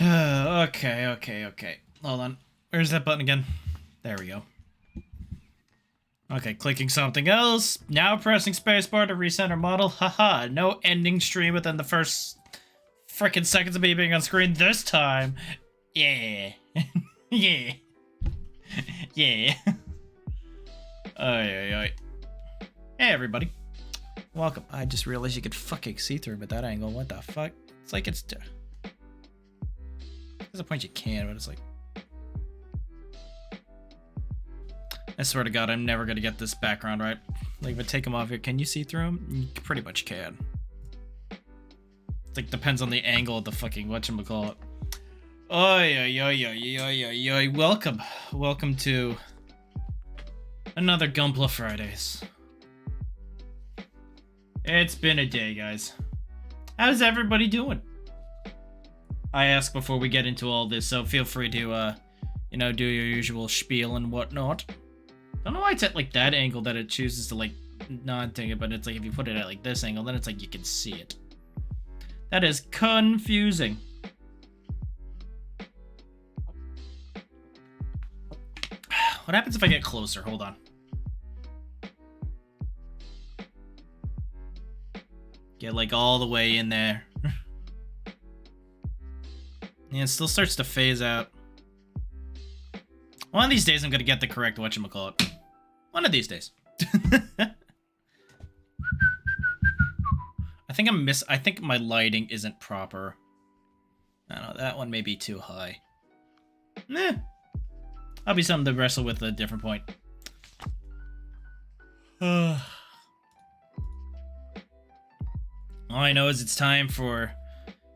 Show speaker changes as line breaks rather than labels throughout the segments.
Okay. Hold on. Where's that button again? There we go. Okay, clicking something else. Now pressing spacebar to recenter model. Haha, no ending stream within the first frickin' seconds of me being on screen this time. Yeah. Yeah. Yeah. Hey, everybody. Welcome. I just realized you could fucking see through him at that angle. What the fuck? It's like it's... There's a point you can, but it's like... I swear to God, I'm never gonna get this background right. Like, if I take him off here, can you see through him? You pretty much can. It's like, depends on the angle of the fucking whatchamacallit. Oi. Welcome to another Gunpla Fridays. It's been a day, guys. How's everybody doing? I ask before we get into all this, so feel free to, you know, do your usual spiel and whatnot. Don't know why it's at, like, that angle that it chooses to, like, not take it, but it's like if you put it at, like, this angle, then it's like you can see it. That is confusing. What happens if I get closer? Hold on. Get, like, all the way in there. Yeah, it still starts to phase out. One of these days, I'm gonna get the correct whatchamacallit. One of these days. I think my lighting isn't proper. I don't know, that one may be too high. Meh. I'll be something to wrestle with at a different point. All I know is it's time for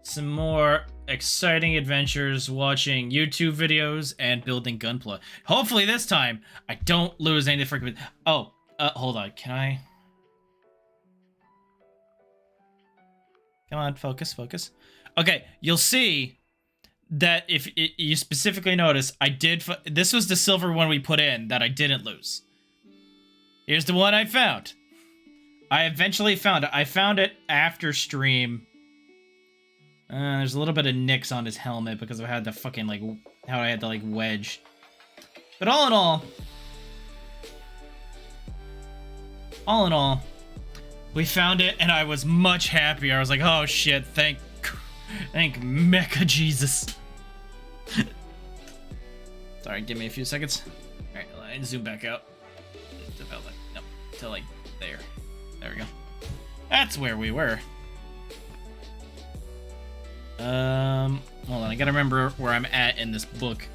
some more exciting adventures watching YouTube videos and building Gunpla. Hopefully this time I don't lose any of the freaking... Oh, hold on. Can I... Come on, focus. Okay, you'll see that if you specifically notice, I did... This was the silver one we put in that I didn't lose. Here's the one I found. I eventually found it. I found it after stream. There's a little bit of nicks on his helmet because I had the fucking, like, how I had to, like, wedge. But all in all, we found it and I was much happier. I was like, oh shit, thank Mecha Jesus. Sorry, give me a few seconds. Alright, I zoom back out. It's about like, no, to like there. There we go. That's where we were. Hold on, I gotta remember where I'm at in this book.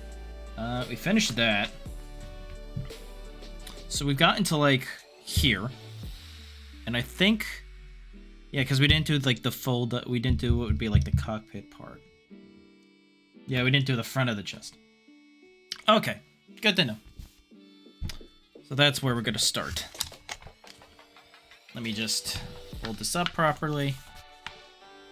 We finished that. So we got into, like, here. And I think... Yeah, because we didn't do, like, the fold... We didn't do what would be, like, the cockpit part. Yeah, we didn't do the front of the chest. Okay, good to know. So that's where we're gonna start. Let me just hold this up properly.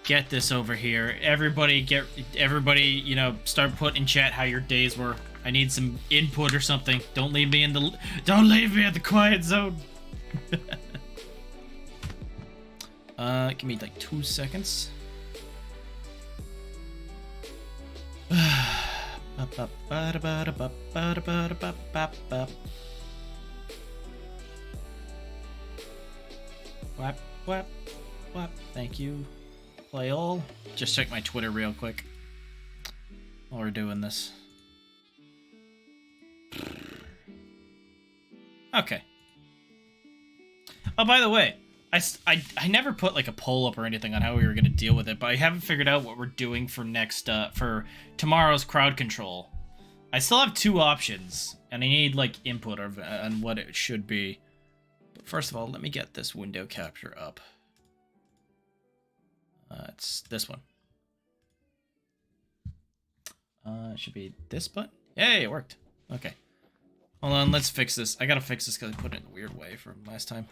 Get this over here. Everybody, you know, start putting in chat how your days were. I need some input or something. Don't leave me at the quiet zone. Give me like 2 seconds. Wap. Thank you. Play all. Just check my Twitter real quick while we're doing this. Okay. Oh, by the way, I never put like a poll up or anything on how we were gonna deal with it, but I haven't figured out what we're doing for next for tomorrow's crowd control. I still have 2 options, and I need like input on what it should be. But first of all, let me get this window capture up. It's this one. It should be this button. Yay, it worked. Okay. Hold on, let's fix this. I gotta fix this because I put it in a weird way from last time.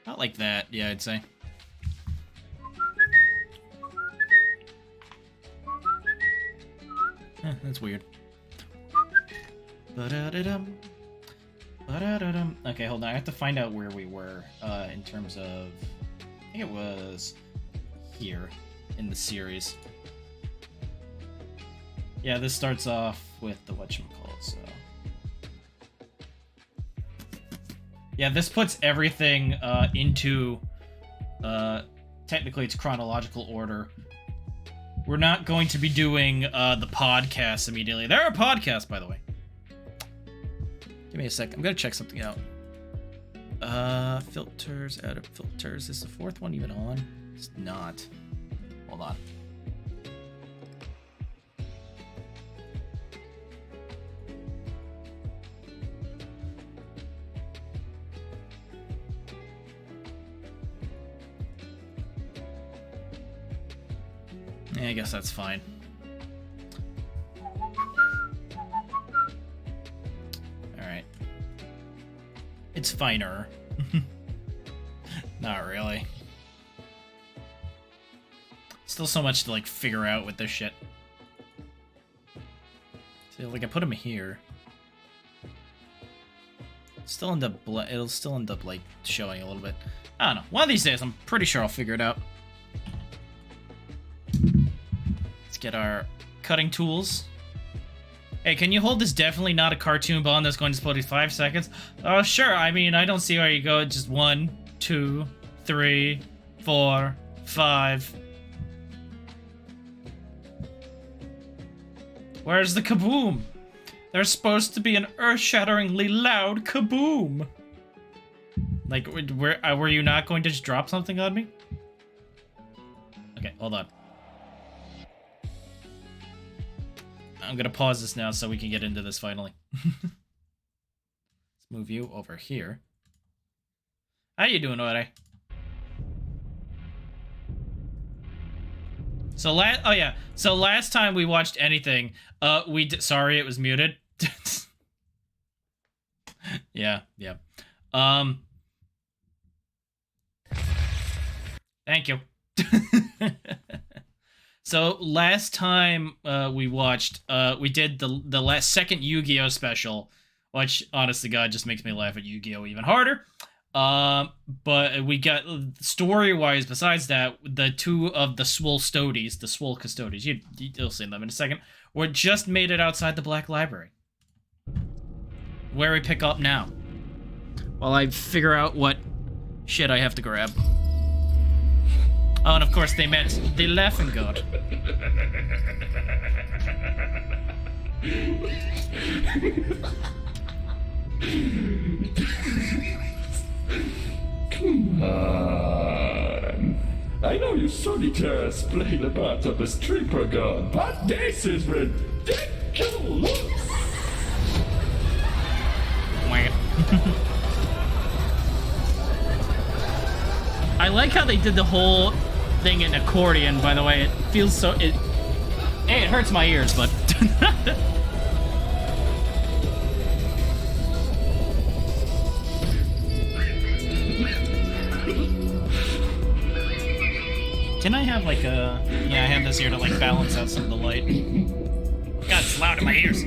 Not like that, yeah, I'd say. That's weird. Ba-da-da-dum. Ba-da-da-dum. Okay, hold on. I have to find out where we were in terms of... I think it was here. in the series. Yeah, this starts off with the whatchamacallit, so... Yeah, this puts everything into... technically, it's chronological order. We're not going to be doing the podcasts immediately. There are podcasts, by the way. Give me a sec. I'm going to check something out. Filters, edit filters. Is the fourth one even on? It's not. Hold on. Yeah, I guess that's fine. Alright. It's finer. Not really. Still so much to, like, figure out with this shit. See, like, I put him here. Still end up, it'll still end up, like, showing a little bit. I don't know. One of these days, I'm pretty sure I'll figure it out. Get our cutting tools. Hey, can you hold this definitely not a cartoon bomb that's going to explode in 5 seconds? Oh, sure. I mean, I don't see where you go. Just 1, 2, 3, 4, 5. Where's the kaboom? There's supposed to be an earth-shatteringly loud kaboom. Like, were you not going to just drop something on me? Okay, hold on. I'm gonna pause this now so we can get into this finally. Let's move you over here. How you doing, Ore? So last time we watched anything, sorry, it was muted. Yeah. Thank you. So last time we watched, we did the last second Yu-Gi-Oh special, which, honest to God, just makes me laugh at Yu-Gi-Oh even harder. But we got, story-wise, besides that, the two of the Swole Custodies, you'll see them in a second, were just made it outside the Black Library. Where we pick up now. While I figure out what shit I have to grab. Oh, and of course they met the Laughing God.
Come on. I know you solitaires play the part of the stripper god, but this is ridiculous!
I like how they did the whole thing in accordion, by the way. It feels so... Hey, it hurts my ears, but... Can I have, like, a... Yeah, I have this here to, like, balance out some of the light. God, it's loud in my ears.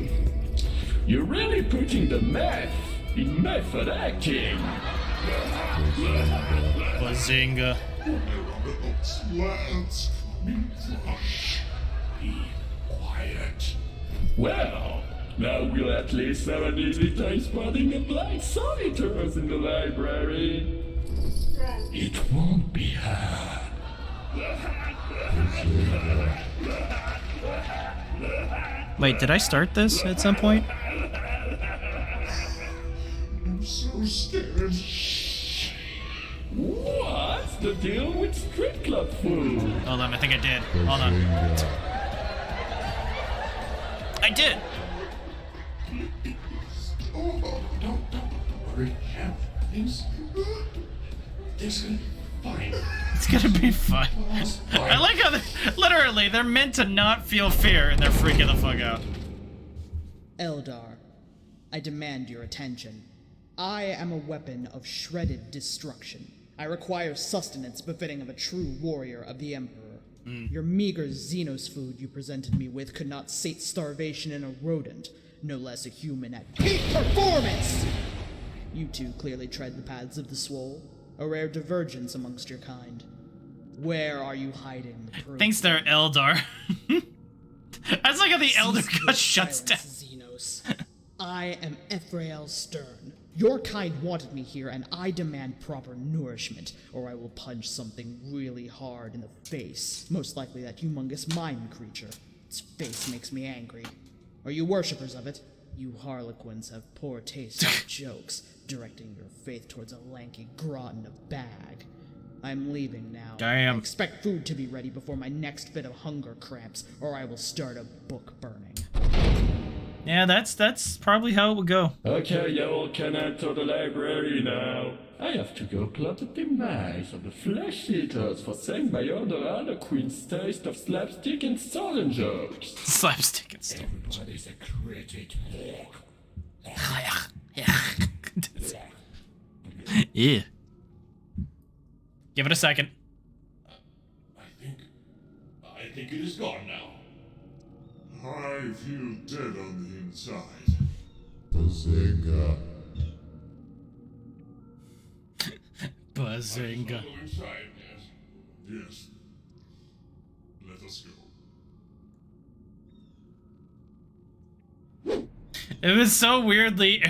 You're really putting the math in method acting.
Bazinga.
Lads, be quiet. Well, now we'll at least have an easy time spotting the black solitaires in the library. It won't be her.
Wait, did I start this at some point?
I'm so scared. What's the deal with strip club food?
Hold on, I think I did. Hold on. I did!
Oh, don't worry. This is fine.
It's gonna be fun. I like how literally, they're meant to not feel fear and they're freaking the fuck out.
Eldar, I demand your attention. I am a weapon of shredded destruction. I require sustenance befitting of a true warrior of the Emperor. Your meager Xenos food you presented me with could not sate starvation in a rodent, no less a human at peak performance! You two clearly tread the paths of the Swole, a rare divergence amongst your kind. Where are you hiding?
Thinks they're Eldar. That's like how the Elder God shuts down.
Xenos. I am Ephrael Stern. Your kind wanted me here, and I demand proper nourishment, or I will punch something really hard in the face. Most likely that humongous mine creature. Its face makes me angry. Are you worshippers of it? You harlequins have poor taste in jokes, directing your faith towards a lanky grot in a bag. I'm leaving now.
Damn.
I expect food to be ready before my next fit of hunger cramps, or I will start a book burning.
Yeah, that's probably how it would go.
Okay, you all can enter the library now. I have to go plot the demise of the flesh eaters for saying my other queen's taste of slapstick and stolen jokes.
Slapstick and stuff.
Everybody's a critic.
Yeah. Give it a second.
I think it is gone now. I feel dead on the inside. Bazinga.
Bazinga.
Follow inside, yes. Yes. Let us go.
It was so weirdly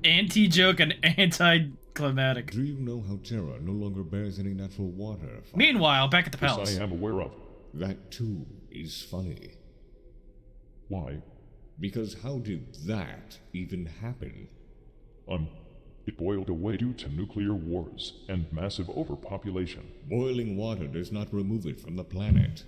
anti-joke and anti-climatic.
Do you know how Terra no longer bears any natural water?
Meanwhile, back at the
This
palace.
I am aware of.
That too is funny.
Why?
Because how did that even happen?
It boiled away due to nuclear wars and massive overpopulation.
Boiling water does not remove it from the planet.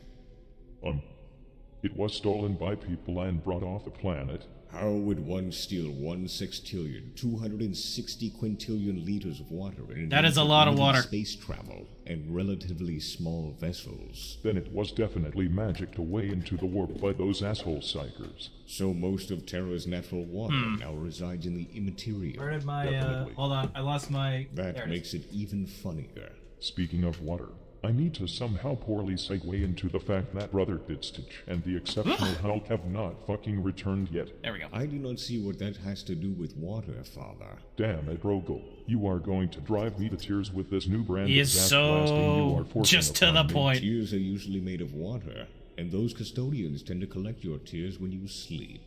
It was stolen by people and brought off the planet.
How would one steal 1/6,260 quintillion liters of water in
That is a lot of water.
space travel and relatively small vessels?
Then it was definitely magicked away into the warp by those asshole psychers.
So most of Terra's natural water now resides in the immaterial.
Where did my,
Definitely.
hold on, I lost my...
That
there it
makes it even funnier.
Speaking of water, I need to somehow poorly segue into the fact that Brother Bitstitch and the exceptional Hulk have not fucking returned yet.
There we go.
I do not see what that has to do with water, Father.
Damn it, Rogel. You are going to drive me to tears with this new brand
He
of
is
gas blasting you are
so
forcing
just to the
upon me.
point.
Tears are usually made of water, and those custodians tend to collect your tears when you sleep.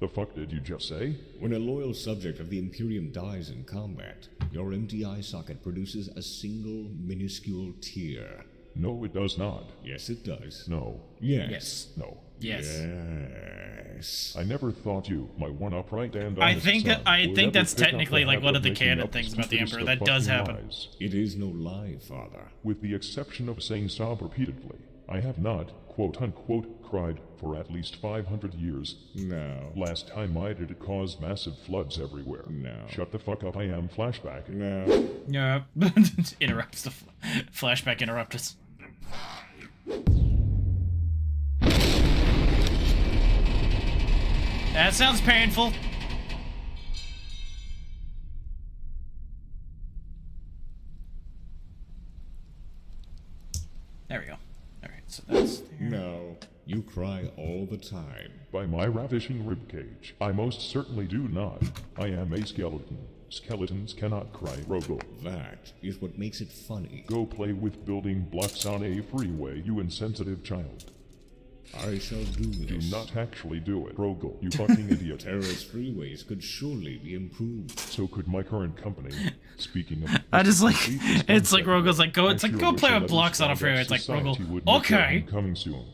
The fuck did you just say?
When a loyal subject of the Imperium dies in combat, your empty eye socket produces a single minuscule tear.
No, it does not.
Yes, it does.
No.
Yes.
No.
Yes.
Yes.
I never thought you, my one upright and
I
honest
think
son, would
think
ever
that's
pick up
technically
the
like
habit
one of the
making
canon
up
things about the
stupidest
Emperor.
of
That does
fucking
happen.
lies.
It is no lie, Father.
With the exception of saying sob repeatedly, I have not, quote-unquote, cried for at least 500 years.
No.
Last time I did it caused massive floods everywhere.
No.
Shut the fuck up, I am flashback.
No.
Yeah. Interrupts the flashback. Interrupt us. That sounds painful. There we go. Alright, so that's there.
No. You cry all the time.
By my ravishing ribcage, I most certainly do not. I am a skeleton. Skeletons cannot cry, Rogel.
That is what makes it funny.
Go play with building blocks on a freeway, you insensitive child.
I shall do
Do
this.
not actually do it, Rogel, you fucking idiot.
Terra's freeways could surely be improved.
So could my current company. Speaking of,
I just like it's like Rogel's like go play with blocks on a freeway. It's like Rogel. Okay,
Coming soon.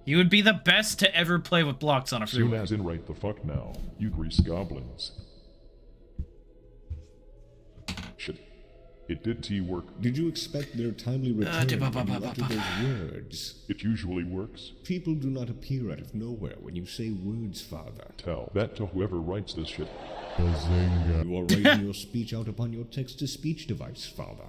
you would be the best to ever play with blocks on a
Soon
freeway.
as in right the fuck now, you grease goblins. Shit. It did work.
Did you expect their timely return when you utter those words?
It usually works.
People do not appear out of nowhere when you say words, Father.
Tell that to whoever writes this shit.
You are writing your speech out upon your text-to-speech device, Father.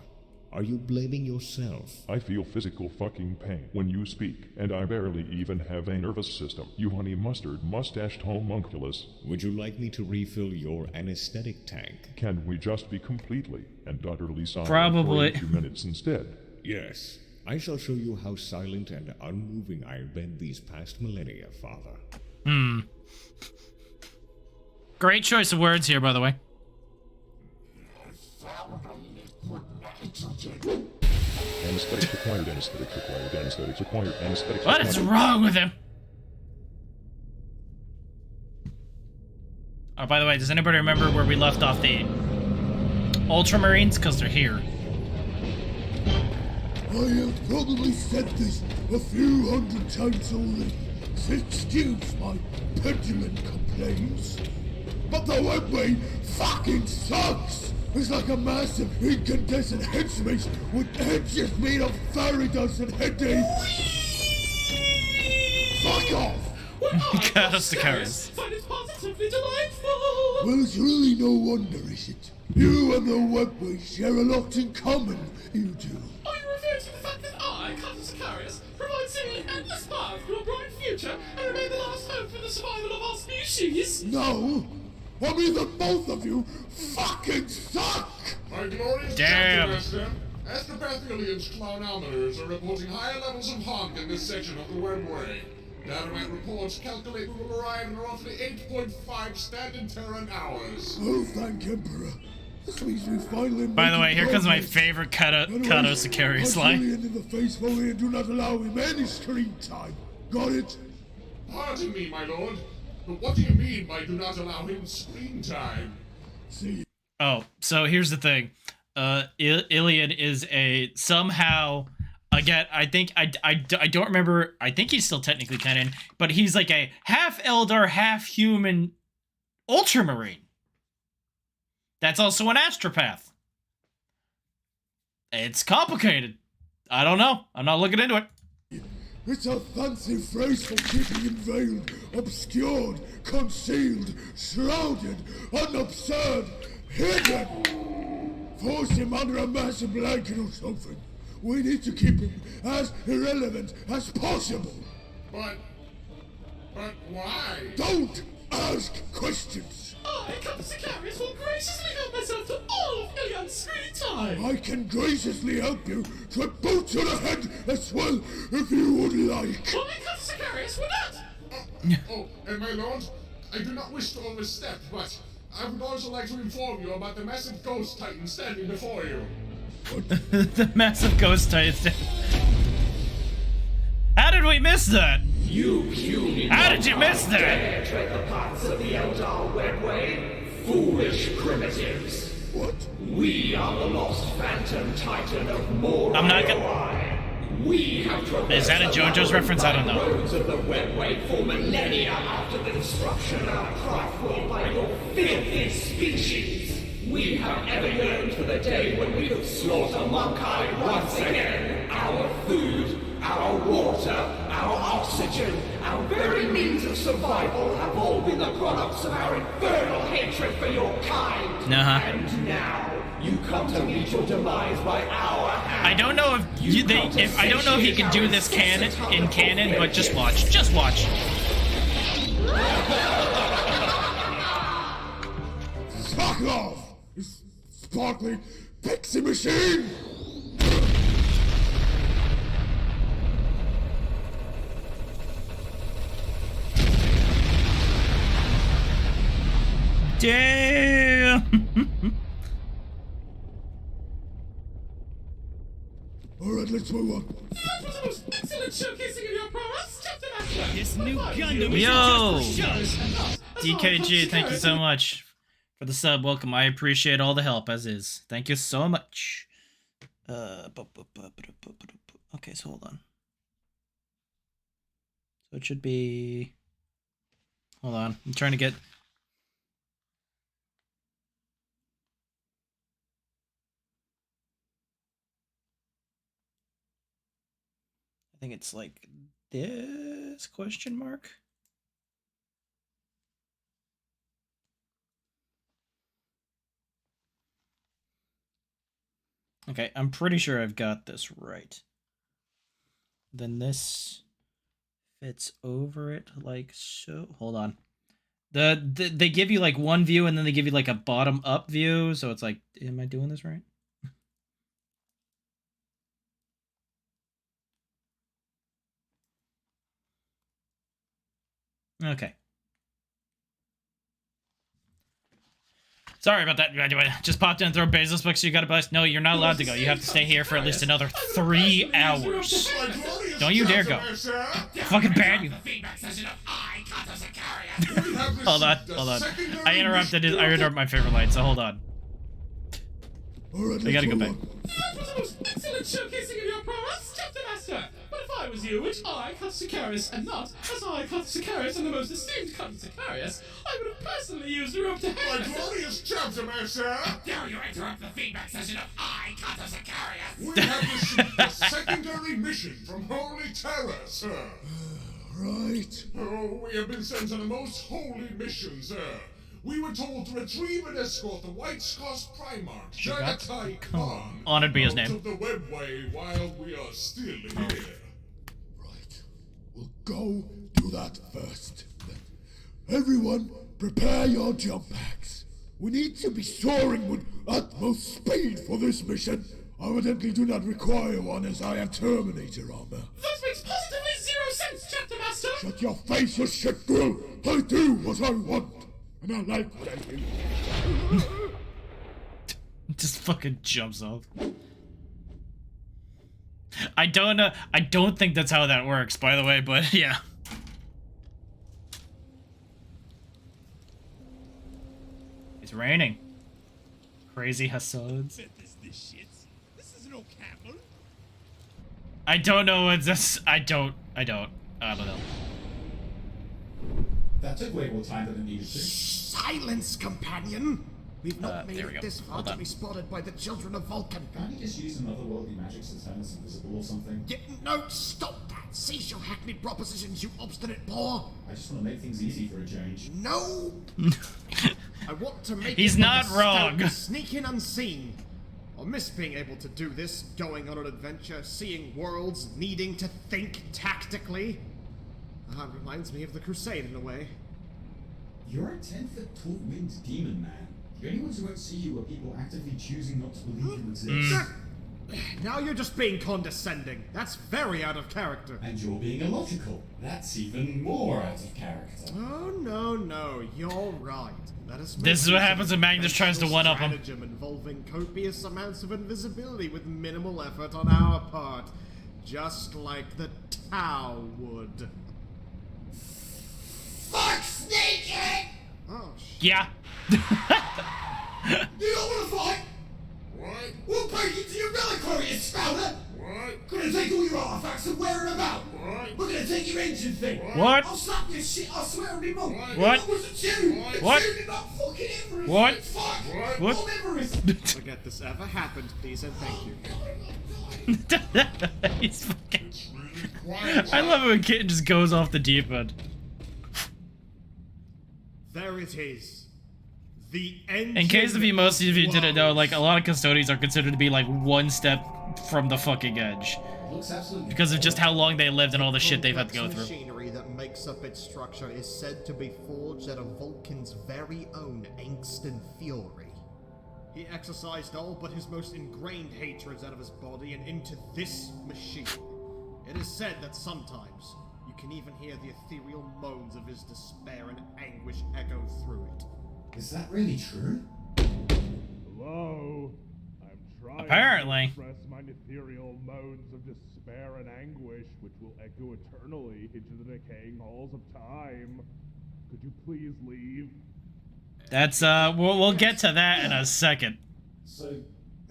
Are you blaming yourself?
I feel physical fucking pain when you speak, and I barely even have a nervous system. You honey mustard mustached homunculus.
Would you like me to refill your anesthetic tank?
Can we just be completely and utterly silent
Probably.
for a few minutes instead?
Yes. I shall show you how silent and unmoving I have been these past millennia, Father.
Great choice of words here, by the way.
Anesthetics required, anesthetics required, anesthetics required, anesthetics
What is wrong with him? Oh, by the way, does anybody remember where we left off the Ultramarines? Because they're here.
I have probably said this a few hundred times already, so excuse my petulant complaints. But the webway fucking sucks! It's like a massive incandescent head space with edges made of fairy dust and headaches. Fuck off!
God, that's the Sicarius.
Find it positively delightful.
Well, it's really no wonder, is it? You and the webway share a lot in common, you do.
Are you referring to the fact that I, Gundam Sicarius, provide seemingly endless path to a bright future and remain the last hope for the survival of our species?
No! I mean that both of you fucking suck!
My glorious
Damn.
Captain Esther, Astropathilian's clownometers are reporting higher levels of honk in this section of the webway. Dynamite reports calculate we will arrive in roughly 8.5 standard Terran hours.
Oh, thank Emperor. This means we finally.
By the way, here comes my
progress.
favorite Kato Sicarius
I'll
line.
shoot in the face for me and do not allow him any screen time. Got it?
Pardon me, my lord, but what do you mean by do not allow him screen time?
See,
Oh, so here's the thing. Iliad is a somehow again. I think I don't remember. I think he's still technically canon, but he's like a half Eldar, half human Ultramarine. That's also an astropath. It's complicated. I don't know. I'm not looking into it.
it's a fancy phrase for keeping him veiled, obscured, concealed, shrouded, unabsurd, hidden. Force him under a massive blanket or something. We need to keep him as irrelevant as possible.
But why?
Don't ask questions.
I, Gundam Sicarius, will graciously help myself to all of Iliad's screen time.
I can graciously help you to boot to the head as well if you would like.
I, Gundam Sicarius, will not.
Oh, and my lord, I do not wish to overstep, but I would also like to inform you about the massive ghost titan standing before you.
The massive ghost titan. How did we miss that?
You puny
How did you miss that?
dare tread the paths of the Eldar webway? Foolish primitives.
What?
We are the lost phantom titan of Morai.
I'm not gonna.
We have traversed
Is that a JoJo's
the
reference? I don't know.
roads of the webway for millennia after the destruction of our craft world by your filthy species. We have ever yearned for the day when we could slaughter Monkai once again. Our food, our water, our oxygen, our very means of survival have all been the products of our infernal hatred for your kind.
Uh-huh.
And now you come to meet your demise by our hand.
I don't know if I don't know if he can do this in canon, but just watch. Just watch.
Fuck off! You sparkly pixie machine!
Damn.
Alright, let's move on.
That was the most excellent showcasing of your prowess, Captain Astra.
This new Gundam
Yo!
is just for show.
DKG, thank you so much for the sub. Welcome. I appreciate all the help as is. Thank you so much. Okay, so hold on. So it should be. Hold on. I'm trying to get. I think it's like this question mark. Okay, I'm pretty sure I've got this right. Then this fits over it like so. Hold on. They give you like one view and then they give you like a bottom up view, so it's like, am I doing this right? Okay. Sorry about that. Just popped in and throw Bezos books. So you got a bus. No, you're not allowed to go. You have to stay here for at least another 3 hours. Don't you dare go. Fucking ban you. Hold on. I interrupted my favorite line, so hold on. I gotta go back.
Excellent showcasing of your prowess, Chapter Master! But if I was you, which I, Cut Sicarius, am not, as I, Cut Sicarius, am the most esteemed Cut Sicarius, I would have personally used the rope to hang
My glorious Chapter Master!
How dare you interrupt the feedback session of I, Cut Sicarius!
We have received a secondary mission from Holy Terror, sir.
Right.
Oh, we have been sent on a most holy mission, sir. We were told to retrieve and escort the White Scots Primarch, Jagatai Khan,
Honored be his
out
name.
of the webway while we are still here.
Right. We'll go do that first. Then. Everyone, prepare your jump packs. We need to be soaring with utmost speed for this mission. I evidently do not require one as I have Terminator armor.
That makes positively 0 sense, Chapter Master!
Shut your face, you shit girl! I do what I want, and I like what I do.
Just fucking jumps off. I don't think that's how that works, by the way, but yeah. It's raining. Crazy Hassads.
This is no camel.
I don't know what this. I don't know.
That took way more time than it needed to.
Silence, companion! We've not made
there we
it
go.
this far
Hold
to
on.
be spotted by the children of Vulcan.
Can't you just use some otherworldly magic to turn us invisible or something?
No, stop that! Cease your hackneyed propositions, you obstinate boar!
I just want to make things easy for a change.
No! I want to make
He's
it
not
like a scout
wrong.
to sneak in unseen. I miss being able to do this, going on an adventure, seeing worlds, needing to think tactically. It reminds me of the Crusade in a way.
You're a 10-foot tall winged demon man. The only ones who won't see you are people actively choosing not to believe you exist.
Now you're just being condescending. That's very out of character.
And you're being illogical. That's even more out of character.
Oh, no, you're right. Let us make
This is what
use of
happens when Magnus tries to one-up him.
stratagem involving copious amounts of invisibility with minimal effort on our part. Just like the Tau would.
Fuck sneaking!
Oh, shit.
Yeah.
You don't want to fight?
What?
We'll break into your reliquary, you spouter!
What?
Gonna take all your artifacts and wear them about!
What?
We're gonna take your engine thing!
What?
I'll slap your shit, I swear it'll be more!
What?
It wasn't you!
What?
It's you, not fucking Everest!
What?
Fuck!
What?
Not Everest!
Forget this ever happened, please, and thank you.
He's fucking.
It's really quiet.
I love it when Kitten just goes off the deep end.
There it is. The engine.
In case of you, most of you didn't know, like, a lot of custodians are considered to be like one step from the fucking edge.
Looks absolutely
Because of just how long they lived and all the shit they've had to go
Complex
through.
machinery that makes up its structure is said to be forged out of Vulcan's very own angst and fury. He exercised all but his most ingrained hatreds out of his body and into this machine. It is said that sometimes you can even hear the ethereal moans of his despair and anguish echo through it.
Is that really true?
Hello? I'm trying
Apparently.
to express my ethereal moans of despair and anguish, which will echo eternally into the decaying halls of time. Could you please leave?
That's, we'll get to that in a second.
So,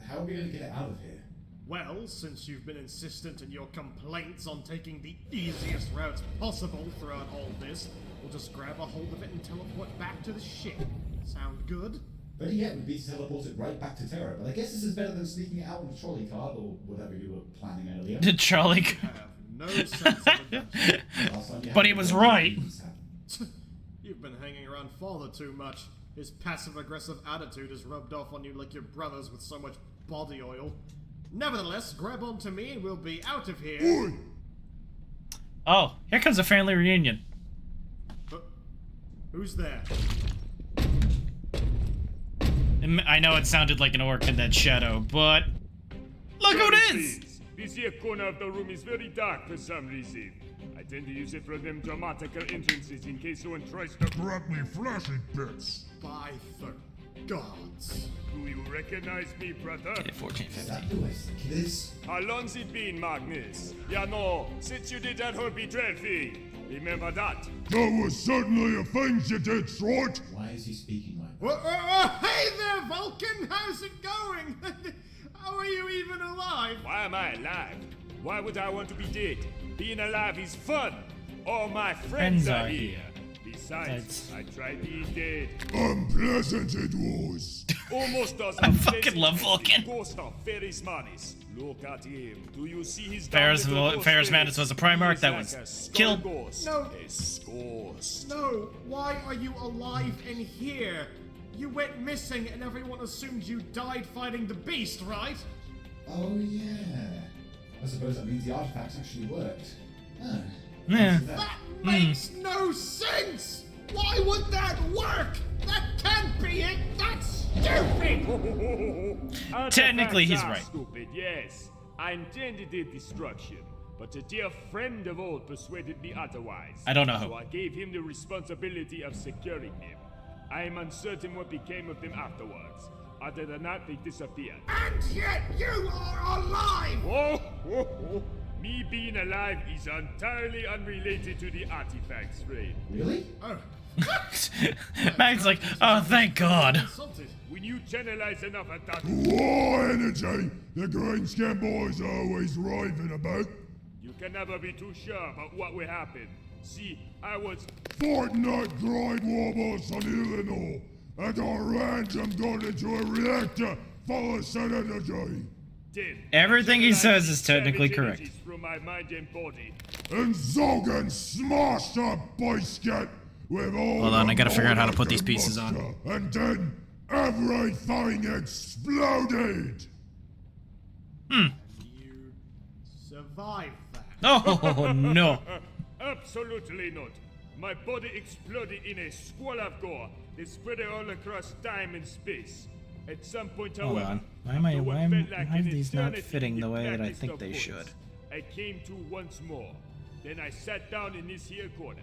how are we going to get it out of here?
Well, since you've been insistent in your complaints on taking the easiest routes possible throughout all this, we'll just grab a hold of it and teleport back to the ship. Sound good?
Better yet would be to teleport it right back to Terra, but I guess this is better than sneaking it out on a trolley card or whatever you were planning earlier.
The trolley.
Have no sense of adventure.
Last time you
But
had
he
it,
was
no
right.
things happened.
You've been hanging around Father too much. His passive-aggressive attitude has rubbed off on you like your brothers with so much body oil. Nevertheless, grab onto me and we'll be out of here.
Oh, here comes a family reunion.
Who's there?
I know it sounded like an orc in that shadow, but look who it is!
This here corner of the room is very dark for some reason. I tend to use it for them dramatical entrances in case someone tries to
Grab me flashing bits.
By third. gods.
Do you recognize me, brother?
Okay, 14, 15.
Do I think it is?
How long's it been, Magnus? Yeah, no, since you did that whole betrayal thing. Remember that?
That was certainly a thing you did, Sword.
Why is he speaking like that?
Hey there, Vulcan! How's it going? How are you even alive?
Why am I alive? Why would I want to be dead? Being alive is fun. All my friends are here. Besides, I tried being dead.
Unpleasant it was.
Almost as
I fucking love Vulcan.
Ghost of Ferris Manus. Look at him. Do you see his
Ferris Manus was a Primarch that was killed.
No. No, why are you alive in here? You went missing and everyone assumed you died fighting the beast, right?
Oh yeah. I suppose that means the artifacts actually worked. Huh.
Yeah.
That makes no sense! Why would that work? That can't be it! That's stupid!
Technically, he's
Artifacts are
right.
Stupid, yes. I intended their destruction, but a dear friend of old persuaded me otherwise.
I don't know who.
So I gave him the responsibility of securing them. I am uncertain what became of them afterwards. Other than that, they disappeared.
And yet you are alive!
Whoa. Me being alive is entirely unrelated to the artifacts, friend.
Really?
Oh.
Mag's like, oh, thank God.
When you channelize enough attack,
War energy, the Greenskin boys are always raving about.
you can never be too sure about what will happen. See, I was
Fortnite grind wobbles on Illinois, and a random got into a reactor full of sun energy.
dead.
Everything he says is technically
Savage
correct.
energies through my mind and body.
And Zogan smashed a biscuit with all
Hold on,
the
I gotta figure out how to put these
molecular
pieces on.
muster, and then everything exploded.
You survived that.
Oh, no.
Absolutely not. My body exploded in a squall of gore that spread all across time and space. At some point,
Hold
however,
on. Why
after what felt like
are
an
these not
eternity
fitting
in
the way that I
blackest
think
of
they
voids,
should?
I came to once more. Then I sat down in this here corner.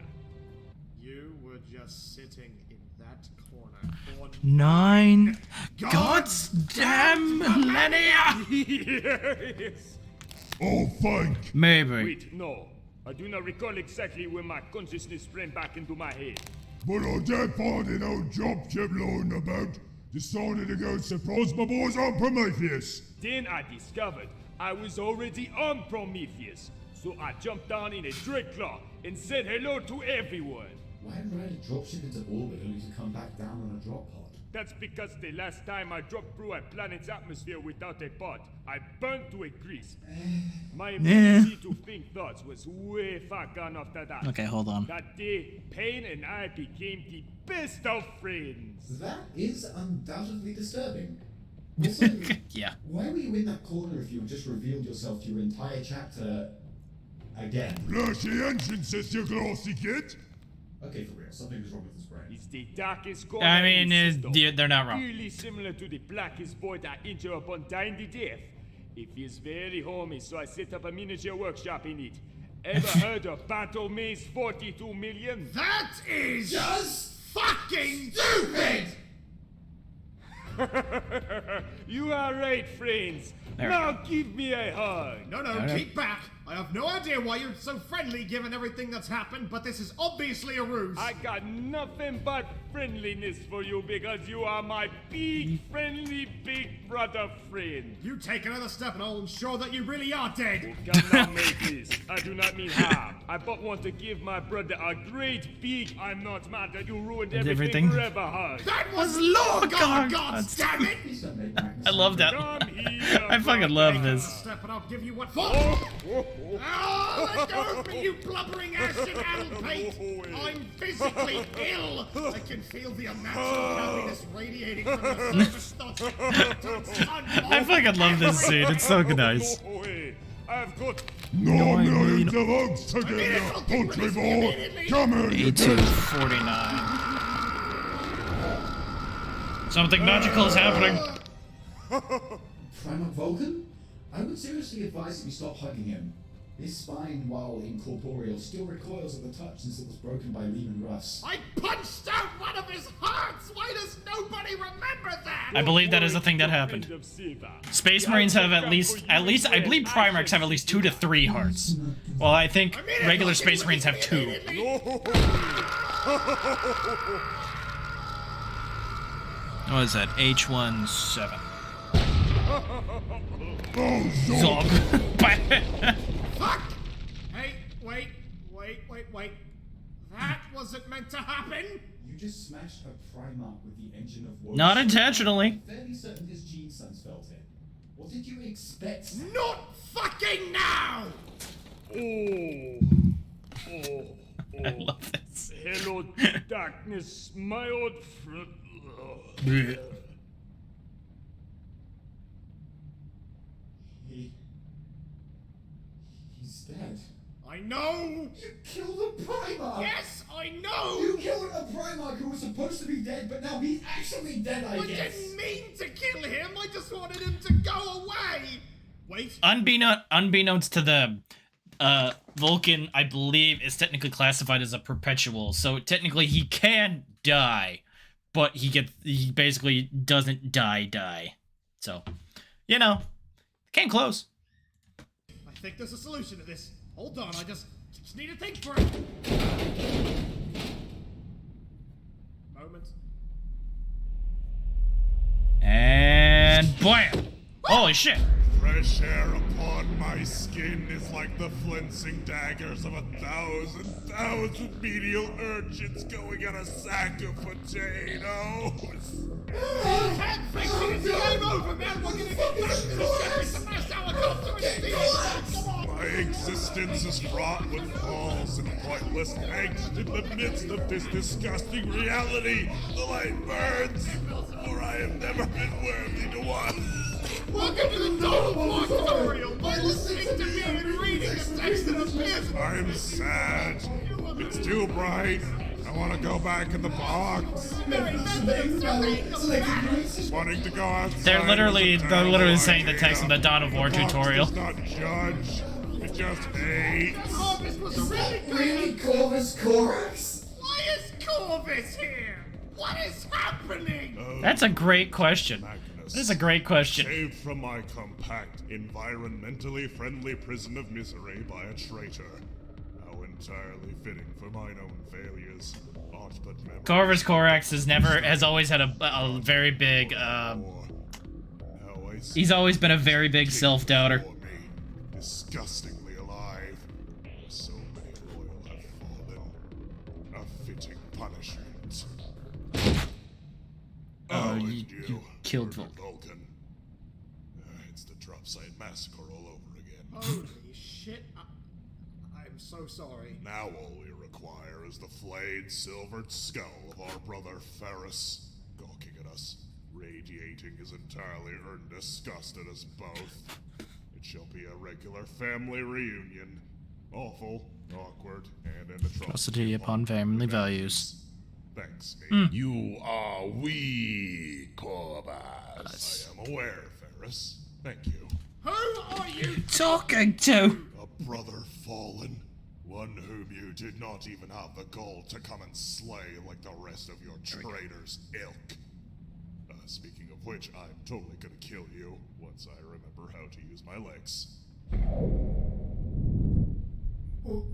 You were just sitting in that corner for
9 God's damn millennia!
Yes.
Oh, thank.
Maybe.
Wait, no. I do not recall exactly when my consciousness ran back into my head.
But I did find an old job kept lying about. Decided to go surprise my boys on Prometheus.
Then I discovered I was already on Prometheus. So I jumped down in a Dreadclaw and said hello to everyone.
Why ride a dropship into orbit only to come back down on a drop pod?
That's because the last time I dropped through a planet's atmosphere without a pod, I burned to a crisp. My ability to think thoughts was way far gone after that.
Okay, hold on.
That day, Pain and I became the best of friends.
That is undoubtedly disturbing. Also,
Yeah.
why were you in that corner if you had just revealed yourself to your entire chapter again?
Flashy entrances, you glossy kid.
Okay, for real, something was wrong with his brain.
It's the darkest corner
I mean,
in the system.
they're not wrong.
Really similar to the blackest void I enter upon dying to death. It feels very homey, so I set up a miniature workshop in it. Ever heard of Battle Maze 42 million?
That is
Just
fucking
stupid!
You are right, friends.
There we
Now give me a hug.
No, keep back. I have no idea why you're so friendly given everything that's happened, but this is obviously a ruse.
I got nothing but friendliness for you because you are my big, friendly, big brother friend.
You take another step and I'll ensure that you really are dead.
Come now, Mavis. I do not mean harm. I but want to give my brother a great big I'm not mad that you ruined everything forever hug.
That was Lord God, damn it!
I love that.
Come here,
I fucking love
Another
this.
step and I'll give you what for. Oh, let go of me, you blubbering addle pate! I'm physically ill! I can feel the unnatural happiness radiating from the surface thoughts.
I fucking love this scene. It's so nice.
I've got
9 million of votes to get your country boy. Come here, you
8249. Something magical is happening.
Primarch Vulcan? I would seriously advise that you stop hugging him. His spine, while incorporeal, still recoils at the touch since it was broken by Lehman Russ.
I punched out one of his hearts! Why does nobody remember that?
I believe that is a thing that happened. Space Marines have at least, I believe Primarchs have at least 2 to 3 hearts. Well, I think regular Space Marines have 2. What is that? H17. Zog.
Fuck! Hey, wait. That wasn't meant to happen!
You just smashed a Primarch with the engine of war.
Not intentionally.
I'm fairly certain his gene sons felt it. What did you expect?
Not fucking now!
I love this.
Hello, darkness, my old friend.
He's dead.
I know!
You killed a Primarch!
Yes, I know!
You killed a Primarch who was supposed to be dead, but now he's actually dead, I guess!
I didn't mean to kill him, I just wanted him to go away! Wait.
Unbeknownst to them, Vulcan, I believe, is technically classified as a perpetual, so technically he can die, but he basically doesn't die. So, you know, came close.
I think there's a solution to this. Hold on, I just need to think for it. Moment.
And blam! Holy shit!
Fresh air upon my skin is like the flincing daggers of 1,000 medial urchins going at a sack of potatoes.
Can't fix it, it's game over, man! We're gonna get back to the ship, smash helicopter and steal it! Come on!
My existence is fraught with false and pointless angst in the midst of this disgusting reality. The light burns, for I have never been worthy to watch.
Welcome to the Total War tutorial! By listening to me and reading the text that appears.
I'm sad. It's too bright. I want to go back in the box. Wanting to go outside.
They're literally saying the text in the Dawn of War tutorial.
Does not judge. It just hates.
Corvus was a really good.
Really, Corvus Corax?
Why is Corvus here? What is happening?
That's a great question. This is a great question.
Saved from my compact, environmentally friendly prison of misery by a traitor. How entirely fitting for mine own failures. Aught but memories.
Corvus Corax has always had a very big, he's always been a very big self-doubter.
Disgustingly alive. So many loyal have fallen. A fitting punishment.
Oh, you killed
Vulcan. It's the drop site massacre all over again.
Holy shit. I'm so sorry.
Now all we require is the flayed, silvered skull of our brother Ferris, gawking at us, radiating his entirely earned disgust at us both. It shall be a regular family reunion. Awful, awkward, and an
atrocity upon family values.
Thanks, me.
You are weak, Corvus.
I am aware, Ferris. Thank you.
Who are you
talking to?
A brother fallen. One whom you did not even have the gall to come and slay like the rest of your traitors' ilk. Speaking of which, I'm totally gonna kill you once I remember how to use my legs.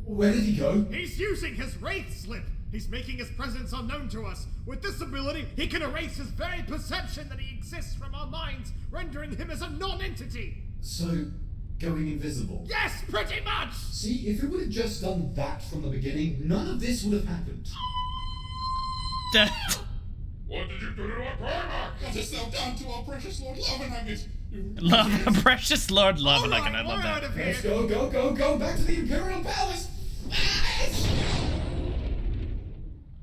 Where did he go?
He's using his Wraith Slip! He's making his presence unknown to us. With this ability, he can erase his very perception that he exists from our minds, rendering him as a non-entity!
So, going invisible?
Yes, pretty much!
See, if it would have just done that from the beginning, none of this would have happened.
What did you do to our Primarch? Cut yourself down to our precious Lord Lovenhaggett.
Precious Lord Lovenhaggett, I love that.
Let's go, back to the Imperial Palace!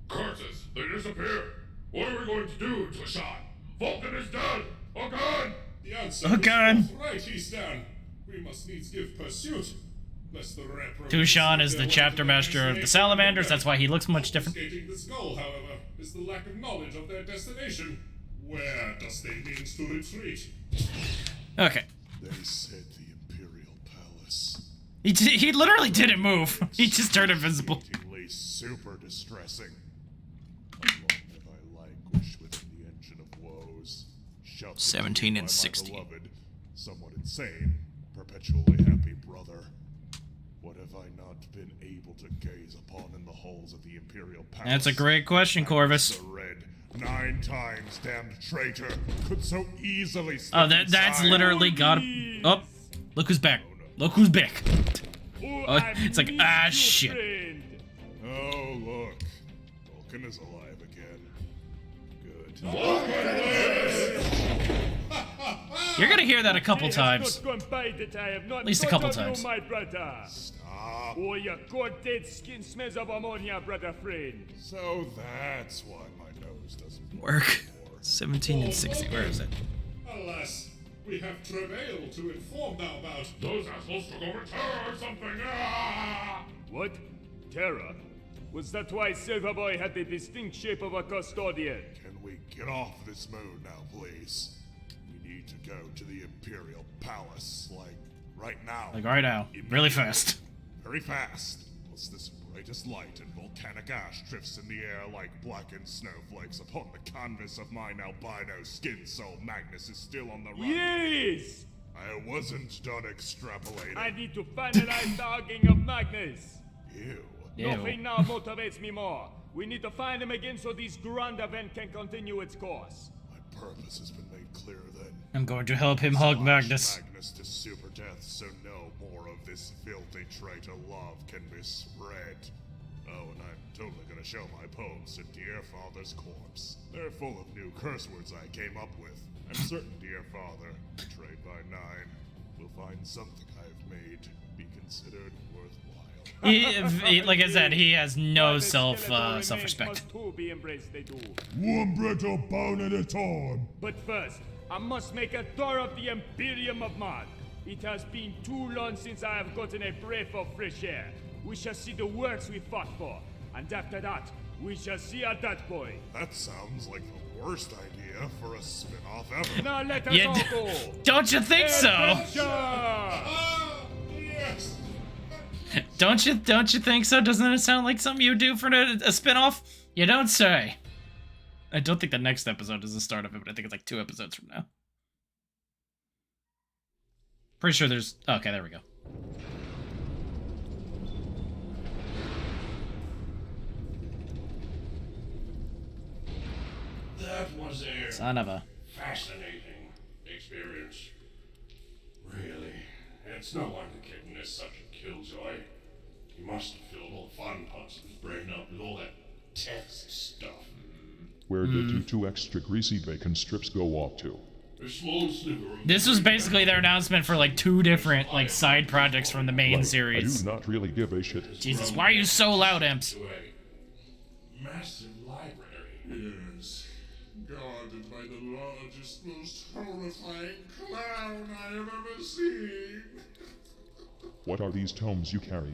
Curses, they disappeared. What are we going to do, Tushan? Vulcan is dead, or gone? The answer
is
right, he's down. We must needs give pursuit.
Tushan is the chapter master of the Salamanders, that's why he looks much different.
The skull, however, is the lack of knowledge of their destination. Where does they mean to retreat?
Okay.
They said the Imperial Palace.
He literally didn't move. He just turned invisible.
Exceedingly super distressing. How long have I languished within the engine of woes? Shoved
17
by
and
my
16.
beloved, somewhat insane, perpetually happy brother. What have I not been able to gaze upon in the halls of the Imperial Palace?
That's a great question, Corvus.
The red, 9 times damned traitor could so easily
Oh, that's literally gotta... Oh, look who's back. Look who's back. Oh, it's like, ah, shit.
Oh, look. Vulcan is alive again. Good.
You're gonna hear that a couple times. At least a couple times.
My brother.
Stop.
Oh, your god dead skin smells of ammonia, brother friend.
So that's why my nose doesn't
Work. 17 and 16. Where is it?
Alas, we have travail to inform thou about. Those assholes took over Terra or something. Ah!
What? Terra? Was that why Silverboy had the distinct shape of a custodian?
Can we get off this moon now, please? We need to go to the Imperial Palace, like, right now.
Like right now. Really fast.
Very fast. What's this brightest light and volcanic ash drifts in the air like blackened snowflakes upon the canvas of mine albino skin soul. Magnus is still on the run.
Yes!
I wasn't done extrapolating.
I need to finalize the hugging of Magnus.
Ew.
Nothing now motivates me more. We need to find him again so this grand event can continue its course.
My purpose has been made clear then.
I'm going to help him hug Magnus.
Magnus to super death so no more of this filthy traitor love can be spread. Oh, and I'm totally gonna show my poems to Dear Father's corpse. They're full of new curse words I came up with. I'm certain Dear Father, betrayed by 9, will find something I've made be considered worthwhile.
Like I said, he has no self-respect.
One brittle bone at a time.
But first, I must make a tour of the Imperium of Mod. It has been too long since I have gotten a breath of fresh air. We shall see the works we fought for, and after that, we shall see a dead boy.
That sounds like the worst idea for a spin-off ever.
Now let us all go.
Don't you think so?
Yes.
Don't you think so? Doesn't it sound like something you would do for a spin-off? You don't say. I don't think the next episode is the start of it, but I think it's like 2 episodes from now. Pretty sure there's... Okay, there we go.
That was a
Son of a...
fascinating experience. Really. It's no wonder Kitten is such a killjoy. He must have filled all the fun parts of his brain up with all that test stuff.
Where did you 2 extra greasy bacon strips go off to?
A small sliver of...
This was basically their announcement for like 2 different like side projects from the main series.
I do not really give a shit.
Jesus, why are you so loud, Imps?
Massive library.
Yes. Guarded by the largest, most horrifying clown I have ever seen.
What are these tomes you carry?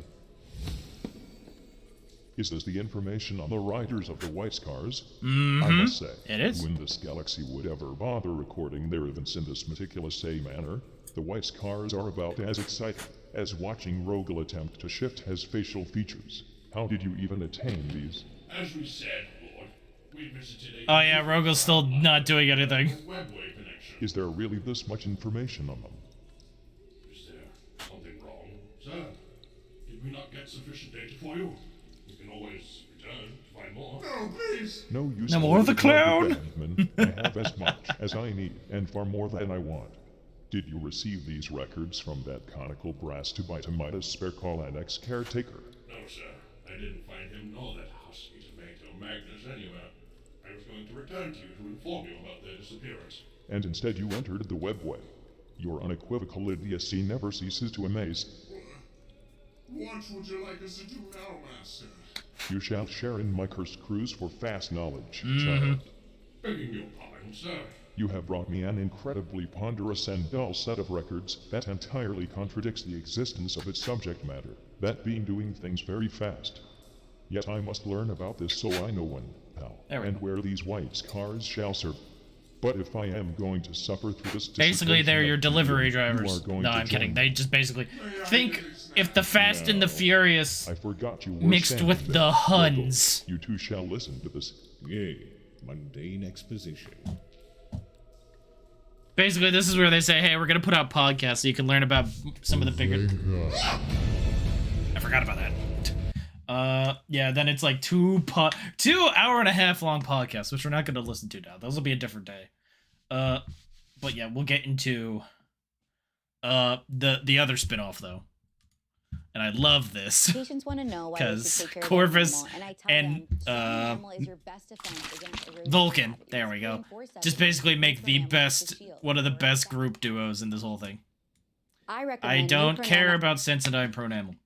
Is this the information on the riders of the White Scars? I must say,
it is.
When this galaxy would ever bother recording their events in this meticulous manner, the White Scars are about as exciting as watching Rogel attempt to shift his facial features. How did you even attain these?
As we said, Lord, we visited a...
Oh yeah, Rogel's still not doing anything.
Webway connection.
Is there really this much information on them?
Is there something wrong, sir? Did we not get sufficient data for you? You can always return to find more.
No, please.
No use.
No more of the clown.
I have as much as I need, and far more than I want. Did you receive these records from that conical brass to Bitamidas spare call annex caretaker?
No, sir. I didn't find him nor that husky tomato Magnus anywhere. I was going to return to you to inform you about their disappearance.
And instead you entered the webway. Your unequivocal idiocy never ceases to amaze.
What would you like us to do now, Master?
You shall share in my cursed cruise for fast knowledge, child.
Begging your pardon, sir.
You have brought me an incredibly ponderous and dull set of records that entirely contradicts the existence of its subject matter, that being doing things very fast. Yet I must learn about this so I know when, how, and where these white scars shall serve. But if I am going to suffer through this
Basically, they're your delivery drivers.
You are going
No,
to
I'm kidding.
join
They just basically think if the Fast and the
Now,
Furious
I forgot you were
mixed
standing
with
there.
the Huns.
You two shall listen to this.
Yea, mundane exposition.
Basically, this is where they say, hey, we're going to put out podcasts so you can learn about some of the bigger... I forgot about that. Yeah, then it's like 2 hour-and-a-half long podcasts, which we're not going to listen to now. Those will be a different day. But yeah, we'll get into the other spin-off, though. And I love this.
Patients want to know why
because Corvus and Vulcan, there we go, just basically make the best, one of the best group duos in this whole thing. I don't care about Sensodyne Pronamel.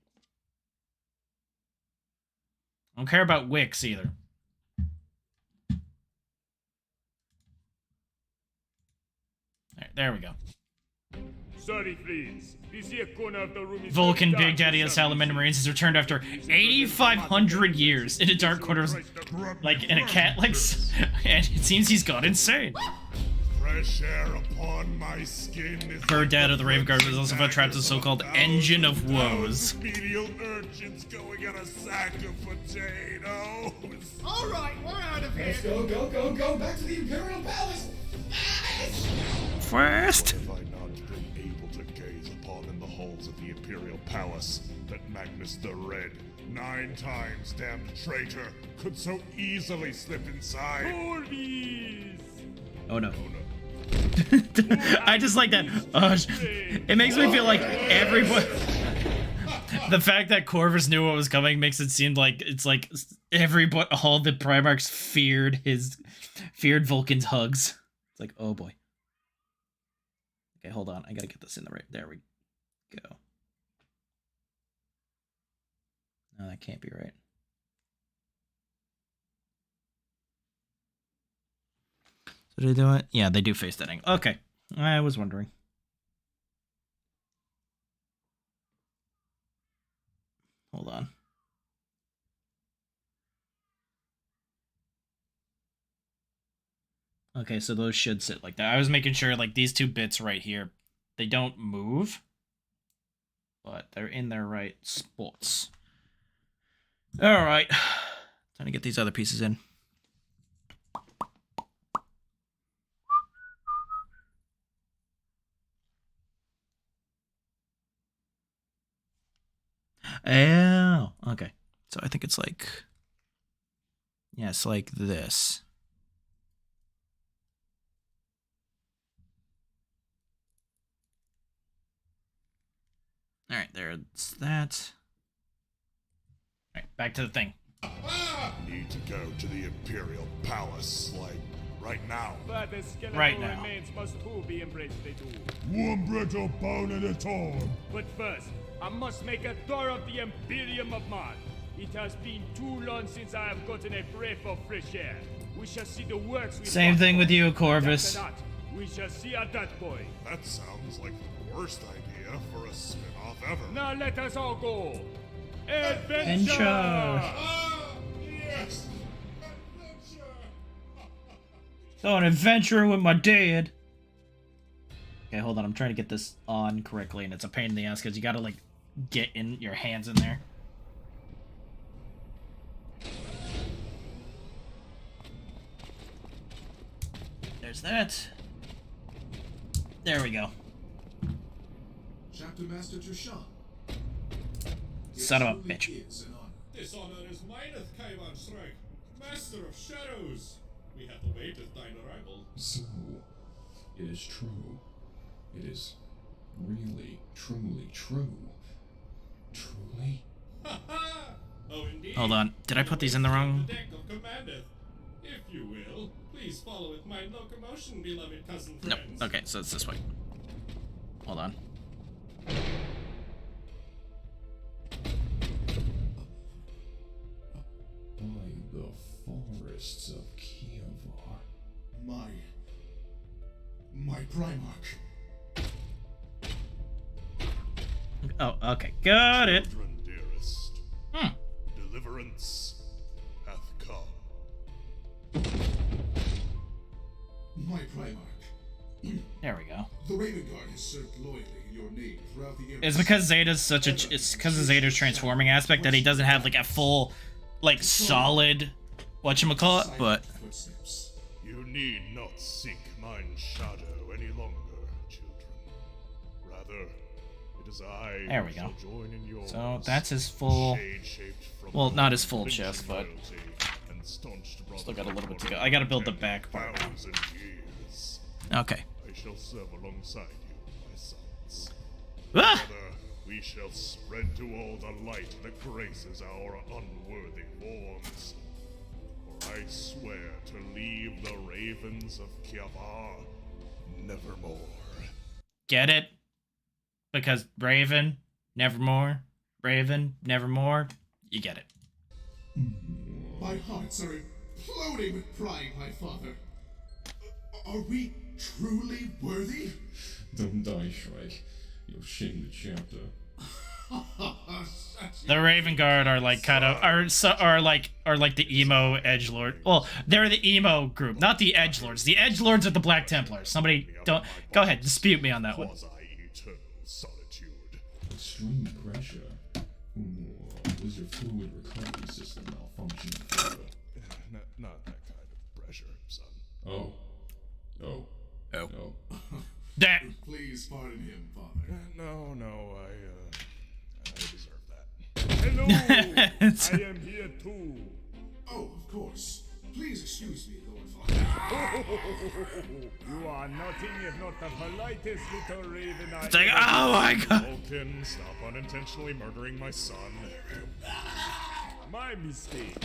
I don't care about Wix either. Alright, there we go.
Sorry, friends. This here corner of the room is
Vulcan
very
Big Daddy of Salamander Marines has returned after 8,500 years in a dark corner, like in a cat, like, and it seems he's gone insane.
Fresh air upon my skin is
Bird Dad of the Raven Guard was also found trapped in the so-called Engine of Woes.
medial urchins going at a sack of potatoes.
Alright, we're out of here.
Let's go, back to the Imperial Palace.
First.
Have I not been able to gaze upon in the halls of the Imperial Palace that Magnus the Red, 9 times damned traitor, could so easily slip inside?
Oh no. I just like that. It makes me feel like everybody. The fact that Corvus knew what was coming makes it seem like it's like everybody, all the Primarchs feared Vulcan's hugs. It's like, oh boy. Okay, hold on. I gotta get this in the right. There we go. No, that can't be right. So do they do it? Yeah, they do face that angle. Okay, I was wondering. Hold on. Okay, so those should sit like that. I was making sure, like, these 2 bits right here, they don't move, but they're in their right spots. All right, time to get these other pieces in. Oh, okay. So I think it's like, yeah, it's like this. All right, there's that. All right, back to the thing.
Need to go to the Imperial Palace, like, right now.
But the skeletal
Right now.
remains must too be embraced, they do.
One brittle bone at a time.
But first, I must make a tour of the Imperium of Mod. It has been too long since I have gotten a breath of fresh air. We shall see the works we
Same thing with you, Corvus.
After that, we shall see at that point.
That sounds like the worst idea for a spin-off ever.
Now let us all go. Adventure!
Adventure!
Ah, yes!
Going adventuring with my dad. Okay, hold on. I'm trying to get this on correctly, and it's a pain in the ass because you gotta, like, get in your hands in there. There's that. There we go.
Chapter Master Trushan.
Son of a bitch.
This honor is mine, Kaivan Strike, Master of Shadows. We have awaited thine arrival.
So, it is true. It is really, truly true. Truly?
Oh, indeed.
Hold on. Did I put these in the wrong?
The deck of commandeth. If you will, please follow with my locomotion, beloved cousin
No.
friends.
Okay, so it's this way. Hold on.
By the forests of Kievar.
My Primarch.
Oh, okay. Got it.
Children, dearest. Deliverance hath come.
My Primarch.
There we go.
The Raven Guard has served loyally in your name throughout the years.
It's because Zeta's such a. It's because of Zeta's transforming aspect that he doesn't have like a full, like solid, whatchamacallit, but.
You need not seek mine shadow any longer, children. Rather, it is I
There we
who shall
go.
join in yours.
So that's his full. Well, not his full chest, but. Still got a little bit to go. I gotta build the back part now. Okay.
I shall serve alongside you, my sons.
Ah!
Together, we shall spread to all the light that graces our unworthy forms. For I swear to leave the ravens of Kiavar nevermore.
Get it? Because Raven, nevermore. Raven, nevermore. You get it.
My hearts are imploding with pride, my father. Are we truly worthy?
Don't die, Shrike. You'll shame the chapter.
The Raven Guard are like kind of are like the emo edgelord. Well, they're the emo group, not the edgelords. The edgelords are the Black Templars. Somebody don't go ahead, dispute me on that one.
Extreme pressure. Was your fluid recovery system malfunctioning further?
Not that kind of pressure, son.
Oh. Oh.
Oh.
No.
That.
Please pardon him, father.
No, I deserve that.
Hello! I am here too.
Oh, of course. Please excuse me, Lord Father.
You are nothing if not the politest little raven I
It's like, oh my god.
Vulcan, stop unintentionally murdering my son.
My mistake.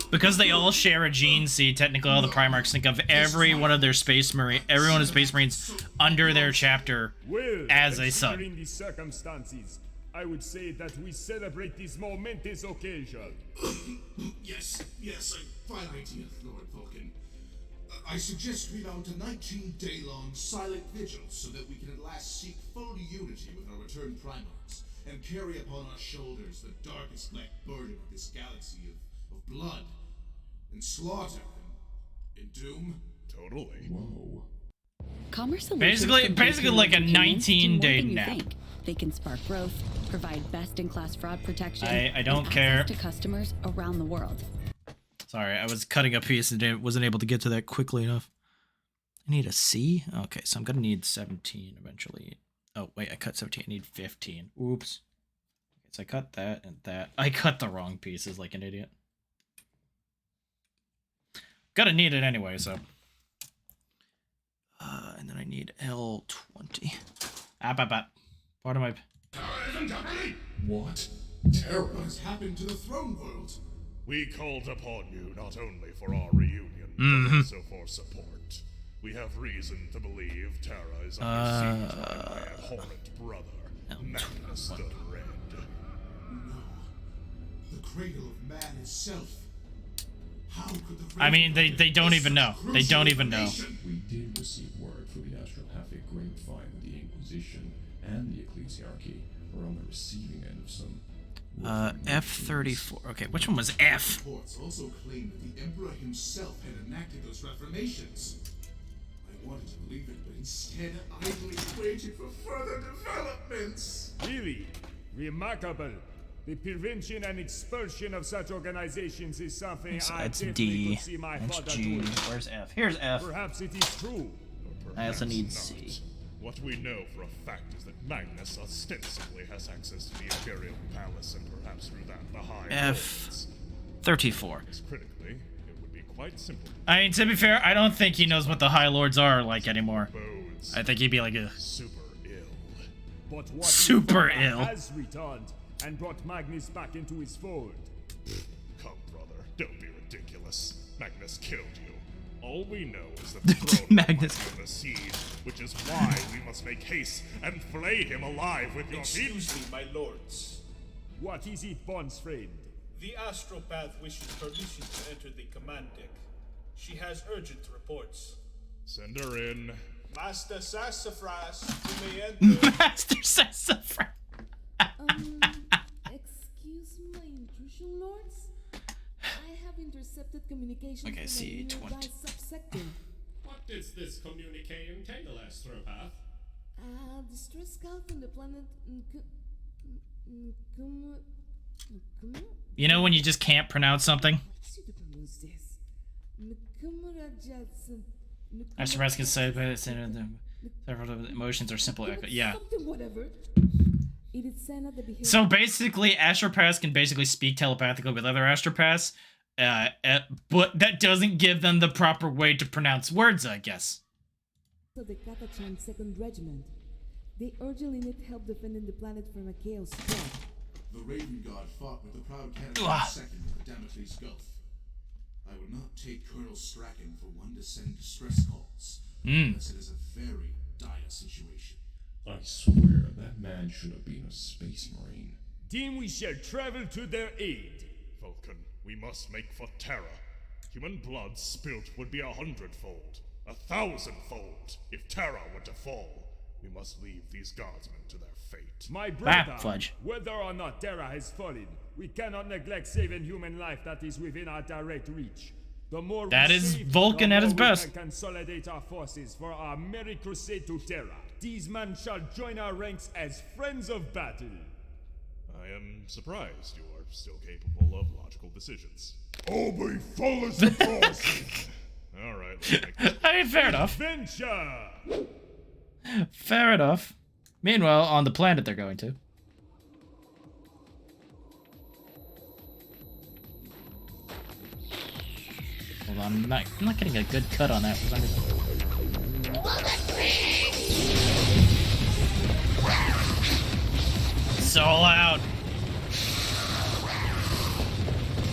Because they all share a gene seed, technically all the Primarchs think of every one of their every one of Space Marines under their chapter as a son.
Considering the circumstances, I would say that we celebrate this momentous occasion.
Yes, a fine idea, Lord Vulcan. I suggest we mount a 19-day-long silent vigil so that we can at last seek full unity with our returned Primarchs and carry upon our shoulders the darkest black burden of this galaxy of blood and slaughter and doom.
Totally.
Whoa.
Commerce
Basically like a 19-day nap.
They can spark growth, provide best-in-class fraud protection,
I don't
and
care.
access to customers around the world.
Sorry, I was cutting a piece and wasn't able to get to that quickly enough. I need a C? Okay, so I'm gonna need 17 eventually. Oh, wait, I cut 17. I need 15. Oops. Okay, so I cut that and that. I cut the wrong pieces like an idiot. Gonna need it anyway, so. And then I need L20. Part of my...
What?
Terror has happened to the throne world.
We called upon you not only for our reunion, but also for support. We have reason to believe Terra is under siege by my abhorrent brother, Magnus the Red.
No. The cradle of man itself. How could the
I mean, they don't even know. They don't even know.
We did receive word through the astropathic grapevine that the Inquisition and the Ecclesiarchy were on the receiving end of some...
F34. Okay, which one was F?
Reports also claim that the Emperor himself had enacted those reformations. I wanted to believe it, but instead idly waited for further developments.
Really? Remarkable. The prevention and expulsion of such organizations is something
So
I
that's
definitely
D.
could see my
That's
father
G.
doing.
Where's F? Here's F.
Perhaps it is true.
I also need C.
What we know for a fact is that Magnus ostensibly has access to the Imperial Palace and perhaps through that the High
F34.
Critically, it would be quite simple.
I mean, to be fair, I don't think he knows what the High Lords are like anymore. I think he'd be like a...
Super ill.
But what
Super
if
ill.
has returned and brought Magnus back into his fold?
Come, brother, don't be ridiculous. Magnus killed you. All we know is that the throne
Magnus
might be under siege, which is why we must make haste and flay him alive with your feet.
Excuse me, my lords.
What is it, Bond's friend?
The Astropath wishes permission to enter the command deck. She has urgent reports.
Send her in.
Master Sassafras, you may enter.
Master Sassafras.
Excuse my intrusion, lords? I have intercepted communications
Okay,
from
C,
a nearby
20.
subsector.
What did this communique entail, Astropath?
Distress call from the planet.
You know when you just can't pronounce something? Astropath can say that several emotions are simple. Yeah.
Whatever. It is said that the behavior.
So basically, astropaths can basically speak telepathically with other astropaths, but that doesn't give them the proper way to pronounce words, I guess.
So the Katachan 2nd Regiment. They urgently need help defending the planet from a chaos spread.
The Raven Guard fought with the proud Katachan 2nd at the Damocles Gulf. I would not take Colonel Strachan for one to send distress calls, unless it is a very dire situation.
I swear that man should have been a space marine.
Then we shall travel to their aid.
Vulcan, we must make for Terra. Human blood spilt would be 100-fold, 1,000-fold, if Terra were to fall. We must leave these guardsmen to their fate.
My brother,
fudge.
Whether or not Terra has fallen, we cannot neglect saving human life that is within our direct reach. The more
that
we
is
save,
Vulcan
the
at
more
his
we
best.
can consolidate our forces for our merry crusade to Terra. These men shall join our ranks as friends of battle.
I am surprised you are still capable of logical decisions.
I'll be full of surprises.
All right, let's make this.
I mean, fair enough.
Adventure!
Fair enough. Meanwhile, on the planet they're going to. Hold on, I'm not getting a good cut on that for some reason. So loud.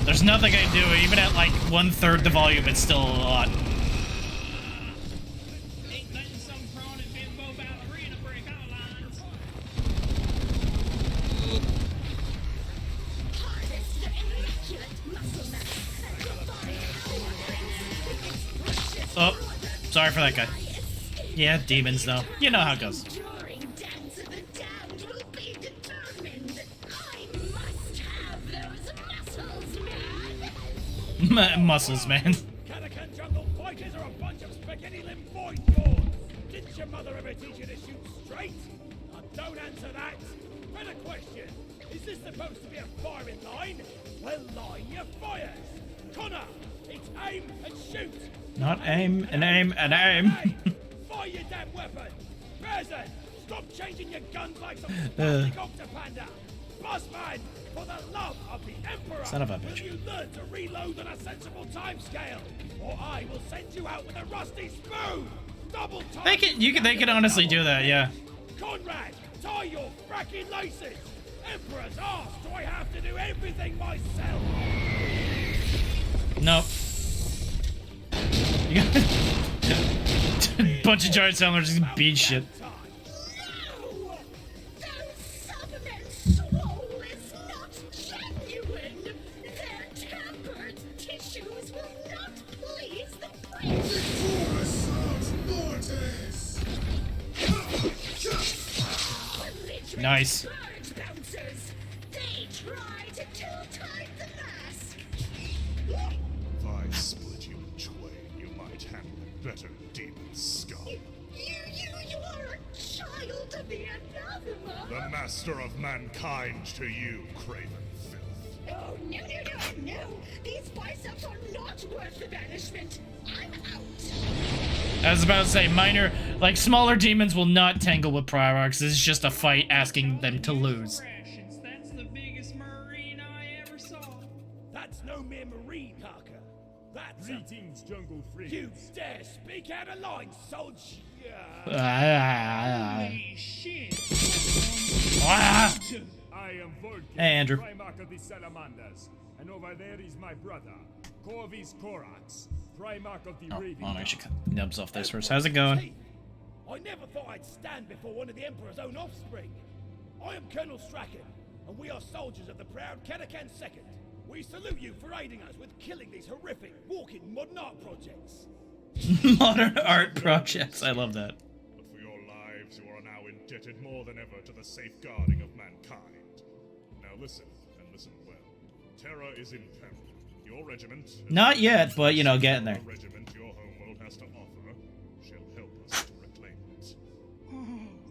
There's nothing I can do, even at like 1/3 the volume, it's still a lot. Oh, sorry for that guy. Yeah, demons though. You know how it goes. Muscles, man.
Catacan jungle fighters are a bunch of spaghetti-limbed void lords. Didn't your mother ever teach you to shoot straight? Don't answer that. Better question. Is this supposed to be a firing line? Well, line your fires. Connor, it's aim and shoot.
Not aim and aim and aim.
Fire your damn weapon. Berzan, stop changing your guns like some spastic octopanda. Bossman, for the love of the Emperor,
Son of a bitch.
will you learn to reload on a sensible timescale, or I will send you out with a rusty spoon. Double time.
They can honestly do that, yeah.
Conrad, tie your fracking laces. Emperor's arse, do I have to do everything myself?
Nope. Bunch of giant settlers just beat shit. Nice.
If I split you in twain, you might handle it better, demon scum.
You are a child of the anathema.
The master of mankind to you, craven filth.
Oh, no. These biceps are not worth the banishment. I'm out.
I was about to say, like smaller demons will not tangle with Primarchs. This is just a fight asking them to lose.
That's the biggest marine I ever saw.
That's no mere marine, Harker. That's greetings, jungle friends. You dare speak out of line, soldier.
Holy shit.
I am Vulcan,
Hey, Andrew.
Primarch of the Salamanders, and over there is my brother, Corvus Corax, Primarch of the Raven.
I should cut nubs off this first. How's it going?
I never thought I'd stand before one of the Emperor's own offspring. I am Colonel Strachan, and we are soldiers of the proud Catacan 2nd. We salute you for aiding us with killing these horrific walking modern art projects.
Modern art projects. I love that.
But for your lives, you are now indebted more than ever to the safeguarding of mankind. Now listen, and listen well. Terra is in peril. Your regiment...
Not yet, but, you know, getting there.
Regiment your homeworld has to offer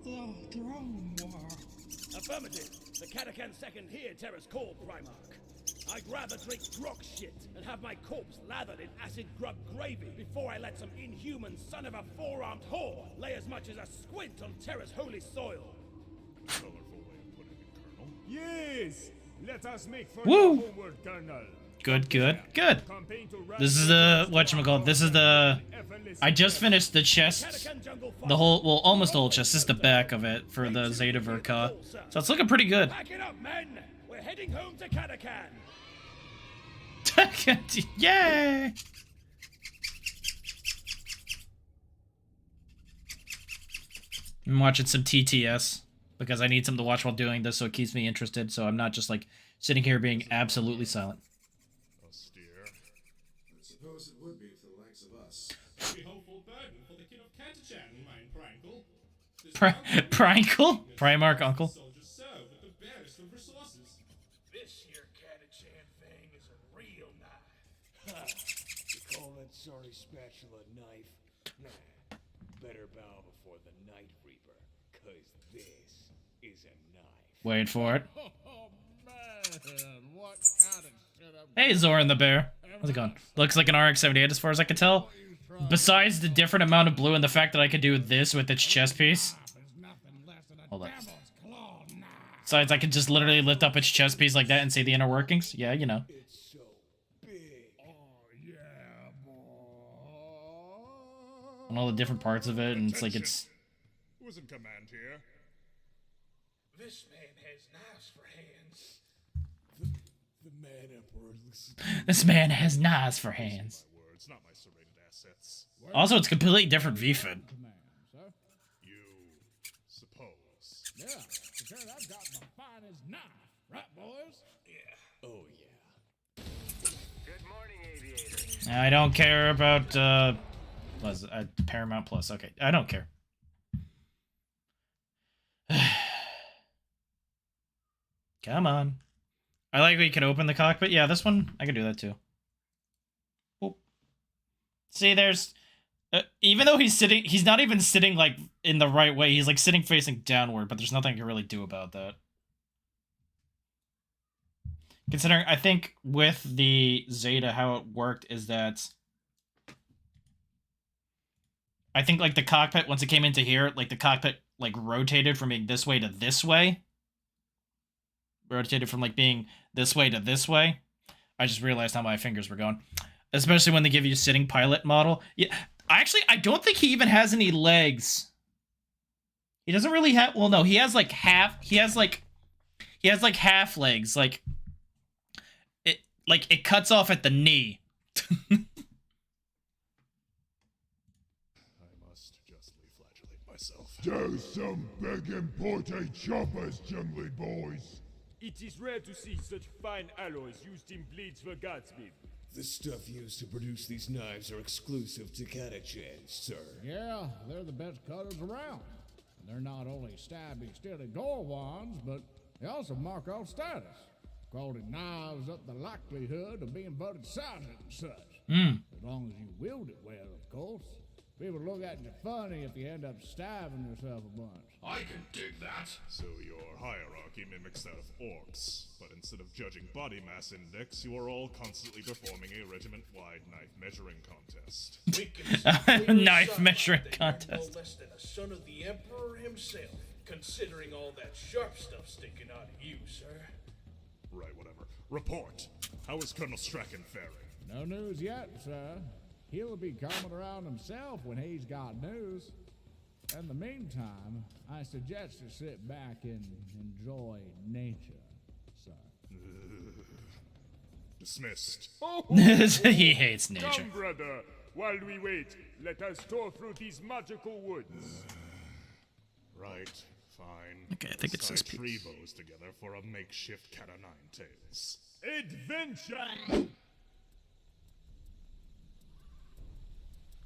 the throne war.
Affirmative. The Catacan second here, Terra's call, Primarch. I'd rather drink grog shit and have my corpse lathered in acid grub gravy before I let some inhuman son of a four-armed whore lay as much as a squint on Terra's holy soil.
Colorful way of putting it, Colonel.
Yes! Let us make for
Woo!
the homeward, Colonel.
Good. This is the whatchamacallit. This is the. I just finished the chest. The whole, well, almost the whole chest. This is the back of it for the Zeta Verka. So it's looking pretty good.
Pack it up, men! We're heading home to Catacan!
Yay! I'm watching some TTS because I need something to watch while doing this, so it keeps me interested. So I'm not just like sitting here being absolutely silent.
Austere. I suppose it would be for the likes of us.
Very hopeful burden for the king of Catachan, mine Prankle.
Prankle? Primarch uncle.
Soldiers serve with the barest of resources.
This here Catachan thing is a real knife.
You call that sorry spatula a knife? Nah. Better bow before the Night Reaper, 'cause this is a knife.
Wait for it.
Oh man, what kind of shit up?
Hey, Zoran the Bear. How's it going? Looks like an RX-78 as far as I can tell. Besides the different amount of blue and the fact that I could do this with its chest piece. Hold on. Besides, I could just literally lift up its chest piece like that and see the inner workings. Yeah, you know. And all the different parts of it, and it's like it's...
Who's in command here?
This man has knives for hands.
The man emperor listens.
This man has knives for hands.
Words, not my serrated assets.
Also, it's completely different VFID.
You suppose.
Yeah, because I've got my finest knife, right, boys? Yeah. Oh yeah.
Good morning, aviators.
I don't care about, Paramount Plus. Okay, I don't care. Come on. I like when you can open the cockpit. Yeah, this one, I can do that too. Oop. See, there's... even though he's not even sitting, like, in the right way. He's, like, sitting facing downward, but there's nothing I can really do about that. Considering, I think, with the Zeta, how it worked is that... I think, like, the cockpit, once it came into here, like, the cockpit, like, rotated from being this way to this way. Rotated from, like, being this way to this way. I just realized how my fingers were going. Especially when they give you a sitting pilot model. Yeah, actually, I don't think he even has any legs. He doesn't really have... Well, no, he has, like, half... He has, like, half legs. Like, it cuts off at the knee.
Do some big imported choppers, jungly boys.
It is rare to see such fine alloys used in blades for guardsmen.
The stuff used to produce these knives are exclusive to Catachan, sir.
Yeah, they're the best cutters around. And they're not only stabby, steely gore ones, but they also mark out status. Quality knives up the likelihood of being voted sergeant and such. As long as you wield it well, of course. People look at you funny if you end up stabbing yourself a bunch.
I can dig that. So your hierarchy mimics that of orcs, but instead of judging body mass index, you are all constantly performing a regiment-wide knife measuring contest.
Knife measuring contest.
No less than a son of the Emperor himself, considering all that sharp stuff sticking out of you, sir.
Right, whatever. Report. How is Colonel Strachan faring?
No news yet, sir. He'll be coming around himself when he's got news. In the meantime, I suggest you sit back and enjoy nature, sir.
Dismissed.
He hates nature.
Come, brother. While we wait, let us tour through these magical woods.
Right, fine.
Okay, I think it's this
Tie
piece.
tree bows together for a makeshift cat o' nine tails.
Adventure!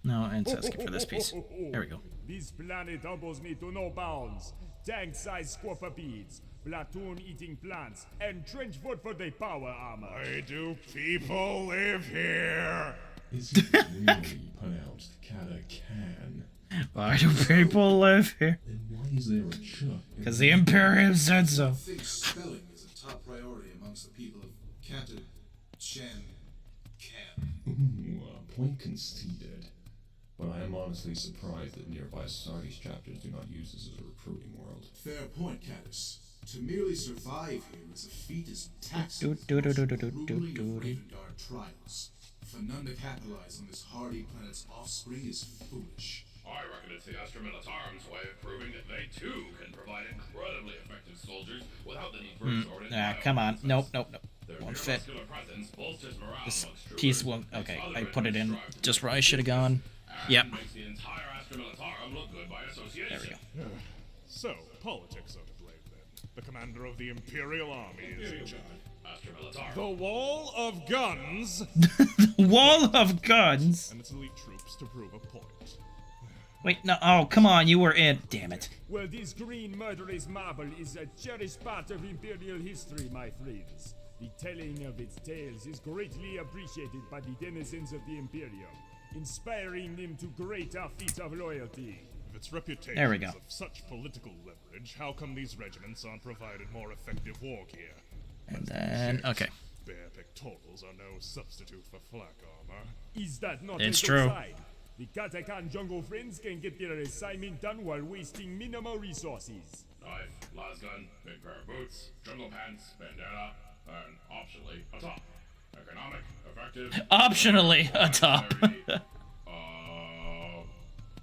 No, and says skip for this piece. There we go.
This planet humbles me to no bounds. Tank-sized squapapeds, platoon-eating plants, and trench foot for the power armor.
Why do people live here?
Is it really pronounced Catacan?
Why do people live here?
Then why is there a chuck?
Because the Imperium said so.
I think spelling is a top priority amongst the people of Canton, Shan, Can.
Ooh, point conceded. But I am honestly surprised that nearby society's chapters do not use this as a recruiting world.
Fair point, Caddis. To merely survive here is a feat as taxing as the most grueling of Ravengard trials. For none to capitalize on this hardy planet's offspring is foolish.
I reckon it's the Astra Militarum's way of proving that they too can provide incredibly effective soldiers without the need for exorbitant
Come on. Nope.
Their
Won't fit.
muscular presence bolsters morale
This
amongst troopers,
piece won't. Okay, I put it in just where I should have gone.
and
Yep.
makes the entire Astra Militarum look good by association.
There we go.
So, politics are to blame then. The commander of the Imperial Army is in charge.
Astra Militarum.
The Wall of Guns!
Wall of Guns?
And its elite troops to prove a point.
Wait, no. Oh, come on. You were in. Damn it.
Well, this green murderous marble is a cherished part of Imperial history, my friends. The telling of its tales is greatly appreciated by the denizens of the Imperium, inspiring them to greater feats of loyalty.
If its reputation
There we go.
is of such political leverage, how come these regiments aren't provided more effective war gear?
And then, okay.
Bare pectorals are no substitute for flak armor.
Is that not
It's
a good
true.
sign? The Katakan jungle friends can get their assignment done while wasting minimal resources.
Knife, lasgun, big pair of boots, jungle pants, bandana, and optionally a top. Economic, effective.
Optionally a top.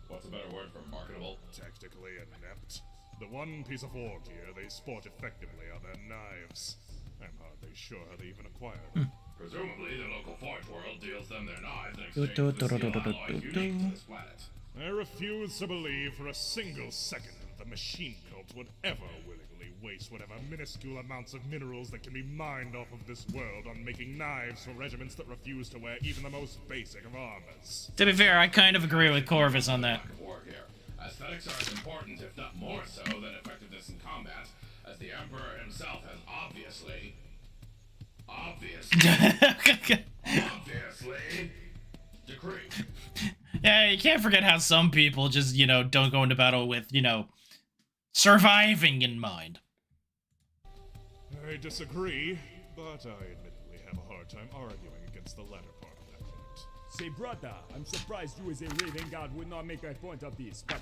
What's a better word for marketable?
Tactically inept. The one piece of war gear they sport effectively are their knives. I'm hardly sure how they even acquire them.
Presumably, the local forge world deals them their knives in exchange for the steel alloys unique to this planet.
I refuse to believe for a single second that the machine cult would ever willingly waste whatever minuscule amounts of minerals that can be mined off of this world on making knives for regiments that refuse to wear even the most basic of armors.
To be fair, I kind of agree with Corvus on that.
War gear. Aesthetics are as important, if not more so, than effectiveness in combat, as the Emperor himself has obviously decreed.
Yeah, you can't forget how some people just, don't go into battle with, surviving in mind.
I disagree, but I admittedly have a hard time arguing against the latter part of that point.
Say, brother, I'm surprised you as a Raven Guard would not make a point of this, but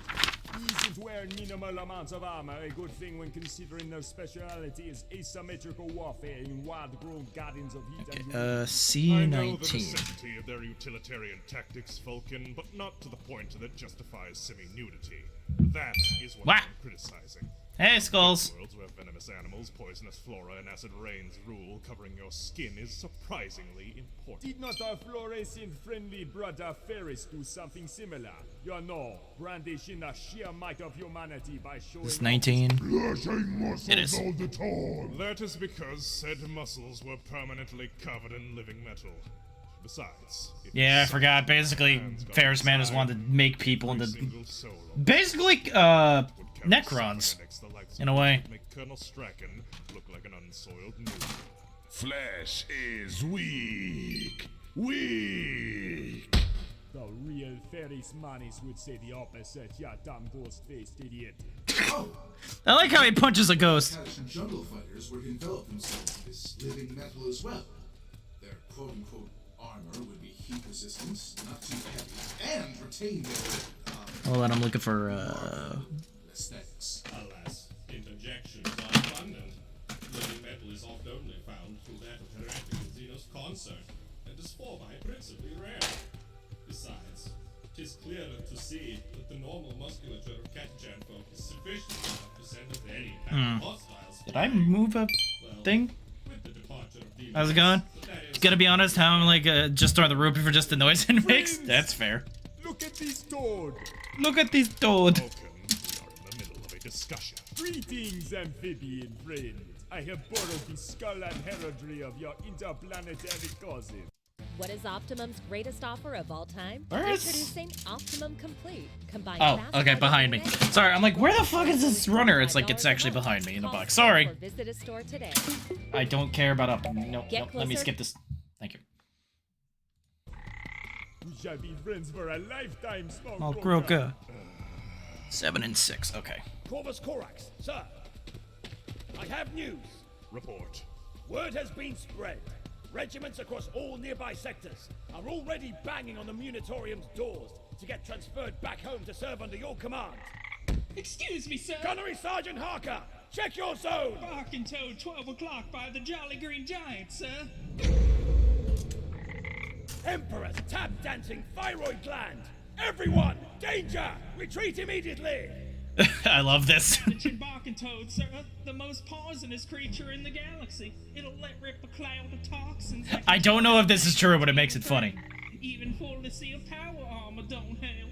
isn't wearing minimal amounts of armor a good thing when considering their speciality is asymmetrical warfare in wild-grown gardens of heat and
C19.
I know the necessity of their utilitarian tactics, Vulcan, but not to the point that justifies semi-nudity. That is what I'm criticizing.
Hey, Skulls.
Worlds where venomous animals, poisonous flora, and acid rains rule, covering your skin is surprisingly important.
Did not our fluorescent-friendly brother Ferris do something similar? You know, brandishing the sheer might of humanity by showing...
It's 19.
It is. That is because said muscles were permanently covered in living metal. Besides...
Yeah, I forgot. Basically, Ferris Man just wanted to make people into... Basically, Necrons. In a way.
Make Colonel Strachan look like an unsoiled noob.
Flesh is weak. Weak.
The real Ferris Manis would say the opposite, ya dumb ghost-faced idiot.
I like how he punches a ghost.
Jungle fighters were to envelop themselves in this living metal as well. Their quote-unquote armor would be heat resistant, not too heavy, and retain their,
Hold on, I'm looking for,
aesthetics.
Alas, interjections are abundant. Living metal is oft only found through that of heretical Xenos consort, and is forby principally rare. Besides, 'tis clearer to see that the normal musculature of Catachan folk is sufficient enough to send off any pack of hostiles.
Did I move a thing?
With the departure of demons,
How's it going? Gotta be honest, how I'm like, just throwing the rupee for just the noise it makes? That's fair.
Look at this toad!
Look at this toad!
Discussion.
Greetings, amphibian friend. I have borrowed the skull and heraldry of your interplanetary cousin.
What is Optimum's greatest offer of all time?
Where's-
Introducing Optimum Complete. Combine
Oh,
fast
okay, behind me. Sorry, I'm like, where the fuck is this runner? It's like, it's actually behind me in the box. Sorry.
Or visit a store today.
I don't care about up. Nope,
Get
nope. Let me
closer.
skip this. Thank you.
We shall be friends for a lifetime, Smoke
Oh, Groka. 7 and 6. Okay.
Corvus Corax, sir. I have news.
Report.
Word has been spread. Regiments across all nearby sectors are already banging on the Munitorium's doors to get transferred back home to serve under your command.
Excuse me, sir.
Gunnery Sergeant Harker, check your zone.
Bark and Toad, 12 o'clock by the Jolly Green Giant, sir.
Emperor's tap-dancing thyroid gland. Everyone, danger! Retreat immediately!
I love this.
Mention Bark and Toad, sir. The most poisonous creature in the galaxy. It'll let rip a cloud of toxins.
I don't know if this is true, but it makes it funny.
Even fully sealed power armor don't help.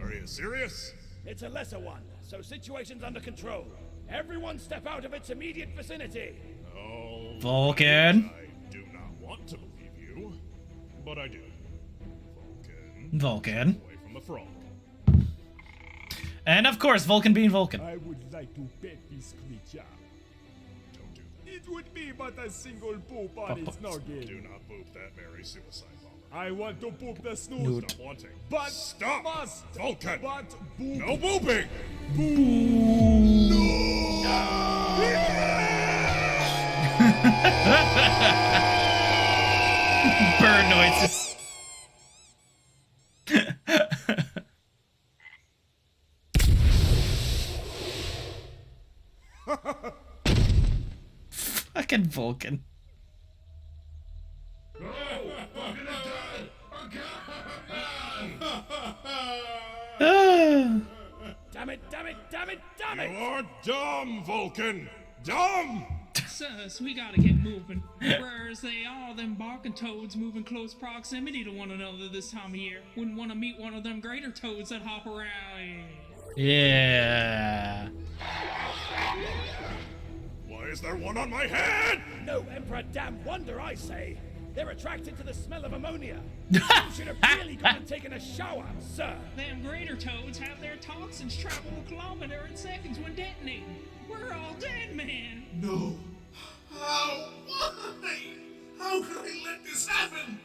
Are you serious?
It's a lesser one, so situation's under control. Everyone step out of its immediate vicinity.
Oh,
Vulcan.
I do not want to believe you, but I do.
Vulcan.
Away from the frog.
And of course, Vulcan being Vulcan.
I would like to pet this creature.
Don't do that.
It would be but a single poop on its noggin.
Do not boop that merry suicide bomber.
I want to poop the snooze.
Stop wanting.
But
stop!
Must.
Vulcan!
But boop.
No booping!
Bird noises. Fucking Vulcan.
Damn it, damn it, damn it, damn it!
You are dumb, Vulcan! Dumb!
Sirs, we gotta get moving. Whereas they are, them barking toads move in close proximity to one another this time of year. Wouldn't want to meet one of them greater toads that hop around.
Yeah.
Why is there one on my head?
No Emperor damn wonder, I say. They're attracted to the smell of ammonia. You should have really gone and taken a shower, sir.
Them greater toads have their toxins travel a kilometer in seconds when detonating. We're all dead, man.
No. How? Why? How could I let this happen?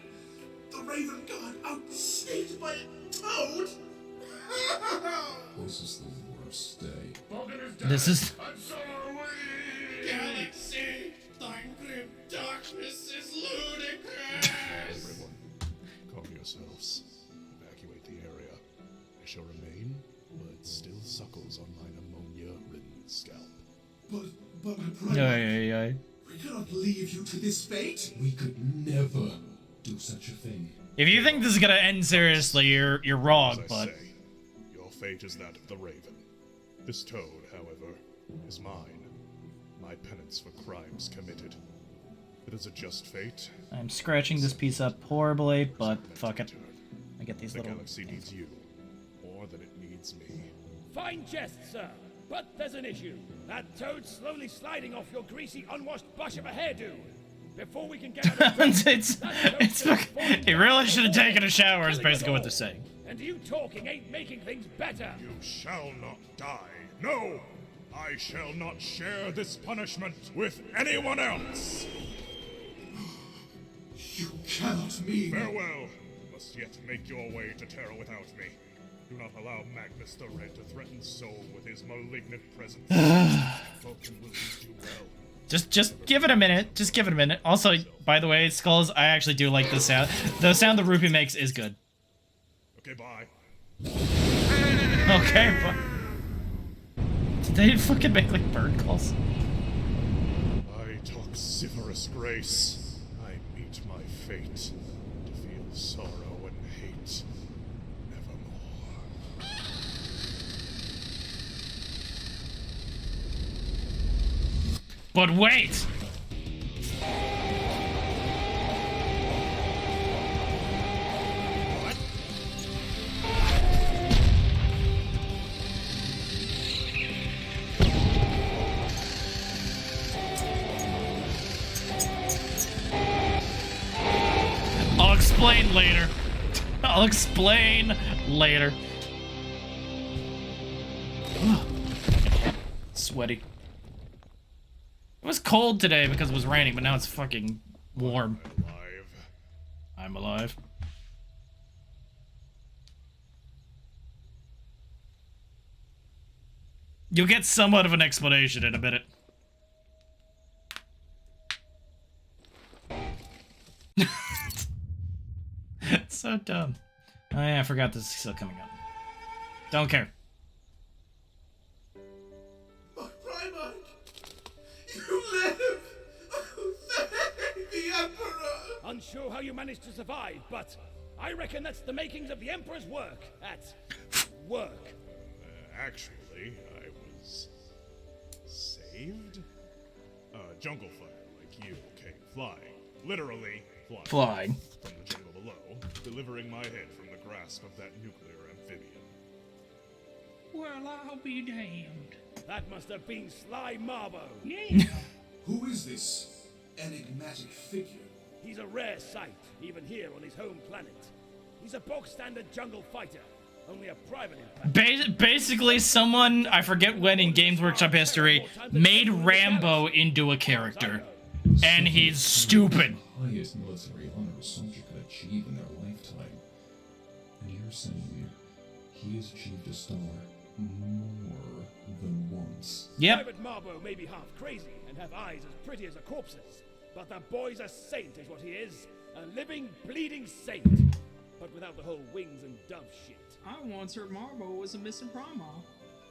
The Raven God outstayed by a toad?
This is the worst day.
This is.
I'm so weak. Galaxy, thy grim darkness is ludicrous.
Everyone, calm yourselves. Evacuate the area. I shall remain, blood still suckles on mine ammonia-ridden scalp.
But my pride.
Aye.
We cannot leave you to this fate.
We could never do such a thing.
If you think this is gonna end seriously, you're wrong,
As I
but.
say, your fate is that of the Raven. This toad, however, is mine. My penance for crimes committed. It is a just fate.
I'm scratching this piece up horribly, but fuck it. I get these
The
little.
galaxy needs you more than it needs me.
Fine jest, sir. But there's an issue. That toad's slowly sliding off your greasy, unwashed bush of a hairdo. Before we can get out of
He really should have taken a shower, is basically what they're saying.
And you talking ain't making things better.
You shall not die. No! I shall not share this punishment with anyone else!
You cannot mean.
Farewell! You must yet make your way to Terra without me. Do not allow Magnus the Red to threaten Soul with his malignant presence. Vulcan will lead you well.
Just give it a minute. Just give it a minute. Also, by the way, Skulls, I actually do like the sound. The sound the Rupee makes is good.
Okay, bye.
Okay, bye. Did they fucking make like bird calls?
I talk Siverous grace. I meet my fate. To feel sorrow and hate. Nevermore.
But wait! I'll explain later. I'll explain later. Sweaty. It was cold today because it was raining, but now it's fucking warm. I'm alive. You'll get somewhat of an explanation in a minute. It's so dumb. Oh yeah, I forgot this is still coming up. Don't care.
Primarch, you live! Oh, thank the Emperor!
Unsure how you managed to survive, but I reckon that's the makings of the Emperor's work at work.
Actually, I was saved? A jungle fire like you came flying. Literally flying. From the jungle below, delivering my head from the grasp of that nuclear amphibian.
Well, I'll be damned.
That must have been Sly Marbo.
Yeah.
Who is this enigmatic figure?
He's a rare sight, even here on his home planet. He's a bog-standard jungle fighter, only a private impact.
Basically, someone, I forget when in Games Workshop history, made Rambo into a character. And he's stupid.
Highest military honor a soldier could achieve in their lifetime. And you're saying he has achieved a star more than once.
Yep.
Private Marbo may be half crazy and have eyes as pretty as a corpse's, but the boy's a saint is what he is. A living, bleeding saint. But without the whole wings and dove shit.
I once heard Marbo was a missing Prima.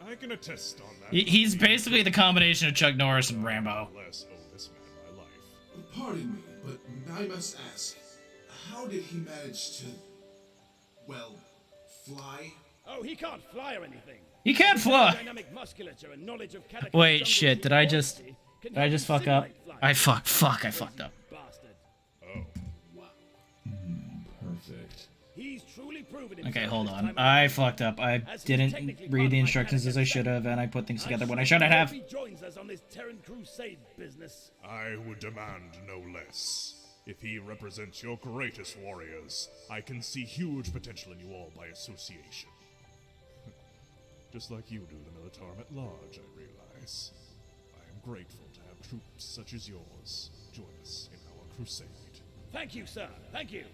I can attest on that.
He's basically the combination of Chuck Norris and Rambo.
Less owe this man my life.
Pardon me, but I must ask, how did he manage to, well, fly?
Oh, he can't fly or anything.
He can't fly.
Dynamic musculature and knowledge of catacomb
Wait,
jungle
shit, did I just fuck up? I fuck, I fucked up.
Oh.
Perfect.
He's truly proven
Okay, hold on. I fucked up. I didn't read the instructions as I should have, and I put things together when I shouldn't have.
He joins us on this Terran crusade business.
I would demand no less. If he represents your greatest warriors, I can see huge potential in you all by association. Just like you do the Militarum at large, I realize. I am grateful to have troops such as yours join us in our crusade.
Thank you, sir. Thank you.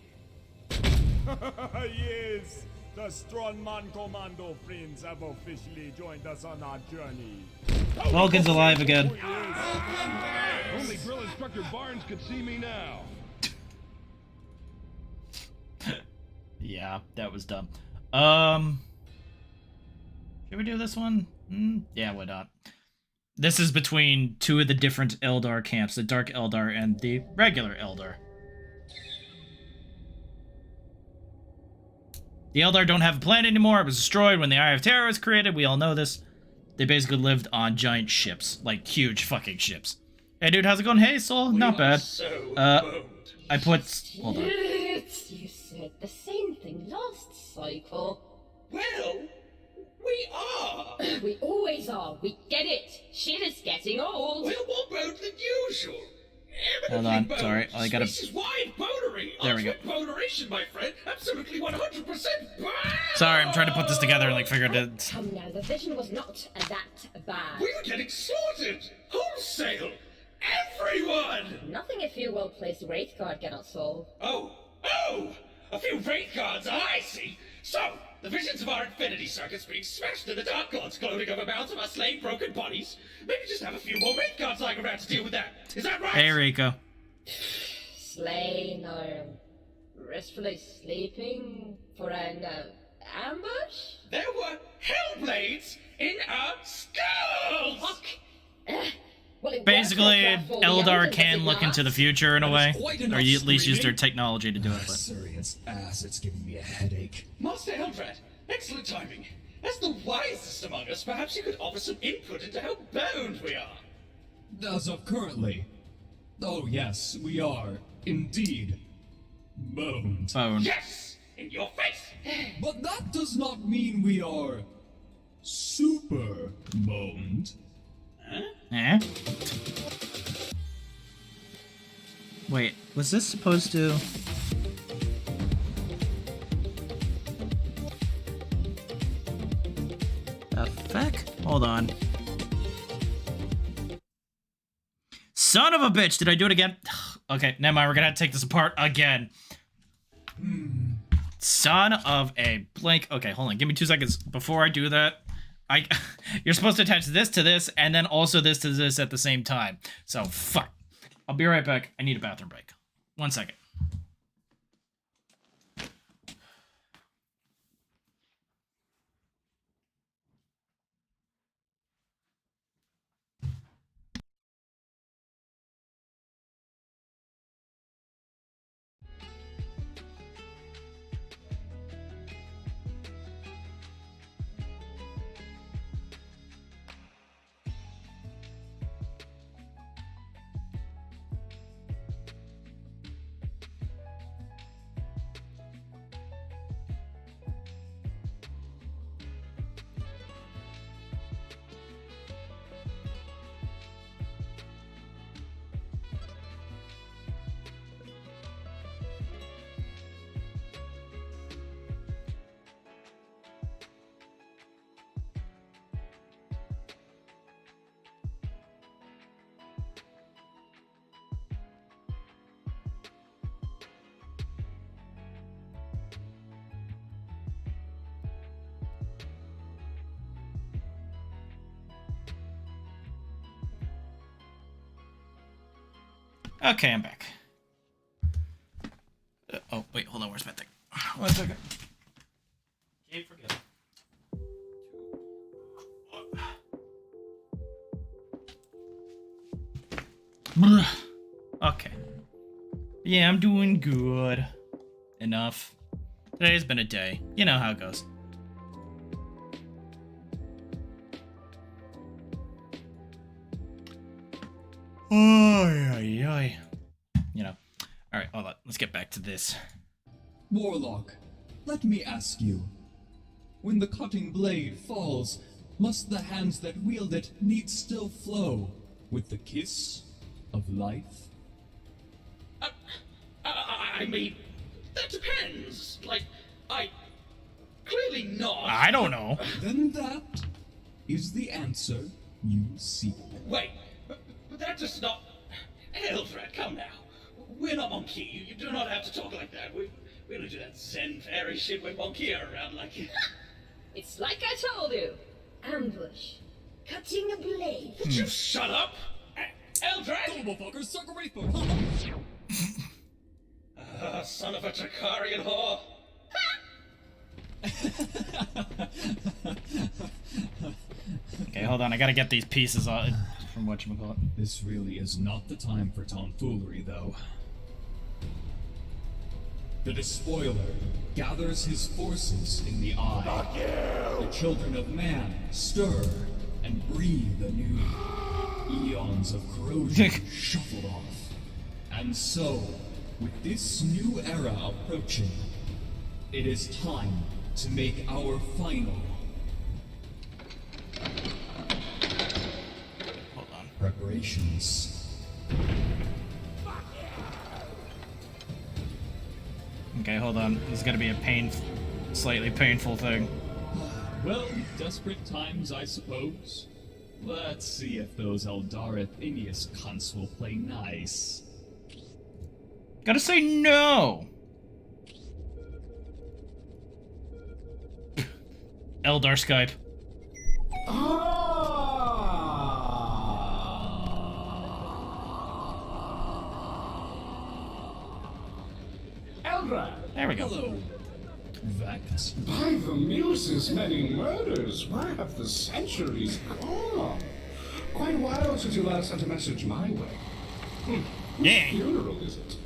Yes, the Strongman Commando friends have officially joined us on our journey.
Vulcan's alive again.
Only drill instructor Barnes could see me now.
Yeah, that was dumb. Should we do this one? Yeah, why not? This is between two of the different Eldar camps, the Dark Eldar and the regular Eldar. The Eldar don't have a planet anymore. It was destroyed when the Eye of Terror was created. We all know this. They basically lived on giant ships, like huge fucking ships. Hey, dude, how's it going? Hey, Soul. Not bad. I put... Hold on.
You said the same thing last cycle. Well, we are. We always are. We get it. Shit is getting old.
We're more boned than usual.
Hold on. Sorry. I gotta...
Species-wide bonering.
There we go.
Boneration, my friend. Absolutely 100%.
Sorry, I'm trying to put this together and, like, figure it out.
Come now, the vision was not that bad.
We were getting slaughtered. Wholesale. Everyone.
Nothing a few well-placed wraith guard cannot solve.
Oh. A few wraith guards, I see. So, the visions of our infinity circuits being smashed and the dark gods gloating over mounds of our slain broken bodies. Maybe just have a few more wraith guards lying around to deal with that. Is that right?
Hey, Rico.
Slain or restfully sleeping for an ambush?
There were hellblades in our skulls!
Fuck! Well,
Basically, Eldar can look into the future in a way, or you at least use their technology to do it. But...
Serious ass, it's giving me a headache.
Master Eldrad, excellent timing. As the wisest among us, perhaps you could offer some input into how boned we are.
As of currently. Oh yes, we are, indeed, boned.
Yes! In your face!
But that does not mean we are super boned.
Eh? Wait, was this supposed to... The fuck? Hold on. Son of a bitch! Did I do it again? Okay, never mind. We're gonna have to take this apart again. Son of a blank. Okay, hold on. Give me 2 seconds. Before I do that, You're supposed to attach this to this, and then also this to this at the same time. So, fuck. I'll be right back. I need a bathroom break. 1 second. Okay, I'm back. Oh, wait, hold on. Where's my thing? 1 second. Can't forget. Okay. Yeah, I'm doing good. Enough. Today's been a day. You know how it goes. Oy. You know. Alright, hold on. Let's get back to this.
Warlock, let me ask you. When the cutting blade falls, must the hands that wield it need still flow with the kiss of life?
I mean, that depends. Like, clearly not.
I don't know.
Then that is the answer you seek.
Wait, but that does not... Eldred, come now. We're not Monkey. You do not have to talk like that. We don't do that Zen fairy shit when Monkey are around like...
It's like I told you. Ambush. Cutting a blade.
Would you shut up? Eldred!
Motherfucker, suck a reaper!
Son of a Takarian whore.
Okay, hold on. I gotta get these pieces from whatchamacallit.
This really is not the time for tomfoolery, though. The Despoiler gathers his forces in the Eye. The children of man stir and breathe anew. Eons of corrosion shuffled off. And so, with this new era approaching, it is time to make our final preparations.
Okay, hold on. This is gonna be a slightly painful thing.
Well, desperate times, I suppose. Let's see if those Eldareth Ineus cunts will play nice.
Gotta say no! Eldar Skype.
Eldra!
There we go.
Hello, Vex.
By the Muses' many murders, where have the centuries gone? Quite a while since you last sent a message my way.
Yeah.
Whose funeral is it?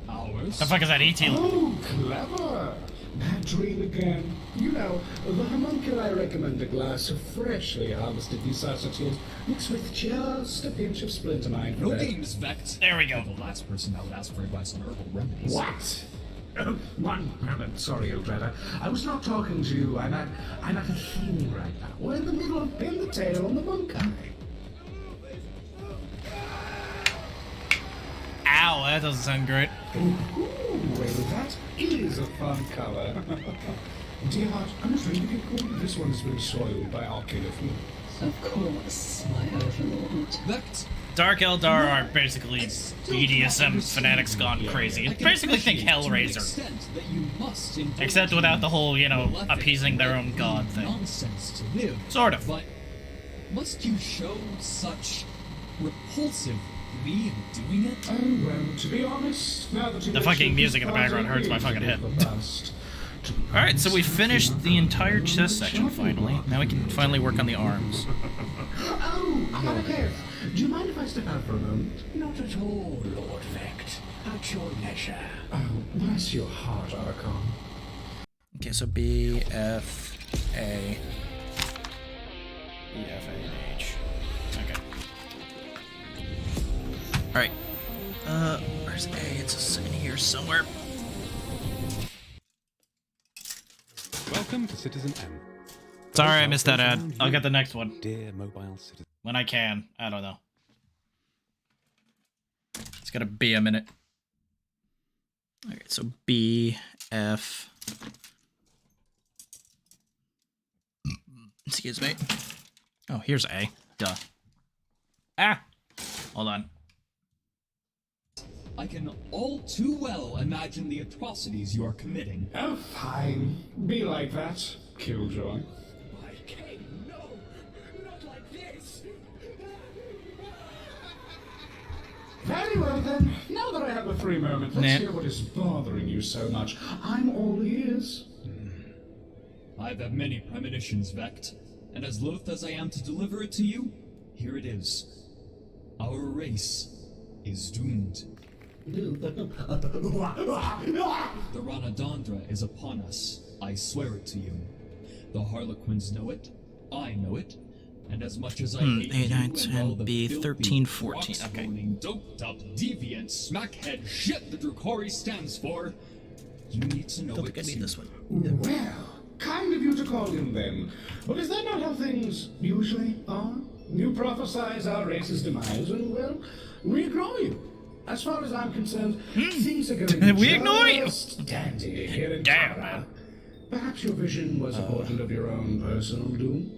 Ours?
The fuck is that, E.T.?
Oh, clever! Bad dream again. You know, the homunculi recommend a glass of freshly harvested Musasatians mixed with just a pinch of splintermine.
No games, Vex.
There we go.
You're the last person I would ask for advice on herbal remedies.
What? One moment, sorry, Eldredda. I was not talking to you. I'm at a thing right now. We're in the middle of pin the tail on the monkey.
Ow, that doesn't sound great.
Ooh, well, that is a fun color. Dear heart, I'm afraid you can call this one's been soiled by ocular fluid.
Of course, my overlord.
Vex,
Dark Eldar are basically BDSM fanatics gone crazy. Basically think Hellraiser. Except without the whole, you know, appeasing their own god thing.
Nonsense to live.
Sort of.
But must you show such repulsive glee in doing it?
Oh, well, to be honest, now that
The fucking music in the background hurts my fucking head. Alright, so we finished the entire chest section finally. Now we can finally work on the arms.
Oh, Arakath, do you mind if I step out for a moment?
Not at all, Lord Vect. At your leisure.
Oh, bless your heart, Archon.
Okay, so B, F, A. E, F, A, and H. Okay. Alright. Where's A? It's in here somewhere.
Welcome to Citizen M.
Sorry, I missed that ad. I'll get the next one.
Dear mobile citizen.
When I can. I don't know. It's gotta be a minute. Alright, so B, F. Excuse me. Oh, here's A. Duh. Ah! Hold on.
I can all too well imagine the atrocities you are committing.
Oh, fine. Be like that, Killjoy. Very well then. Now that I have a free moment, let's hear what is bothering you so much. I'm all ears.
I've had many premonitions, Vect, and as loath as I am to deliver it to you, here it is. Our race is doomed. The Ranadandra is upon us. I swear it to you. The Harlequins know it. I know it. And as much as I hate
8, 9,
you
10,
and all the
B,
filthy,
13, 14. Okay.
rocks-rolling, doped-up, deviant, smackhead shit the Drukari stands for, you need to know
Don't
it
think I need
too.
this one.
Well, kind of you to call him then. But is that not how things usually are? You prophesize our race's demise, and well, we ignore you. As far as I'm concerned, things are going
We ignore you.
dandy here in
Damn,
Tara.
man.
Perhaps your vision was a portent of your own personal doom.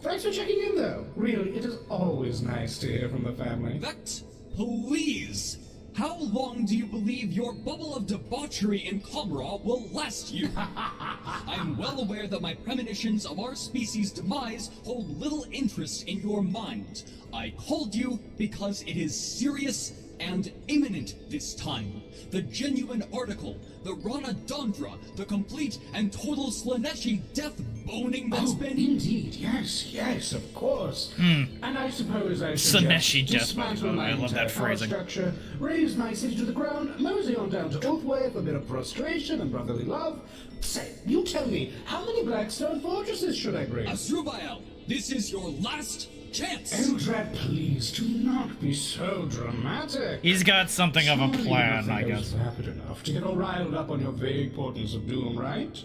Thanks for checking in, though. Really, it is always nice to hear from the family.
Vect, please! How long do you believe your bubble of debauchery in Comra will last you? I'm well aware that my premonitions of our species' demise hold little interest in your mind. I called you because it is serious and imminent this time. The genuine article, the Ranadandra, the complete and total Slaneshi death boning that's been...
Indeed, yes, of course. And I suppose I should
Slaneshi
just
death
dismantle
boning.
my
I love
entire
that
power
phrasing.
structure, raise my city to the ground, mosey on down to Oathway for a bit of prostration and brotherly love. Say, you tell me, how many Blackstone fortresses should I bring?
Asrubael, this is your last chance!
Eldrad, please, do not be so dramatic.
He's got something of a
Surely
plan,
you
I
think
guess.
was vapid enough to get all riled up on your vague portents of doom, right?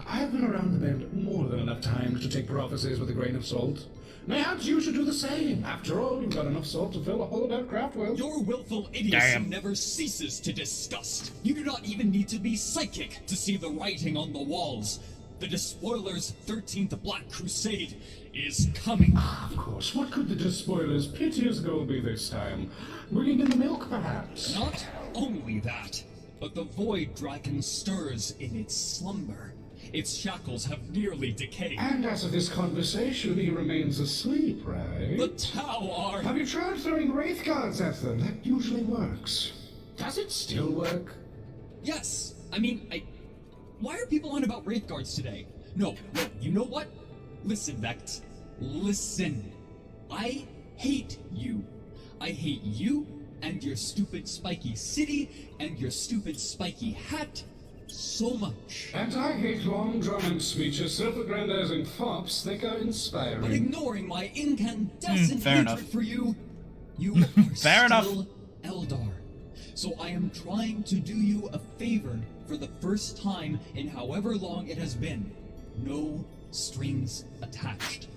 I've been around the bend more than enough times to take prophecies with a grain of salt. Perhaps you should do the same. After all, you've got enough salt to fill a holodeck craft with.
Your willful idiocy never ceases to disgust. You do not even need to be psychic to see the writing on the walls. The Despoiler's 13th Black Crusade is coming.
Of course, what could the Despoiler's piteous goal be this time? Bringing in the milk, perhaps?
Not only that, but the Void Dragon stirs in its slumber. Its shackles have nearly decayed.
And as of this conversation, he remains asleep, right?
The Tau are...
Have you tried throwing Wraith Guards at them? That usually works. Does it still work?
Yes! I mean, why are people on about Wraith Guards today? No, you know what? Listen, Vect. Listen. I hate you. I hate you, and your stupid spiky city, and your stupid spiky hat, so much.
And I hate long drawn speeches, self-aggrandizing fops think are inspiring.
But ignoring my incandescent
fair
hatred
enough.
for you, you are
Fair enough.
still Eldar. So I am trying to do you a favor for the first time in however long it has been. No strings attached.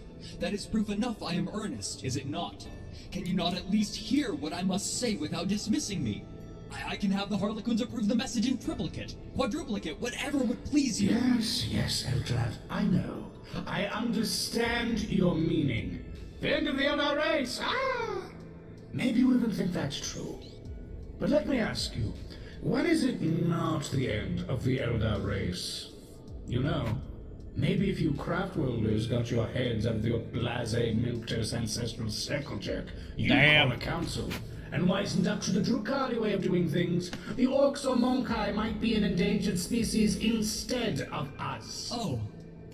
That is proof enough I am earnest, is it not? Can you not at least hear what I must say without dismissing me? I can have the Harlequins approve the message in triplicate, quadruplicate, whatever would please you.
Yes, Eldrad, I know. I understand your meaning. The end of the Eldar race! Ah! Maybe you even think that's true. But let me ask you, when is it not the end of the Eldar race? You know, maybe if you craft welders got your heads out of your blasé milquetoast ancestral circle jerk, you'd call a council and wisened up to the Drukari way of doing things. The orcs or Monkai might be an endangered species instead of us.
Oh,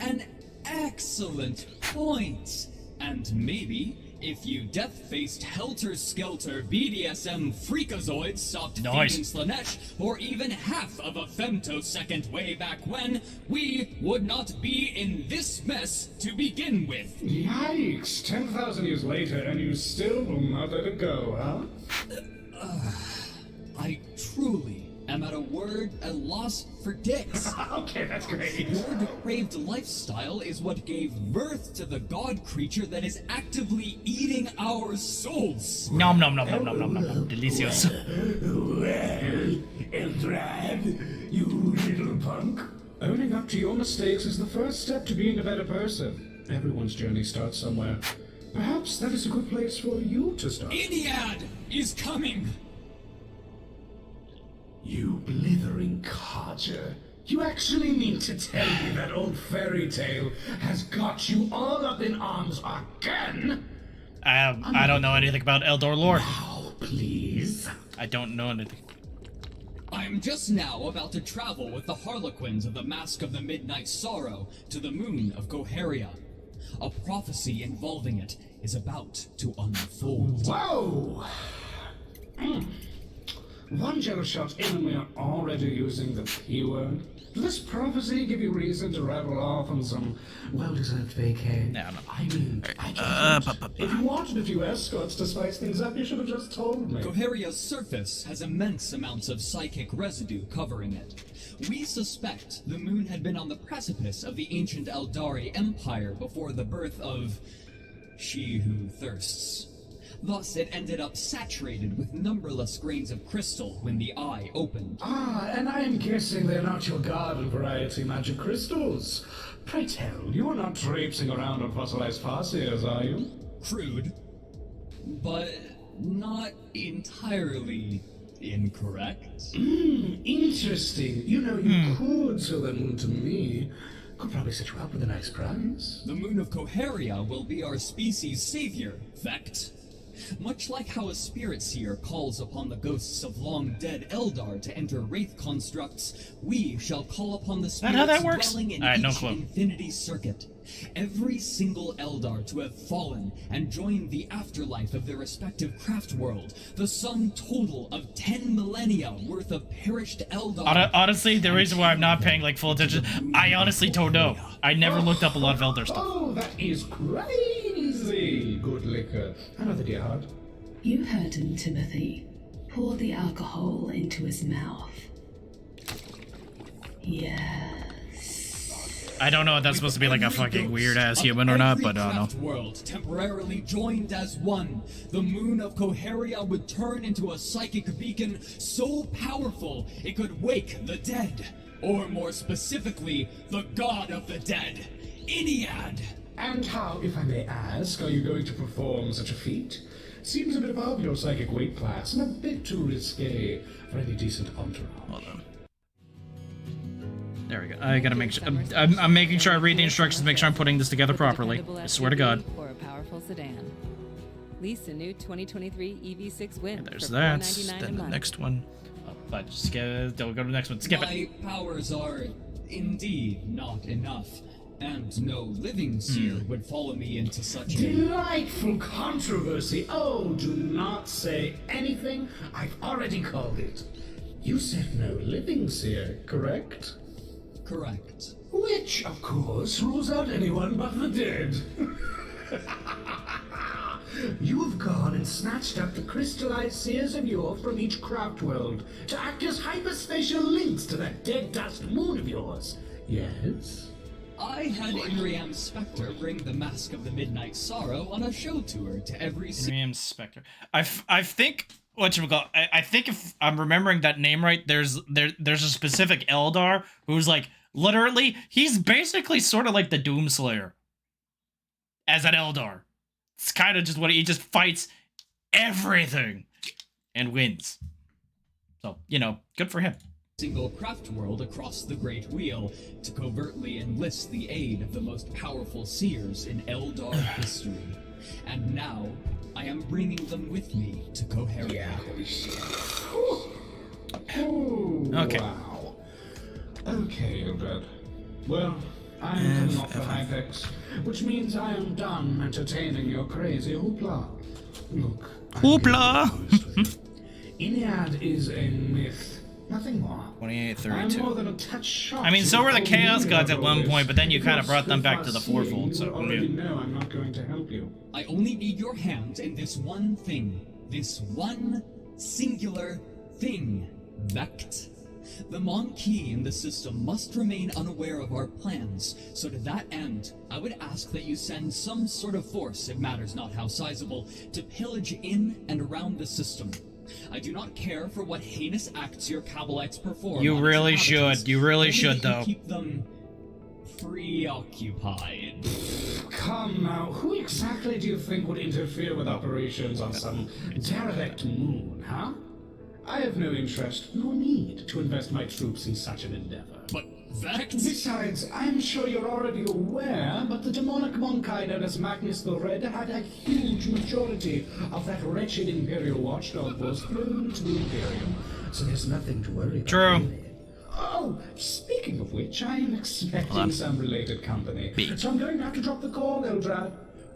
an excellent point! And maybe, if you death-faced helter-skelter BDSM freakazoids stopped feeding Slanesh for even half of a femtosecond way back when, we would not be in this mess to begin with.
Yikes! 10,000 years later and you still will not let it go, huh?
I truly am at a loss for dicks.
Okay, that's great.
Your depraved lifestyle is what gave birth to the god creature that is actively eating our souls.
Nom nom nom nom nom nom nom. Delicious.
Well, Eldrad, you little punk. Owning up to your mistakes is the first step to being a better person. Everyone's journey starts somewhere. Perhaps that is a good place for you to start.
Iliad is coming!
You blithering codger. You actually mean to tell me that old fairy tale has got you all up in arms again?
I don't know anything about Eldor lore.
Now, please.
I don't know anything.
I'm just now about to travel with the Harlequins of the Mask of the Midnight Sorrow to the moon of Goharia. A prophecy involving it is about to unfold.
Whoa! One jealous shot in and we are already using the P word. Does this prophecy give you reason to rattle off on some well-deserved vacay?
No.
I mean, if you wanted a few escorts to spice things up, you should have just told me.
Goharia's surface has immense amounts of psychic residue covering it. We suspect the moon had been on the precipice of the ancient Eldari Empire before the birth of She Who Thirsts. Thus, it ended up saturated with numberless grains of crystal when the eye opened.
Ah, and I'm guessing they're not your garden variety magic crystals. Pray tell, you're not traipsing around on fossilized farseers, are you?
Crude, but not entirely incorrect.
Interesting. You know, you could sell that moon to me. Could probably set you up with a nice prize.
The moon of Goharia will be our species' savior, Vect. Much like how a spirit seer calls upon the ghosts of long-dead Eldar to enter wraith constructs, we shall call upon the spirits dwelling in each infinity circuit. Every single Eldar to have fallen and joined the afterlife of their respective craft world, the sum total of 10 millennia worth of perished Eldar.
Honestly, the reason why I'm not paying like full attention, I honestly don't know. I never looked up a lot of Eldar stuff.
Oh, that is crazy! Good liquor. Another dear heart.
You heard him, Timothy. Pour the alcohol into his mouth. Yes.
I don't know if that's supposed to be like a fucking weird ass human or not, but I don't know.
World temporarily joined as one. The moon of Goharia would turn into a psychic beacon so powerful it could wake the dead. Or more specifically, the god of the dead, Iliad.
And how, if I may ask, are you going to perform such a feat? Seems a bit above your psychic weight class and a bit too risque for any decent entourage.
Hold on. There we go. I gotta make sure. I'm making sure I read the instructions to make sure I'm putting this together properly. I swear to God.
Or a powerful sedan. Lease a new 2023 EV6 Win.
And there's
for
that.
$499 a
Then the
month.
next one. But skip. Don't go to the next one. Skip it.
My powers are indeed not enough, and no living seer would follow me into such a
Delightful controversy. Oh, do not say anything. I've already called it. You said no living seer, correct?
Correct.
Which, of course, rules out anyone but the dead. You've gone and snatched up the crystallized seers of yore from each craft world to act as hyperspatial links to that dead dust moon of yours. Yes?
I had Miriam Spectre bring the Mask of the Midnight Sorrow on a show tour to every
Miriam Spectre. I think whatchamacallit, I think if I'm remembering that name right, there's a specific Eldar who's like literally he's basically sort of like the Doomslayer as an Eldar. It's kind of just what he just fights everything and wins. So, you know, good for him.
Single craft world across the Great Wheel to covertly enlist the aid of the most powerful seers in Eldar history. And now, I am bringing them with me to Coheria.
Okay.
Wow. Okay, Eldred. Well, I'm coming off the Hypex, which means I am done entertaining your crazy hoopla. Look.
Hoopla!
Iliad is a myth. Nothing more.
2832.
I'm more than a touch shocked.
I mean, so were the Chaos Gods at one
Always.
point, but then you kind of
If
brought them back to the
you're
fourfold, so
you already know I'm not going to help you.
I only need your hand in this one thing. This one singular thing. Vect. The Monkey in the system must remain unaware of our plans, so to that end, I would ask that you send some sort of force, it matters not how sizable, to pillage in and around the system. I do not care for what heinous acts your Cabalites perform.
You
on
really
its inhabitants,
should. You really
only
should,
that you
though.
Keep them preoccupied.
Come now, who exactly do you think would interfere with operations on some derelict moon, huh? I have no interest nor need to invest my troops in such an endeavor.
But Vect...
Besides, I'm sure you're already aware, but the demonic Monkai known as Magnus the Red had a huge majority of that wretched Imperial watchdog force thrown into the Imperium, so there's nothing to worry about.
True.
Really. Oh, speaking of which, I am expecting some related company, so I'm going to have to drop the call, Eldrad.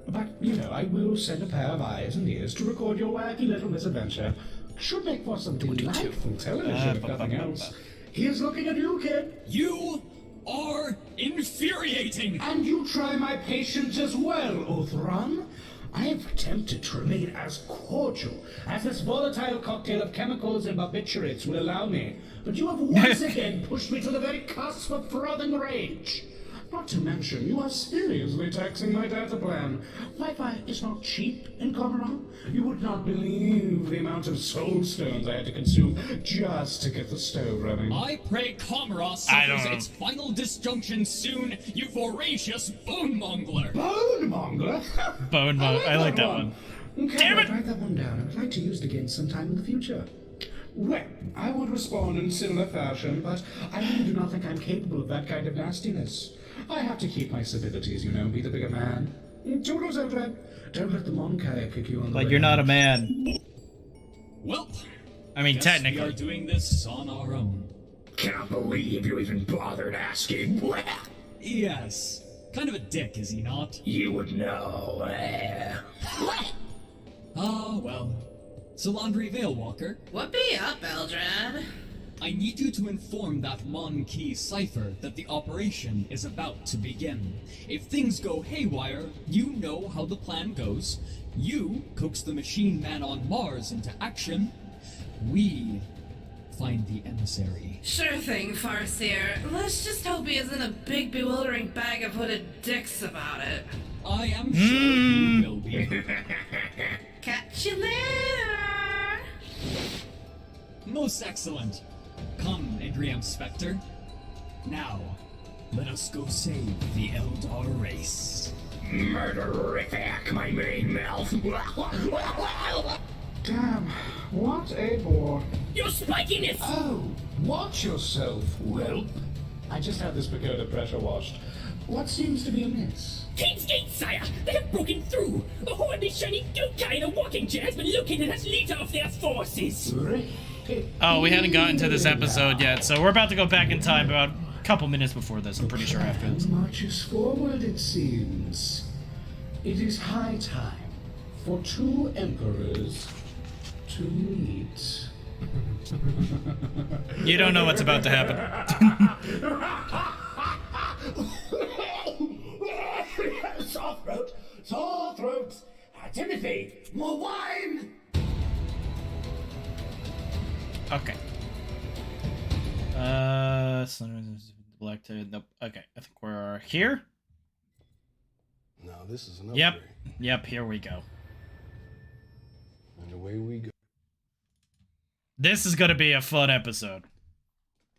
But, you know, I will send a pair of eyes and ears to record your wacky little misadventure. Should make for some delightful television, if nothing else. Here's looking at you, kid.
You are infuriating!
And you try my patience as well, Othran. I have attempted to remain as cordial as this volatile cocktail of chemicals and barbiturates will allow me, but you have once again pushed me to the very cusp of frothing rage. Not to mention, you are seriously taxing my data plan. Wi-Fi is not cheap in Cormoran. You would not believe the amount of soul stones I had to consume just to get the stove running.
I pray Comoros suffers its final disjunction soon, you voracious bone mongler!
Bone mongler?
Bone mongler. I like that one.
Okay, damn it! Write that one down. I would like to use it again sometime in the future. Well, I would respond in similar fashion, but I really do not think I'm capable of that kind of nastiness. I have to keep my civilities, you know, be the bigger man. Toodles, Eldred. Don't let the Monkai kick you on the
Like,
way
you're not
out.
a man.
Well,
I mean,
guess
technically.
we are doing this on our own.
Can't believe you even bothered asking.
Yes. Kind of a dick, is he not?
You would know.
Ah, well. Salandri Veilwalker.
What be up, Eldrad?
I need you to inform that Mon Key cipher that the operation is about to begin. If things go haywire, you know how the plan goes. You coax the machine man on Mars into action. We find the emissary.
Sure thing, Farseer. Let's just hope he isn't a big bewildering bag of hooded dicks about it.
I am sure you will be.
Catch you later!
Most excellent. Come, Adriam Spectre. Now, let us go save the Eldar race.
Murderific, my main mouth.
Damn, what a bore.
Your spikiness!
Oh, watch yourself, whelp. I just had this pagoda pressure washed. What seems to be amiss?
King's Gate, sire! They have broken through! A horribly shiny Gokai in a walking chair has been located as leader of their forces!
Oh, we hadn't gotten to this episode yet, so we're about to go back in time about a couple minutes before this, I'm pretty sure after this.
Marches forward, it seems. It is high time for two emperors to meet.
You don't know what's about to happen.
Sore throat! Sore throat! Timothy, more wine!
Okay. Black Tide. Nope. Okay, I think we're here.
Now this is an
Yep.
upgrade.
Yep. Here we go.
And away we go.
This is gonna be a fun episode.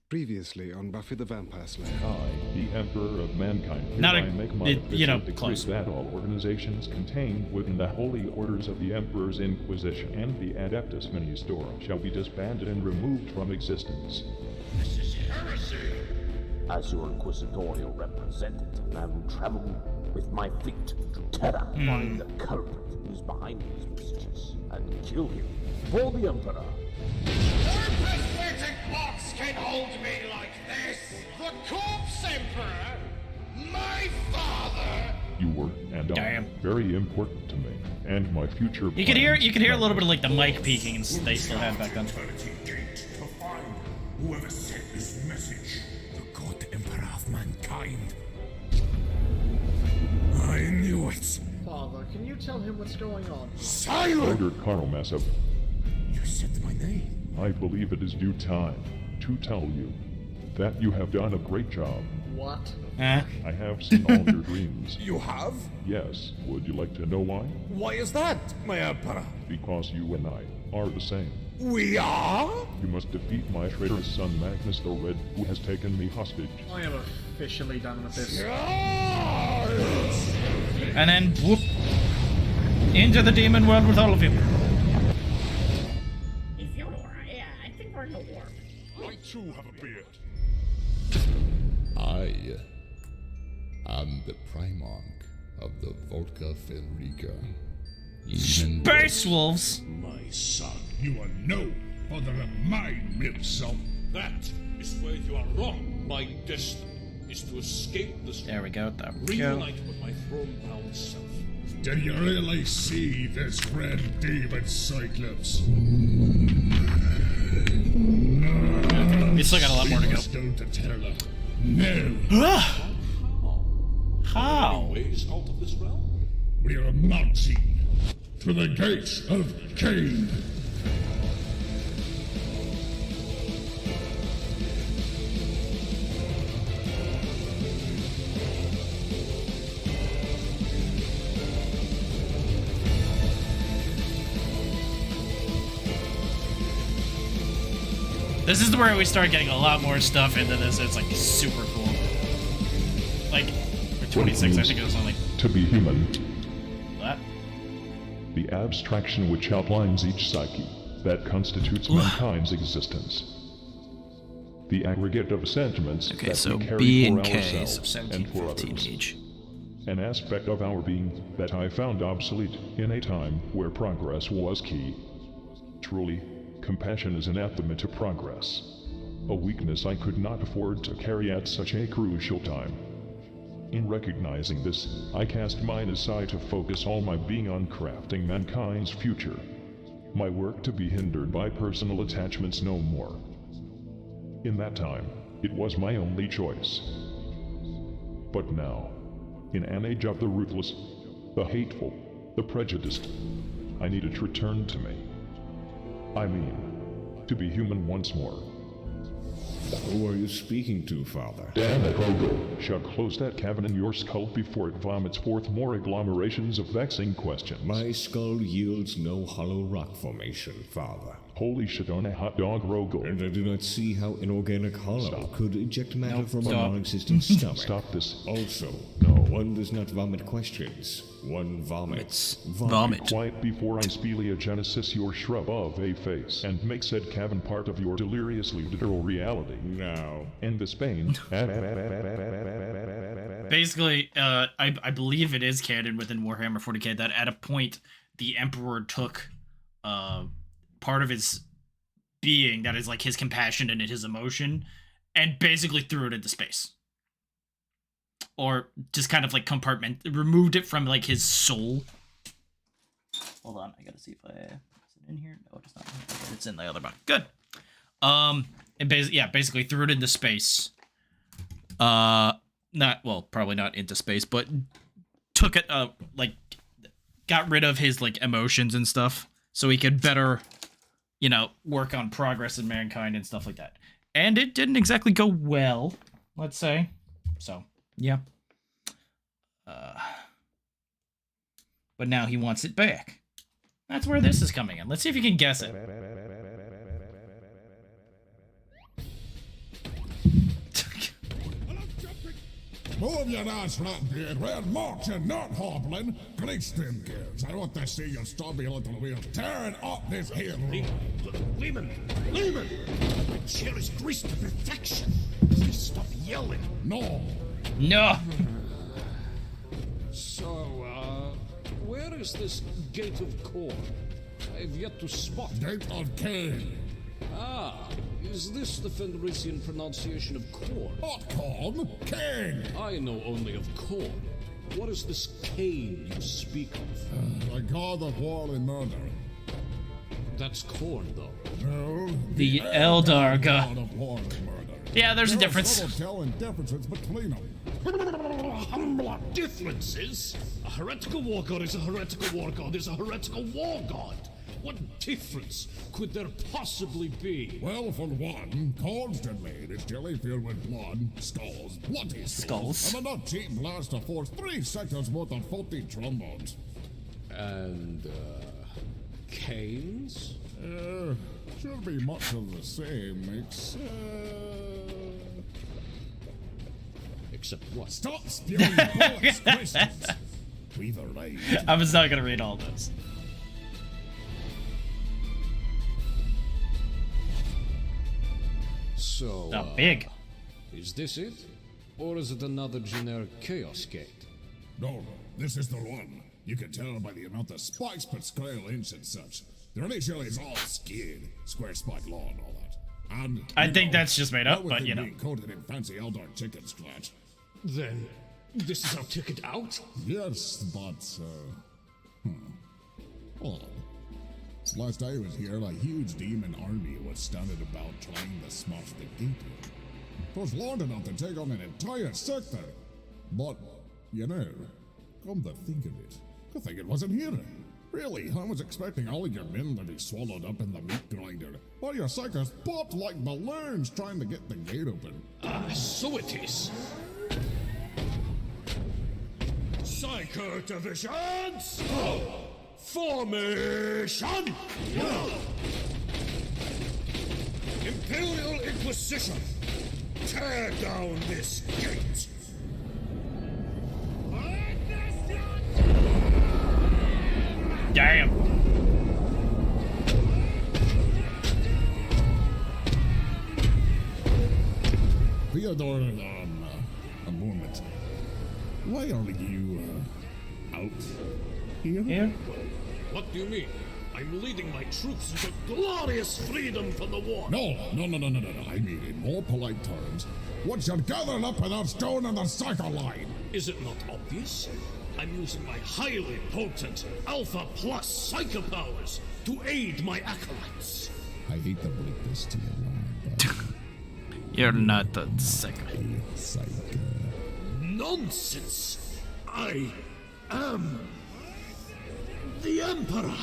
Previously on Buffy the Vampire Slayer.
I, the Emperor of Mankind,
Not a-
hereby make my
it-
official
you know,
decree
close.
that all organizations contained within the Holy Orders of the Emperor's Inquisition and the Adeptus Ministorum shall be disbanded and removed from existence.
This is heresy! As your inquisitorial representative, I will travel with my fleet to Terra, find the culprit who is behind these messages, and kill him for the Emperor.
No pathetic box can hold me like this! The Corpse Emperor! My father!
You were, and are, very important to me, and my future
You could hear a little bit of like the mic
plans.
peaking and they still had back then.
To find whoever sent this message, the God Emperor of Mankind. I knew it.
Father, can you tell him what's going on?
Silent!
Order Colonel Massive.
You said my name.
I believe it is due time to tell you that you have done a great job.
What?
I have seen all your dreams.
You have?
Yes. Would you like to know why?
Why is that, my Emperor?
Because you and I are the same.
We are?
You must defeat my traitorous son Magnus the Red, who has taken me hostage.
I am officially done with this.
And then whoop into the demon world with all of you.
Yeah, I think we're in the warp.
I too have a beard.
I am the Primarch of the Volca Fenrica.
Space Wolves!
My son, you are no father of mine, milksop.
That is where you are wrong. My destiny is to escape this.
There we go. There we go.
Reunite with my throne-bound self.
Do you really see this red demon Cyclops?
We still got a lot more to go.
Go to Terra. No.
How?
Ways out of this realm?
We are marching to the gates of Cain.
This is where we start getting a lot more stuff into this. It's like super cool. Like, for 26, I think it was only.
To be human.
What?
The abstraction which outlines each psyche that constitutes mankind's existence. The aggregate of sentiments
Okay,
that
so
we carry
B
for
and K,
ourselves
so 17,
and for
15
others.
each.
An aspect of our being that I found obsolete in a time where progress was key. Truly, compassion is anathema to progress. A weakness I could not afford to carry at such a crucial time. In recognizing this, I cast mine aside to focus all my being on crafting mankind's future. My work to be hindered by personal attachments no more. In that time, it was my only choice. But now, in an age of the ruthless, the hateful, the prejudiced, I need it returned to me. I mean, to be human once more.
Who are you speaking to, Father?
Damn it, Rogo. Shall close that cavern in your skull before it vomits forth more agglomerations of vexing questions.
My skull yields no hollow rock formation, Father.
Holy shit on a hot dog, Rogo.
And I do not see how inorganic hollow could eject matter from a
stop.
non-existent stomach.
Stop this.
Also,
No.
one does not vomit questions. One vomits.
Vomit.
Quiet before I speleogenesis your shrub of a face, and make said cavern part of your deliriously literal reality.
Now.
End this pain.
Basically, I believe it is canon within Warhammer 40k that at a point the Emperor took part of his being, that is like his compassion and his emotion, and basically threw it into space. Or just kind of like removed it from like his soul. Hold on, I gotta see if is it in here? No, it's not. It's in the other box. Good. And basically threw it into space. Probably not into space, but took it, got rid of his, like, emotions and stuff, so he could better, work on progress in mankind and stuff like that. And it didn't exactly go well, let's say. So, yeah. But now he wants it back. That's where this is coming in. Let's see if you can guess it.
move your ass right beard. We're marching, not hobbling. Grease them gears. I want to see your stubby little wheels tearing up this hill.
Lehman! The chair is greased to perfection. Please stop yelling.
No.
No.
So, where is this Gate of Corn? I've yet to spot it.
Gate of Cain.
Ah, is this the Fenrisian pronunciation of corn?
Not corn, Cain.
I know only of corn. What is this Cain you speak of?
The god of war and murder.
That's corn, though.
No,
The Eldar god.
of war and murder.
Yeah, there's a difference.
There are telling differences between them.
Differences? A heretical war god is a heretical war god is a heretical war god. What difference could there possibly be?
Well, for one, constantly is jelly filled with blood, skulls, bloody skulls, and a not cheap blast to force 3 seconds worth of faulty trombones.
And, canes?
Should be much of the same,
except what?
Stop spewing bullets, Christians! We've arrived.
I was not gonna read all this.
So,
big.
Is this it? Or is it another generic Chaos Gate?
No, this is the one. You can tell by the amount of spikes per square inch and such. The initial is all skid, square spike law and all that. And
I think that's just made up,
that
but
with
you
it
know.
being coated in fancy Eldar chicken scratch.
Then, this is our ticket out?
Yes, but, Hold on. Last I was here, a huge demon army was standing about trying to smash the gate in. It was large enough to take on an entire sector. But, you know, come to think of it, I think it wasn't here. Really, I was expecting all of your men to be swallowed up in the meat grinder, while your psychers popped like balloons trying to get the gate open.
So it is.
Psyker divisions! Formation! Imperial Inquisition! Tear down this gate!
Damn.
Theodore, a moment. Why are you, out here?
What do you mean? I'm leading my troops into glorious freedom from the war.
No. I mean, in more polite terms, what you're gathering up without stone on the cycle line?
Is it not obvious? I'm using my highly potent Alpha Plus Psycho powers to aid my acolytes.
I hate to break this to you, but
You're not the second.
Nonsense! I am the Emperor!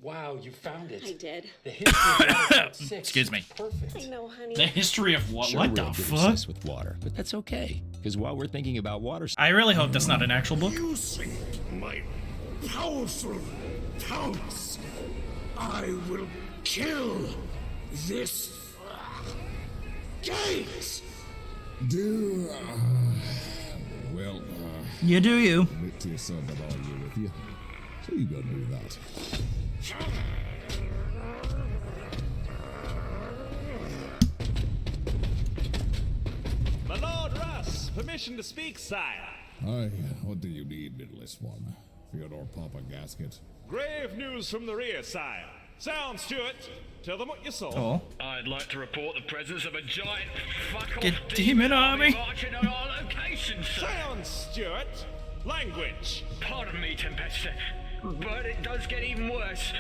Wow, you found it.
I did.
The history of Water 6
Excuse me.
is perfect.
I know, honey.
The history of what?
Sure,
What
we're
the
a bit
fuck?
obsessed with water, but that's okay. Because while we're thinking about water,
I really hope that's not an actual book.
Using my powerful powers, I will kill this gate!
You do you.
Admit to yourself that I'll agree with you. So you gotta do that.
My Lord Russ, permission to speak, sire.
Aye, what do you need, middleless one? Theodore Papa Gasket.
Grave news from the rear, sire. Sound, Stuart. Tell them what you saw.
Oh.
I'd like to report the presence of a giant fuck-off
Get demon army.
marching on our location, sir.
Sound, Stuart. Language.
Pardon me, Tempesta, but it does get even worse.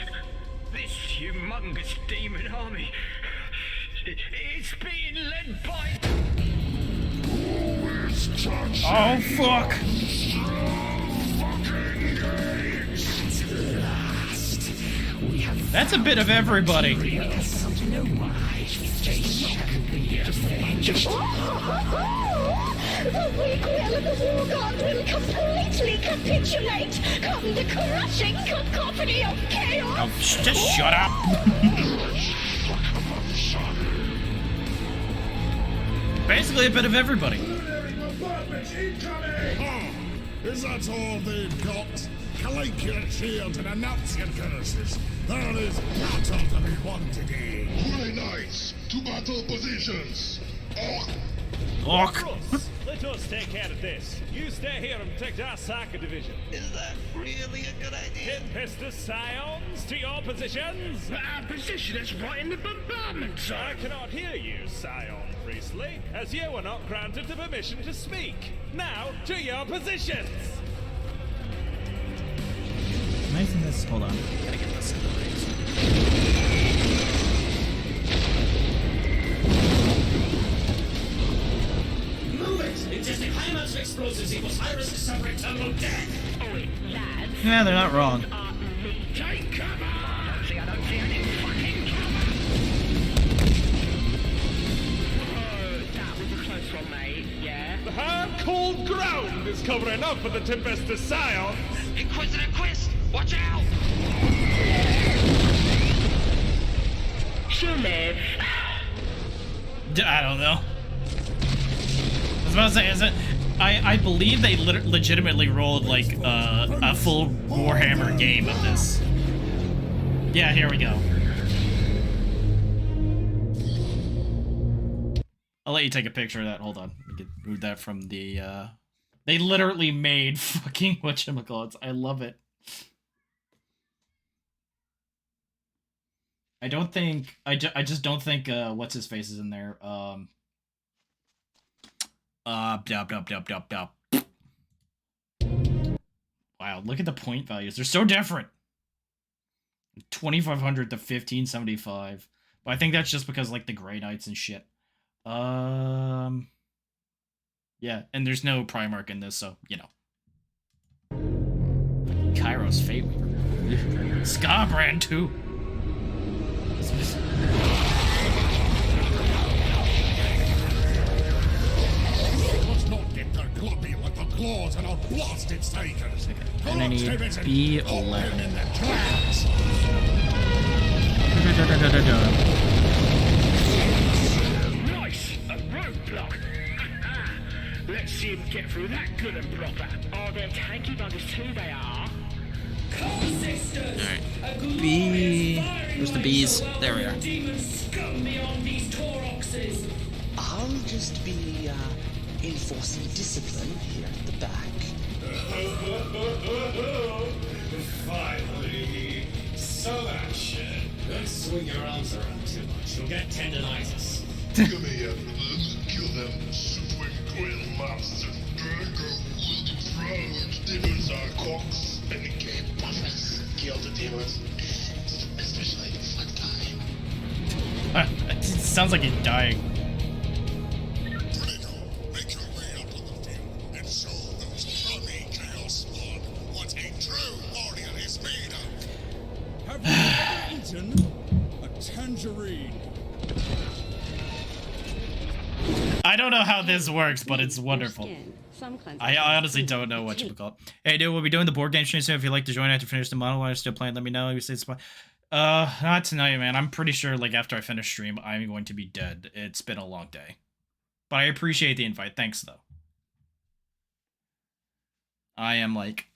This humongous demon army, it's being led by...
Oh, fuck. That's a bit of everybody.
The weak will of the war god will completely capitulate, come the crushing cacophony of chaos.
Oh, just shut up. Basically a bit of everybody.
Reinforcements incoming! Is that all they've got? Calancular shields and annunciant curses. There is battle to be won today.
Very nice. To battle positions.
Orc.
Let us take care of this. You stay here and protect our Psycho division.
Is that really a good idea?
Tempestus Scions to your positions.
Our position is right in the bombardment zone.
I cannot hear you, Scion Priestley, as you were not granted the permission to speak. Now, to your positions!
Amazing this. Hold on. Gotta get this in the race.
Move it! Ingesting high amounts of explosives equals high risk of suffering terminal death!
Oi, lads.
Yeah, they're not wrong.
Take cover! I don't see any fucking cover!
Oh, that was a close one, mate. Yeah?
The hard, cold ground is covering up for the Tempestus Scions.
Inquisitor Quist! Watch out!
She'll live.
I don't know. I was about to say, is it? I believe they legitimately rolled like a full Warhammer game of this. Yeah, here we go. I'll let you take a picture of that. Hold on. I can move that from the. They literally made fucking whatchamacallits. I love it. I don't think I just don't think what's his face is in there. Wow, look at the point values. They're so different. 2500 to 1575. But I think that's just because like the Grey Knights and shit. Yeah, and there's no Primarch in this, so you know. Kairos Fate Weaver. Scarbrand too.
Let's not get the gloppy with the claws and I'll blast its takers.
And I need B11.
In the tracks. Nice, a roadblock. Let's see him get through that good and proper.
Oh, they're tanky buggers too, they are.
Alright. B. Where's the bees? There we are.
I'll just be enforcing discipline here at the back.
Finally, some action. Don't swing your arms around too much. You'll get tendonitis.
Come here, brothers. Kill them supreme grill monsters. Drago will be proud. Demons are cocks. And the game buffers. Kill the demons. Especially the flat guy.
It sounds like he's dying.
Make your way up on the field and show those crummy chaos spawn what a true warrior is made of.
Have you ever eaten a tangerine?
I don't know how this works, but it's wonderful. I honestly don't know what you call it. Hey, dude, we'll be doing the board game stream soon. If you'd like to join after finish the model, while you're still playing, let me know. You say it's fine. Not tonight, man. I'm pretty sure, like, after I finish stream, I'm going to be dead. It's been a long day. But I appreciate the invite. Thanks, though. I am, like...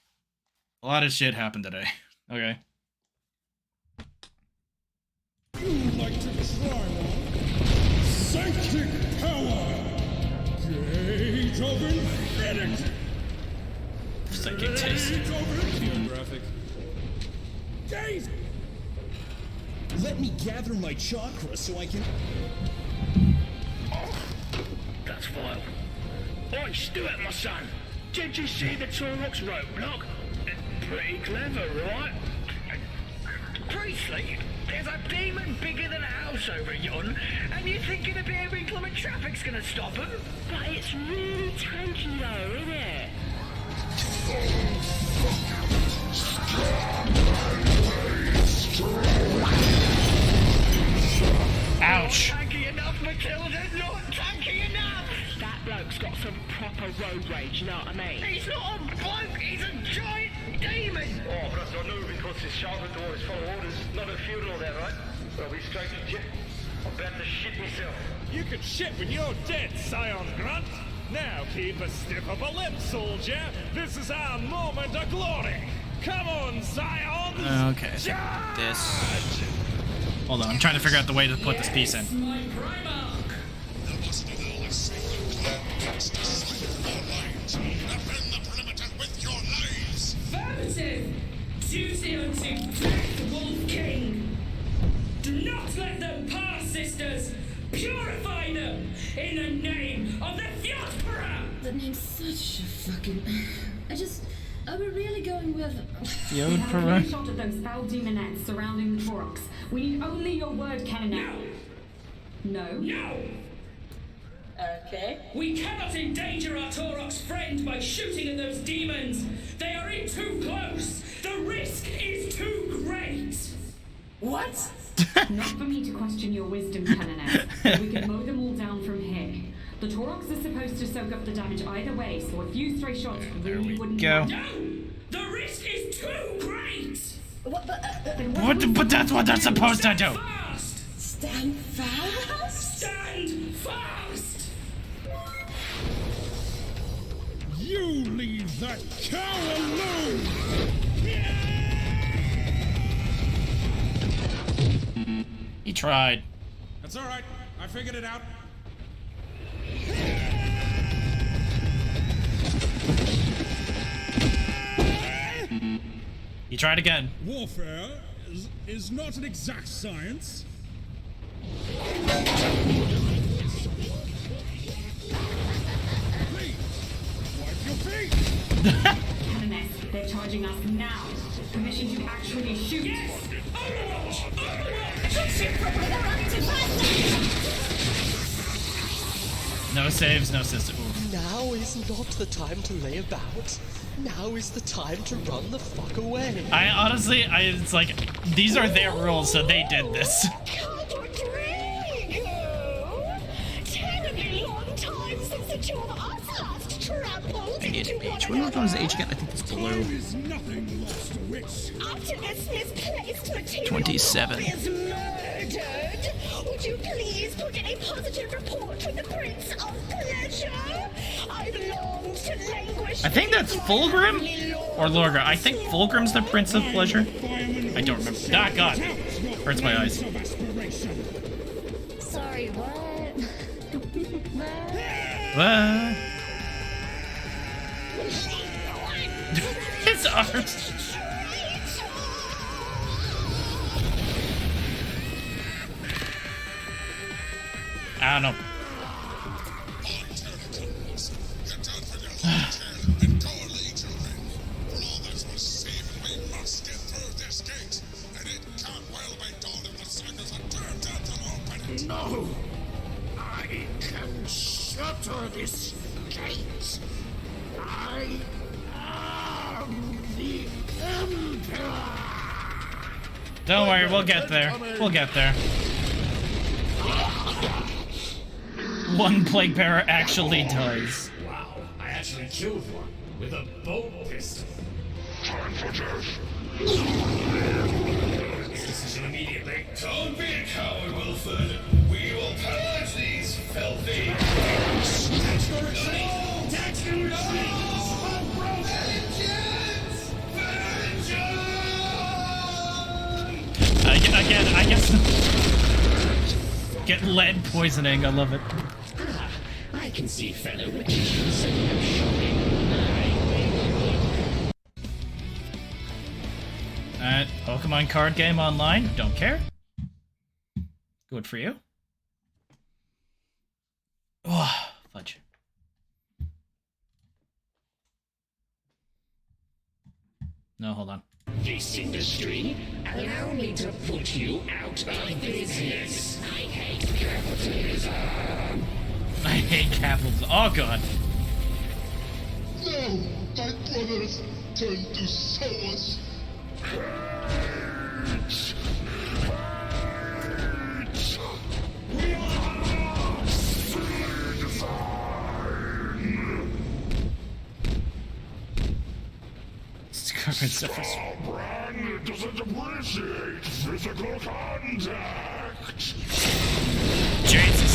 A lot of shit happened today. Okay.
You'd like to try one? Psychic power! Gate of infinity!
Psychic taste.
Graphic. Gate! Let me gather my chakra so I can...
Oh, that's vile. Oi, Stuart, my son. Did you see the Torok's roadblock? Pretty clever, right? Priestley, there's a demon bigger than a house over yon, and you think a bit of inclement traffic's gonna stop him?
But it's really tanky though, isn't it?
Ouch.
Not tanky enough, Matilda, not tanky enough!
That bloke's got some proper road rage, you know what I mean?
He's not a bloke, he's a giant demon!
Oh, but that's not new because his sharpened orders follow orders, not a funeral there, right? Well, we straight to you. I'm about to shit myself.
You can shit when you're dead, Scion Grunt. Now keep a stiff upper lip, soldier. This is our moment of glory. Come on, Zion.
Okay, I think this. Hold on, I'm trying to figure out the way to put this piece in.
Affirmative! 202 Black Wolf King! Do not let them pass, sisters! Purify them! In the name of the Fjordpera!
That name's such a fucking... Are we really going with...
We have a clear
shot of those foul demonettes surrounding the Torox. We need only your word, Canonel. No.
No!
Okay.
We cannot endanger our Torox friend by shooting at those demons! They are in too close! The risk is too great!
What?
Not for me to question your wisdom, Canonel. We can mow them all down from here. The Torox is supposed to soak up the damage either way, so a few stray shots really wouldn't
go.
No! The risk is too great!
What the...
But that's what they're supposed to do!
Stand fast?
Stand fast!
You leave that cow alone!
He tried.
That's all right. I figured it out.
He tried again.
Warfare is not an exact science. Please, wipe your feet.
Canoness, they're charging us now. Permission to actually shoot.
Yes!
No saves, no system.
Now is not the time to lay about. Now is the time to run the fuck away.
I honestly, it's like, these are their rules, so they did this.
Terribly long time since the two of us last trampled.
I need an H. What was the H again? I think it's blue.
Is nothing lost, witch.
Optimus misplaced material
27.
is murdered. Would you please put in a positive report with the Prince of Pleasure? I've longed to languish.
I think that's Fulgrim or Lorga. I think Fulgrim's the Prince of Pleasure. I don't remember. Ah, God. Hurts my eyes.
Sorry, what?
What? His arms. I don't know.
No! I can shatter this gate! I am the Emperor!
Don't worry, we'll get there. We'll get there. One plague bearer actually does.
Wow, I actually killed one with a bolt pistol.
Time for death.
Decision immediately. Don't be a coward, Wilford. We will purge these filthy.
Again, I guess. Get lead poisoning. I love it.
I can see fellow witches.
Alright, Pokemon card game online. Don't care. Good for you. Oh, fudge. No, hold on.
This industry, allow me to put you out of business. I hate capitalism.
I hate capitalism. Oh, God.
No! My brothers turn to sowers!
We are
Scarlet surface.
Brand doesn't appreciate physical contact!
Jesus.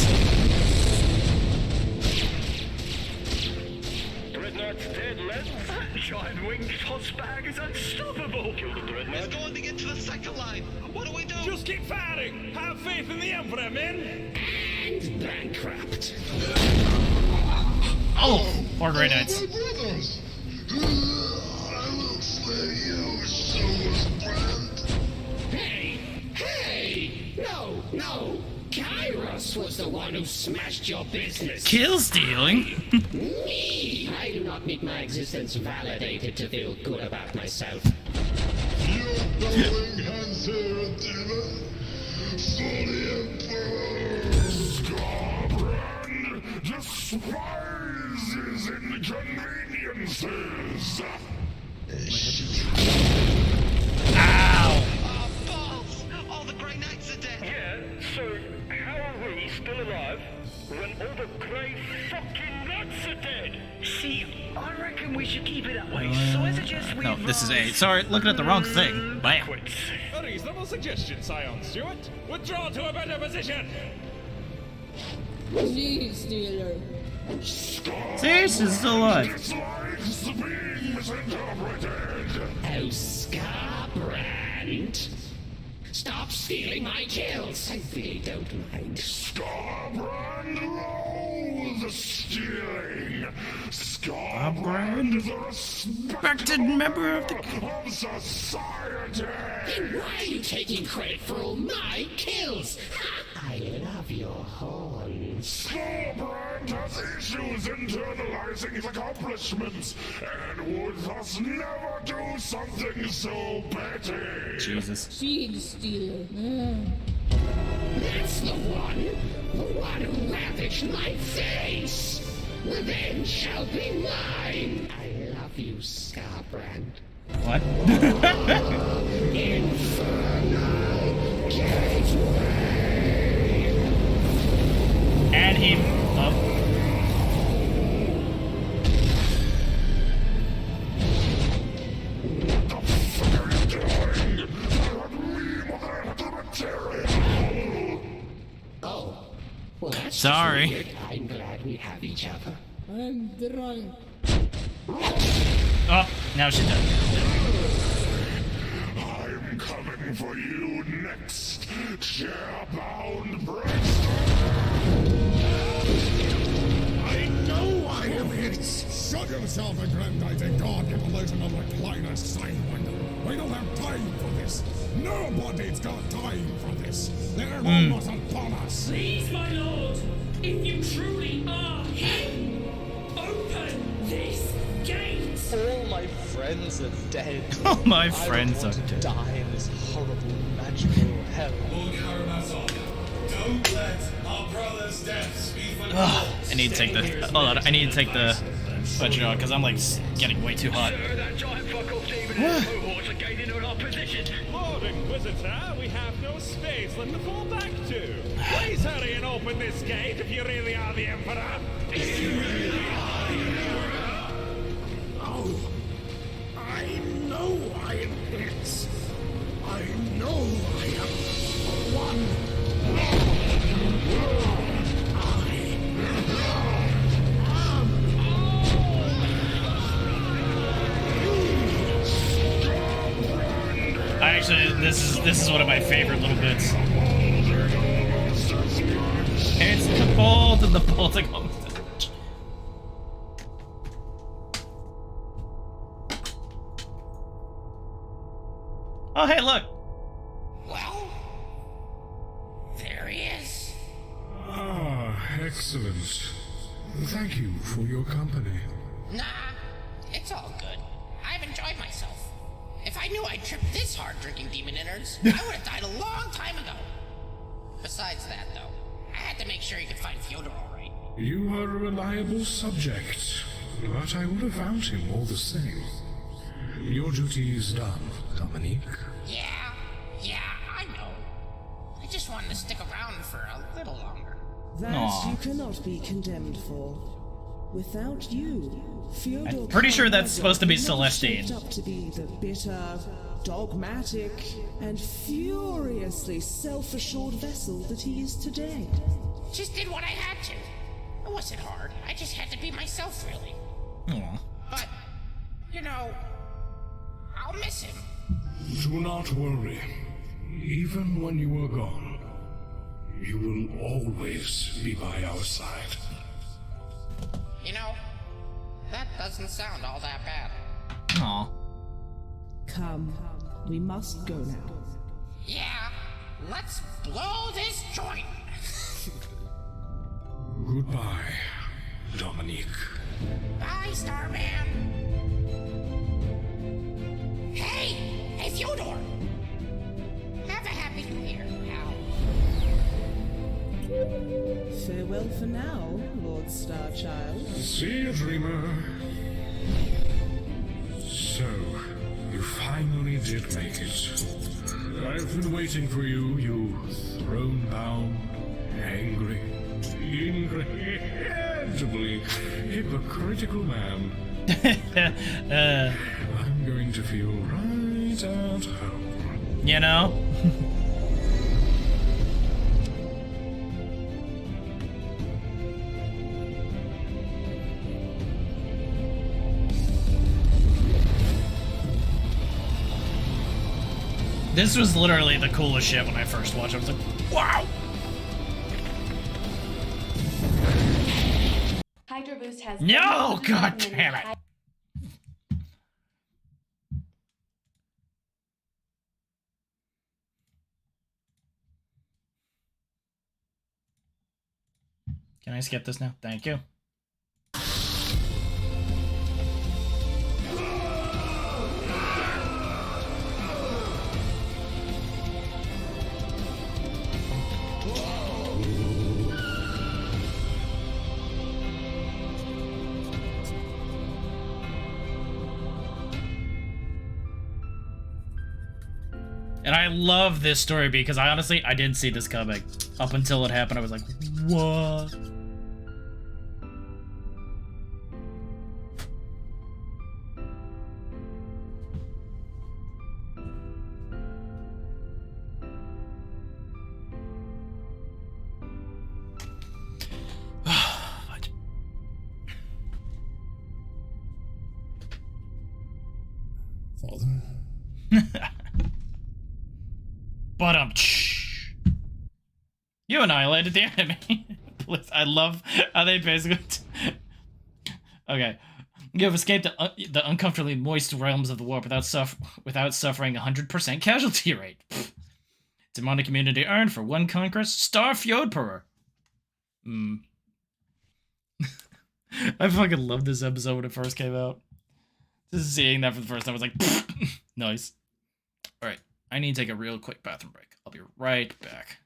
shield under it.
We're going to get to the second line. What do we do?
Just keep firing! Have faith in the Emperor, men!
And bankrupt.
Oh, poor Grey Knights.
My brothers! I will slay you, soulless brand.
Hey! No! Kairos was the one who smashed your business.
Kill stealing?
Me! I do not need my existence validated to feel good about myself.
You're throwing hands here, a demon. For the Emperor.
Scarbrand despises inconveniences.
Ow!
Balls! All the Grey Knights are dead.
Yeah, so how are we still alive when all the Grey fucking Knights are dead? See, I reckon we should keep it that way, so I suggest we...
No, this is A. Sorry, looking at the wrong thing. Bam.
A reasonable suggestion, Scion Stewart. Withdraw to a better position!
Please, dealer.
See, she's still alive.
Dislikes being misinterpreted.
Oh, Scarbrand! Stop stealing my kills! I really don't mind.
Scarbrand loathes stealing. Scarbrand is a respected
member of
of society.
Then why are you taking credit for all my kills? I love your horns.
Scarbrand has issues internalizing his accomplishments and would thus never do something so petty.
Jesus.
Seed stealer.
That's the one who ravaged my face. Revenge shall be mine. I love you, Scarbrand.
What?
Infernal Gateway.
And he. Oh.
Oh. Well, that's
Sorry.
weird. I'm glad we have each other.
I'm drunk.
Oh, now she's dead.
I'm coming for you next, chair-bound Braxton.
I know I am it! Shut yourself, aggrandizing god, you delusional recliner sidewinder. We don't have time for this. Nobody's got time for this. They're almost upon us.
Please, my lord, if you truly are him, open this gate.
All my friends are dead.
All my friends are dead.
Die in this horrible magical hell.
Lord Karamazov, don't let our brother's deaths be for
I need to take the. Hold on, I need to take the budget out because I'm like getting way too hot.
Sir, that giant fuck-off demon and his cohorts are gaining on our position.
Lord Inquisitor, we have no space left to fall back to. Please hurry and open this gate if you really are the Emperor.
If you really are the Emperor. Oh, I know I am it. I know I am one.
Actually, this is one of my favorite little bits. It's the bolt and the bolting home. Oh, hey, look.
Well, there he is.
Ah, excellent. Thank you for your company.
Nah, it's all good. I've enjoyed myself. If I knew I'd tripped this hard drinking demon innards, I would have died a long time ago. Besides that, though, I had to make sure you could find Fyodor all right.
You are a reliable subject, but I would have found him all the same. Your duty is done, Dominique.
Yeah, I know. I just wanted to stick around for a little longer.
That
Aw.
you cannot be condemned for. Without you, Fyodor
I'm pretty sure that's
Karamazov
supposed to be
would not have
Celestine.
shaped up to be the bitter, dogmatic, and furiously self-assured vessel that he is today.
Just did what I had to. It wasn't hard. I just had to be myself, really.
Aw.
But, you know, I'll miss him.
Do not worry. Even when you are gone, you will always be by our side.
You know, that doesn't sound all that bad.
Aw.
Come, we must go now.
Yeah, let's blow this joint.
Goodbye, Dominique.
Bye, Starman. Hey, Fyodor. Have a happy new year, pal.
Farewell for now, Lord Starchild.
See you, dreamer. So, you finally did make it. I've been waiting for you, you throne-bound, angry, incredibly hypocritical man. I'm going to feel right at home.
You know? This was literally the coolest shit when I first watched it. I was like, wow!
Hydro Boost has
No! God damn it! Can I skip this now? Thank you. And I love this story because I honestly, I didn't see this coming. Up until it happened, I was like, what?
Father?
But you annihilated the enemy. I love how they basically. Okay, you have escaped the uncomfortably moist realms of the warp without suffering 100% casualty rate. Demonic immunity earned for one conquest. Star Fjordperer. I fucking loved this episode when it first came out. Just seeing that for the first time, I was like, nice. All right. I need to take a real quick bathroom break. I'll be right back.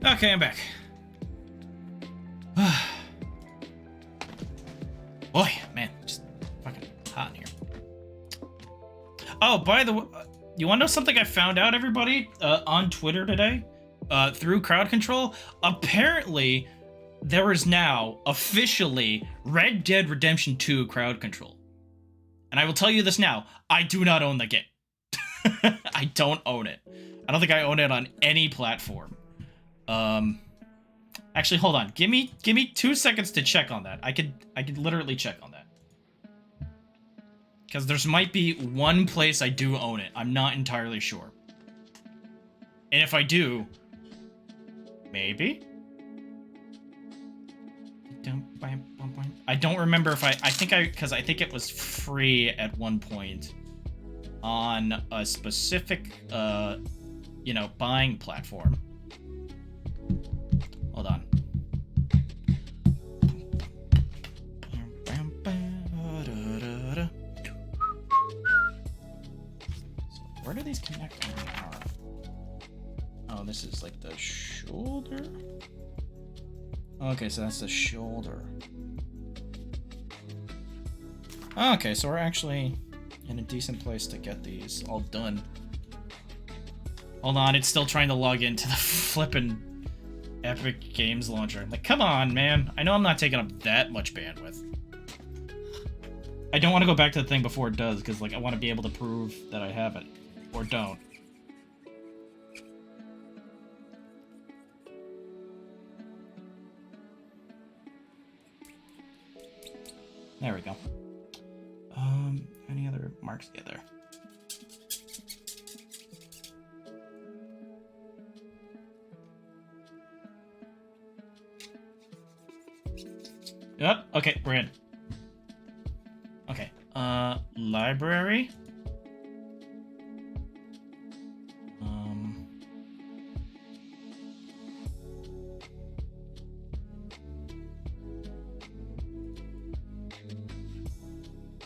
Okay, I'm back. Boy, man, just fucking hot in here. Oh, by the way, you want to know something I found out, everybody, on Twitter today? Through crowd control? Apparently, there is now, officially, Red Dead Redemption 2 crowd control. And I will tell you this now, I do not own the game. I don't own it. I don't think I own it on any platform. Actually, hold on. Give me 2 seconds to check on that. I could literally check on that. Because there might be one place I do own it. I'm not entirely sure. And if I do, maybe? I don't remember if I think it was free at one point. on a specific, you know, buying platform. Hold on. So where do these connect on the arm? Oh, this is like the shoulder? Okay, so that's the shoulder. Okay, so we're actually in a decent place to get these all done. Hold on, it's still trying to log into the flippin' Epic Games launcher. Like, come on, man. I know I'm not taking up that much bandwidth. I don't want to go back to the thing before it does, because, like, I want to be able to prove that I have it. Or don't. There we go. Any other marks? Yeah, there. Yep, okay, we're in. Okay, library.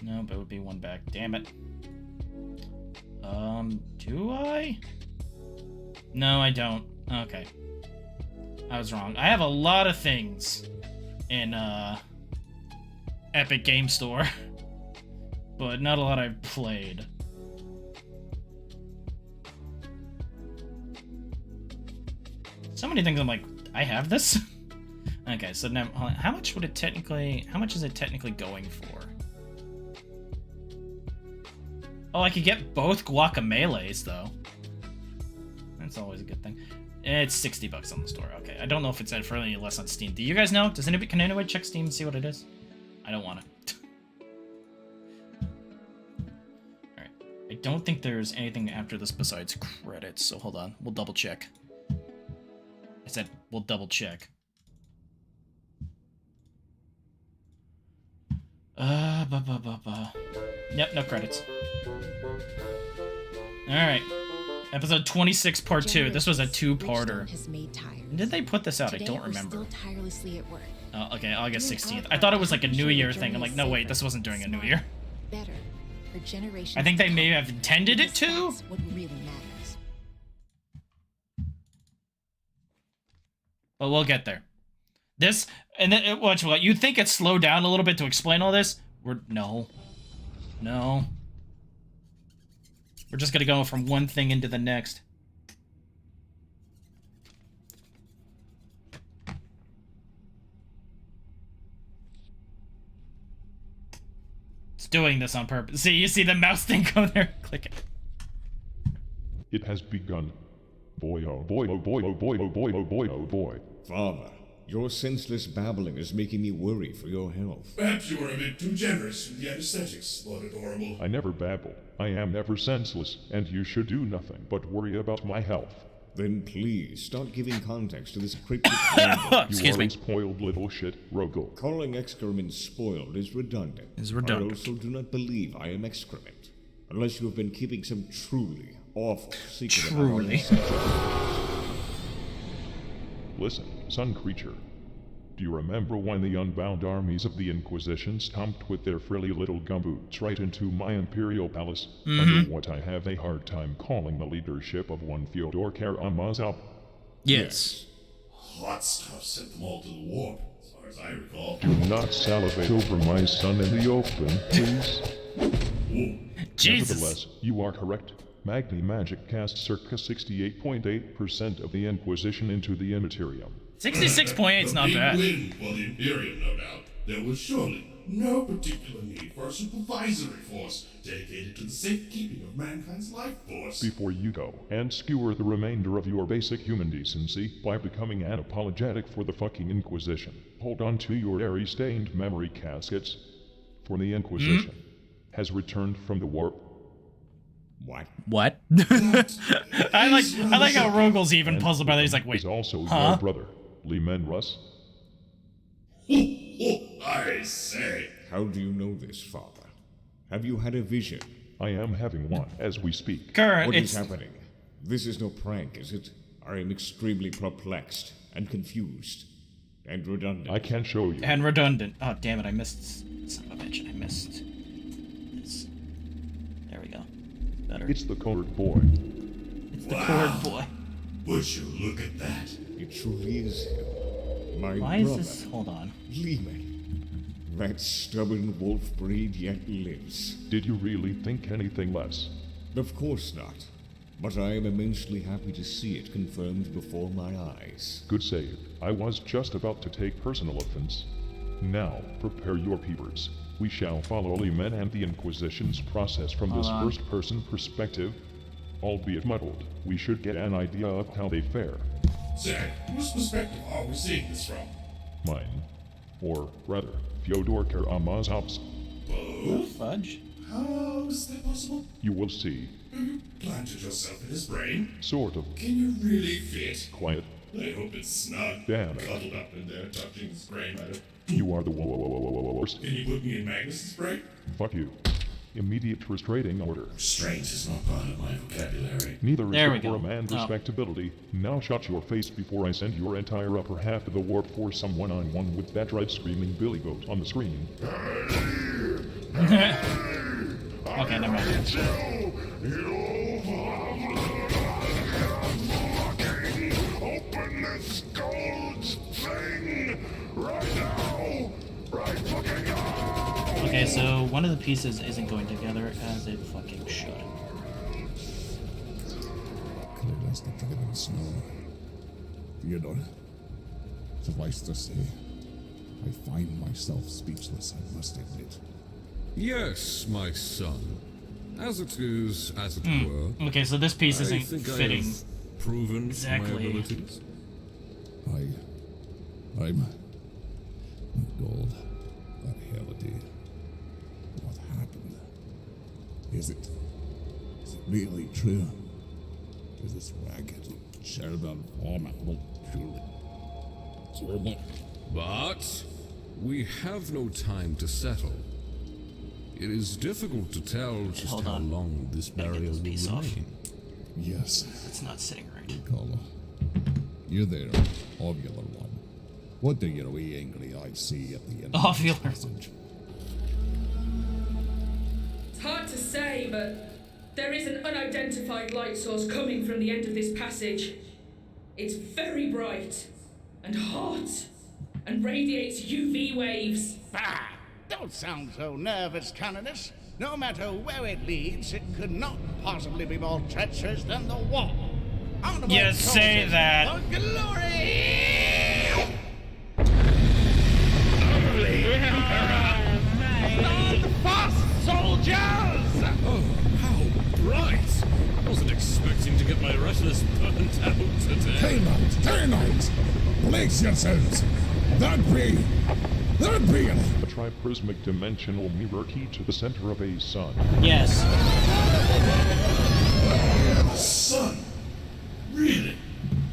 Nope, it would be one back. Damn it. Do I? No, I don't. Okay. I was wrong. I have a lot of things in, Epic Game Store, but not a lot I've played. So many things I'm like, I have this? Okay, so now, how much is it technically going for? Oh, I could get both guacameles, though. That's always a good thing. It's $60 on the store. Okay, I don't know if it's for any less on Steam. Do you guys know? Can anyone check Steam and see what it is? I don't want to. Alright. I don't think there's anything after this besides credits, so hold on. We'll double check. I said we'll double check. Yep, no credits. Alright. Episode 26, part 2. This was a two-parter. Did they put this out? I don't remember. Oh, okay, August 16th. I thought it was like a New Year thing. I'm like, no, wait, this wasn't during a New Year. I think they may have intended it to. But we'll get there. This, and then, watch what, you'd think it's slowed down a little bit to explain all this? No. We're just gonna go from one thing into the next. It's doing this on purpose. See, you see the mouse thing go there? Click it.
It has begun. Boy, oh boy, oh boy, oh boy, oh boy, oh boy, oh boy.
Father, your senseless babbling is making me worry for your health.
Perhaps you were a bit too generous with the anesthetics, Lord Adorable.
I never babble. I am never senseless, and you should do nothing but worry about my health.
Then please, start giving context to this cryptic
Excuse me. Spoiled little shit, Rogel.
Calling excrement spoiled is redundant. I also do not believe I am excrement. Unless you have been keeping some truly awful secret about our ancestors.
Listen, Sun Creature. Do you remember when the unbound armies of the Inquisition stomped with their frilly little gumboots right into my Imperial Palace? Under what I have a hard time calling the leadership of one Fyodor Karamazov?
Yes.
Hot stuff sent them all to the warp, as far as I recall.
Do not salivate over my son in the open, please.
Jesus.
Nevertheless, you are correct. Magni Magic cast circa 68.8% of the Inquisition into the Immaterium.
66.8 is not bad.
Win for the Imperium, no doubt. There was surely no particular need for a supervisory force dedicated to the safekeeping of mankind's life force.
Before you go and skewer the remainder of your basic human decency by becoming unapologetic for the fucking Inquisition, hold on to your airy-stained memory caskets, for the Inquisition has returned from the warp.
What? I like how Rogel's even puzzled by that. He's like, wait,
is also your brother, Leman Russ.
I say.
How do you know this, Father? Have you had a vision?
I am having one as we speak.
What is happening? This is no prank, is it? I am extremely perplexed and confused and redundant.
I can't show you.
And redundant. Oh, damn it, I missed. Son of a bitch, I missed. This. There we go. Better.
It's the colored boy.
It's the colored boy.
Would you look at that?
It truly is him. My
Why
brother.
is this? Hold on.
Lehman. That stubborn wolf breed yet lives.
Did you really think anything less?
Of course not. But I am immensely happy to see it confirmed before my eyes.
Good save. I was just about to take personal offense. Now, prepare your peepers. We shall follow Lehman and the Inquisition's process from this first-person perspective. Albeit muddled, we should get an idea of how they fare.
Say, whose perspective are we seeing this from?
Mine. Or rather, Fyodor Karamazov's.
What fudge?
How is that possible?
You will see.
Have you planted yourself in his brain?
Sort of.
Can you really fit?
Quiet.
I hope it's snug.
Damn it.
Cuddled up in there, touching his brain matter.
You are the worst.
Can you put me in Magnus's brain?
Fuck you. Immediate restraining order.
Restraint is not part of my vocabulary.
Neither is it for a man's respectability. Now shut your face before I send your entire upper half of the warp for some one-on-one with that red screaming Billy Goat on the screen.
Okay, never mind.
Open this gold thing right now! Right fucking now!
Okay, so one of the pieces isn't going together as it fucking should.
Clear as the driven snow. Theodore, suffice to say, I find myself speechless, I must admit.
Yes, my son. As it is, as it were.
Okay, so this piece isn't
I think
fitting.
I have proven
exactly.
my abilities.
I'm gold. That holiday. What happened? Is it really true? Is this ragged, Sheldon formidable truly?
But we have no time to settle. It is difficult to tell just how long this barrier will remain.
Yes.
It's not sitting right.
Carlo, you're there, ovular one. What do your wee angry eyes see at the end of this passage?
It's hard to say, but there is an unidentified light source coming from the end of this passage. It's very bright and hot and radiates UV waves.
Ah, don't sound so nervous, Canonus. No matter where it leads, it could not possibly be more treacherous than the wall.
You say that.
The glory!
Stand fast, soldiers!
Oh, how bright! I wasn't expecting to get my retinas burnt out today.
Canines! Place yourselves! That be
a triprismic dimensional mirror key to the center of a sun.
Yes.
Sun? Really?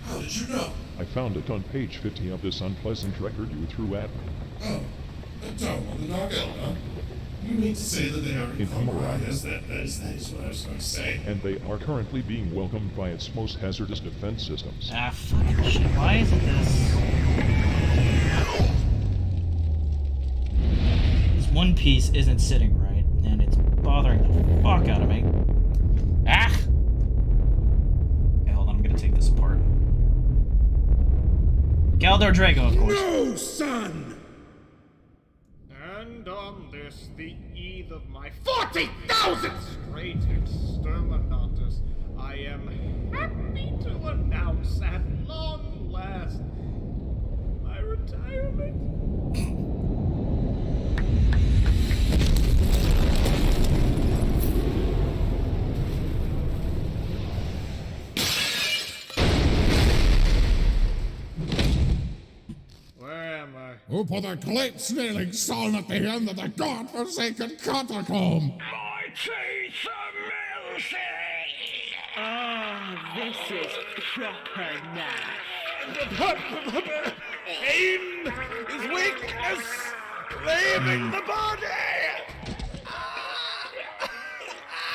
How did you know?
I found it on page 50 of this unpleasant record you threw at me.
Oh, a dome on the Dark Elder, huh? You mean to say that they are in compromise? Yes, that is what I was going to say.
And they are currently being welcomed by its most hazardous defense systems.
Ah, fucking shit. Why isn't this? This one piece isn't sitting right, and it's bothering the fuck out of me. Ah! Okay, hold on, I'm gonna take this apart. Galdor Drago, of course.
No, son!
And on this, the eve of my 40,000 straight exterminators, I am happy to announce at long last my retirement. Where am I?
Who put a glitz-nailing sun at the end of the godforsaken catacomb?
My teeth are melting! Ah, this is proper now. Pain is weakness, leaving the body!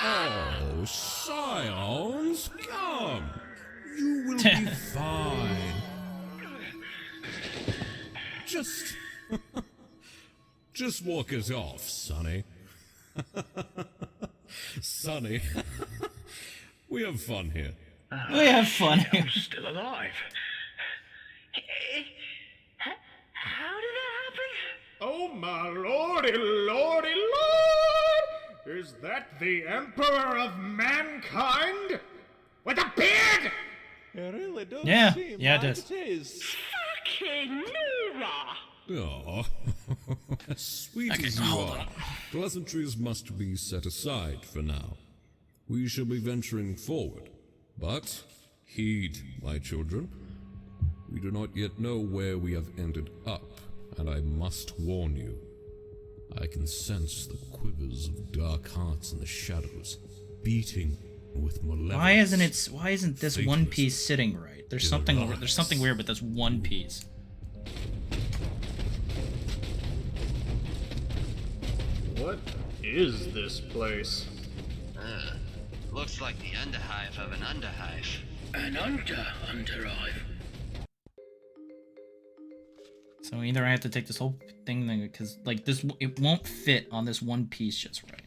Oh, scions, come. You will be fine. Just walk it off, Sonny. Sonny. We have fun here.
We have fun here.
I'm still alive. How did that happen?
Oh my lordy, lordy, lord! Is that the Emperor of Mankind? With a beard?
It really does
seem
like
it
it is.
Fucking Nora!
Oh, as sweet as you are, pleasantries must be set aside for now. We shall be venturing forward, but heed, my children. We do not yet know where we have ended up, and I must warn you. I can sense the quivers of dark hearts in the shadows, beating with malevolence.
Why isn't this one piece sitting right? There's something weird with this one piece.
What is this place?
Looks like the underhive of an underhive.
An underhive.
So either I have to take this whole thing, because like this, it won't fit on this one piece just right.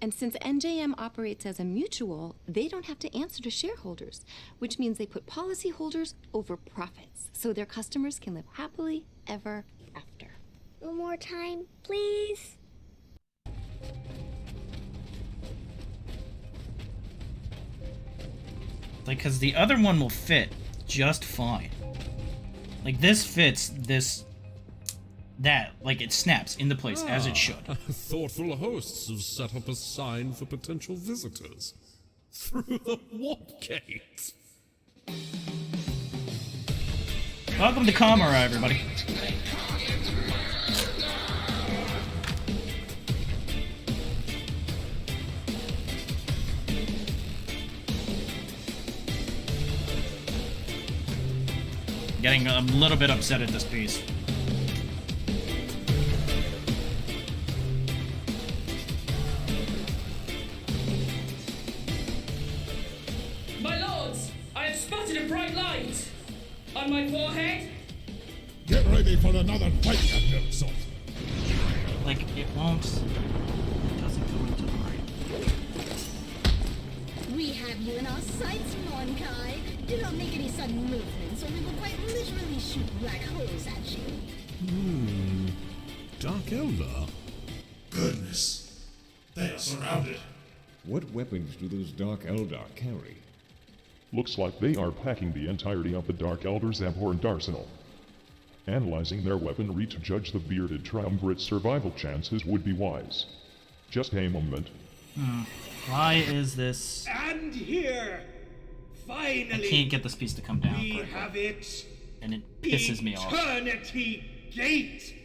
And since NJM operates as a mutual, they don't have to answer to shareholders, which means they put policyholders over profits, so their customers can live happily ever after.
One more time, please.
Like, because the other one will fit just fine. Like, this fits that. Like, it snaps into place as it should.
Thoughtful hosts have set up a sign for potential visitors. Through the warp gate.
Welcome to Kamara, everybody. Getting a little bit upset at this piece.
My lords, I have spotted a bright light on my forehead.
Get ready for another fight, Captain Salt.
Like, it won't. It doesn't go into the right.
We have you in our sights, Monkai. Do not make any sudden movements, or we will quite literally shoot black holes at you.
Dark Elder.
Goodness. They are surrounded.
What weapons do those Dark Eldar carry?
Looks like they are packing the entirety of the Dark Elder's abhorrent arsenal. Analyzing their weaponry to judge the bearded triumvirate's survival chances would be wise. Just a moment.
Why is this...
And here, finally,
I can't get this piece to come down.
We have it.
And it pisses me off.
Eternity Gate!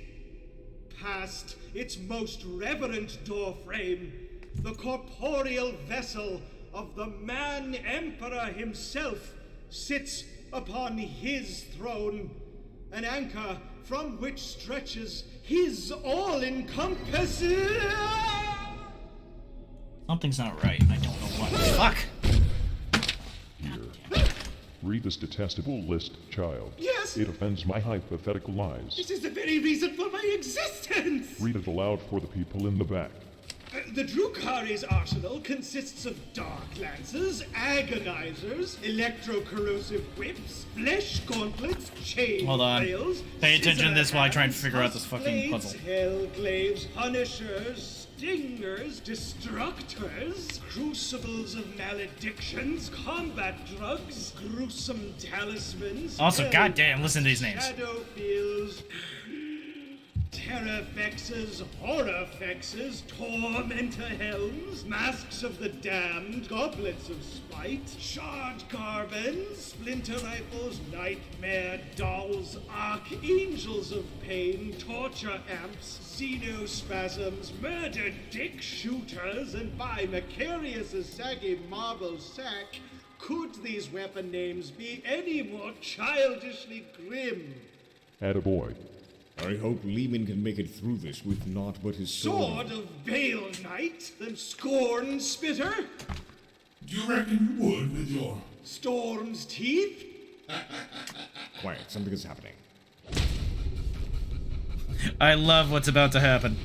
Past its most reverent doorframe, the corporeal vessel of the Man Emperor himself sits upon his throne, an anchor from which stretches his all-encompassing...
Something's not right. I don't know what. Fuck!
Here. Read this detestable list, child.
Yes!
It offends my hypothetical lies.
This is the very reason for my existence!
Read it aloud for the people in the back.
The Drukari's arsenal consists of dark lances, agonizers, electro-corrosive whips, flesh gauntlets, chain
Hold on.
rails,
Pay attention to this while I try and
scissor
figure out this
hands,
fucking
blades,
puzzle.
hellglaives, punishers, stingers, destructors, crucibles of maledictions, combat drugs, gruesome talismans.
Also, goddamn, listen to these names.
Shadow fields. Terrafexes, Horrorfexes, Tormentor Helms, Masks of the Damned, Goblets of Spite, Shard Carbons, Splinter Rifles, Nightmare Dolls, Archangels of Pain, Torture Amps, Xenospasms, Murder Dick Shooters, and by Macarius' saggy marble sack, could these weapon names be any more childishly grim?
Attaboy.
I hope Lehman can make it through this with naught but his
Sword of Bale Knight and Scorn Spitter?
Do you reckon you would with your...
Storm's Teeth?
Quiet, something is happening.
I love what's about to happen.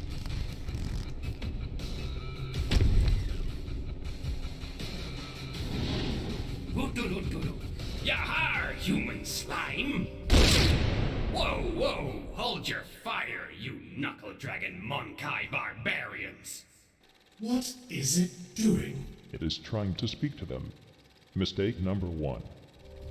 Yahar, human slime! Whoa, whoa! Hold your fire, you knuckle dragon Monkai barbarians!
What is it doing?
It is trying to speak to them. Mistake number 1.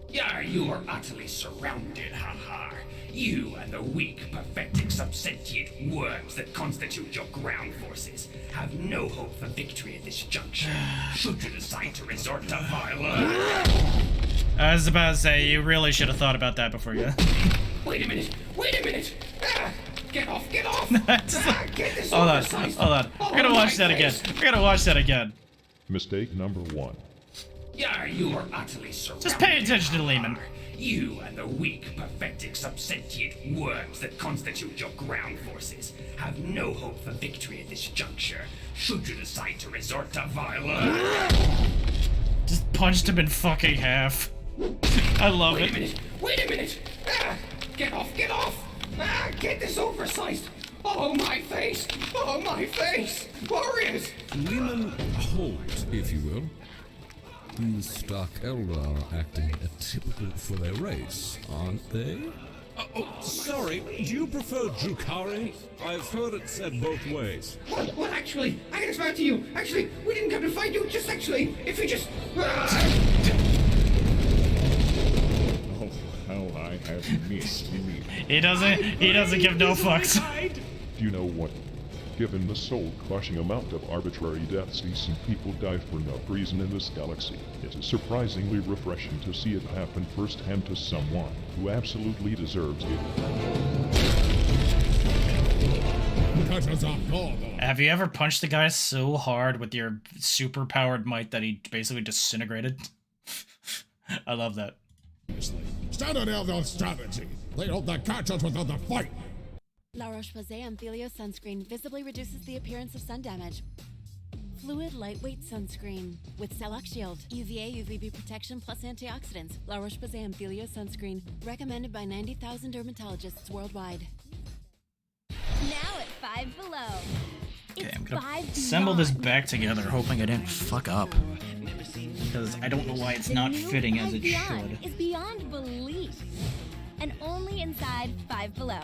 Yar, you are utterly surrounded, Hahar. You and the weak, pathetic, subsentient worms that constitute your ground forces have no hope for victory at this juncture, should you decide to resort to violence.
I was about to say, you really should have thought about that before you...
Wait a minute! Wait a minute! Ah, get off! Get off! Get this
Hold on,
oversized-
hold on. We're gonna
Oh,
watch
my
that again.
face.
We're gonna watch that again.
Mistake number 1.
Yar, you are utterly surrounded.
Just pay attention to Lehman.
You and the weak, pathetic, subsentient worms that constitute your ground forces have no hope for victory at this juncture, should you decide to resort to violence.
Just punched him in fucking half. I love
Wait
it.
a minute! Wait a minute! Ah, get off! Get off! Ah, get this oversized! Oh, my face! Oh, my face! Warriors!
Lehman, hold, if you will. These Stark Elder are acting atypical for their race, aren't they? Sorry, do you prefer Drukari? I've heard it said both ways.
Well, actually, I can explain to you. Actually, we didn't come to fight you. Just actually, if you just...
Oh, how I have missed Lehman.
He doesn't give no fucks.
You know what? Given the soul-crushing amount of arbitrary deaths decent people die for no reason in this galaxy, it is surprisingly refreshing to see it happen firsthand to someone who absolutely deserves it.
Have you ever punched a guy so hard with your super-powered might that he basically disintegrated? I love that.
Standard Elder strategy. They hold the catch us without the fight.
La Roche-Posay Amphelio Sunscreen visibly reduces the appearance of sun damage. Fluid lightweight sunscreen with Cell-Lock Shield, UVA UVB protection plus antioxidants. La Roche-Posay Amphelio Sunscreen, recommended by 90,000 dermatologists worldwide.
Now at 5 Below.
Okay, I'm gonna assemble this back together, hoping I didn't fuck up. Because I don't know why it's not fitting as it should.
Is beyond belief. And only inside 5 Below.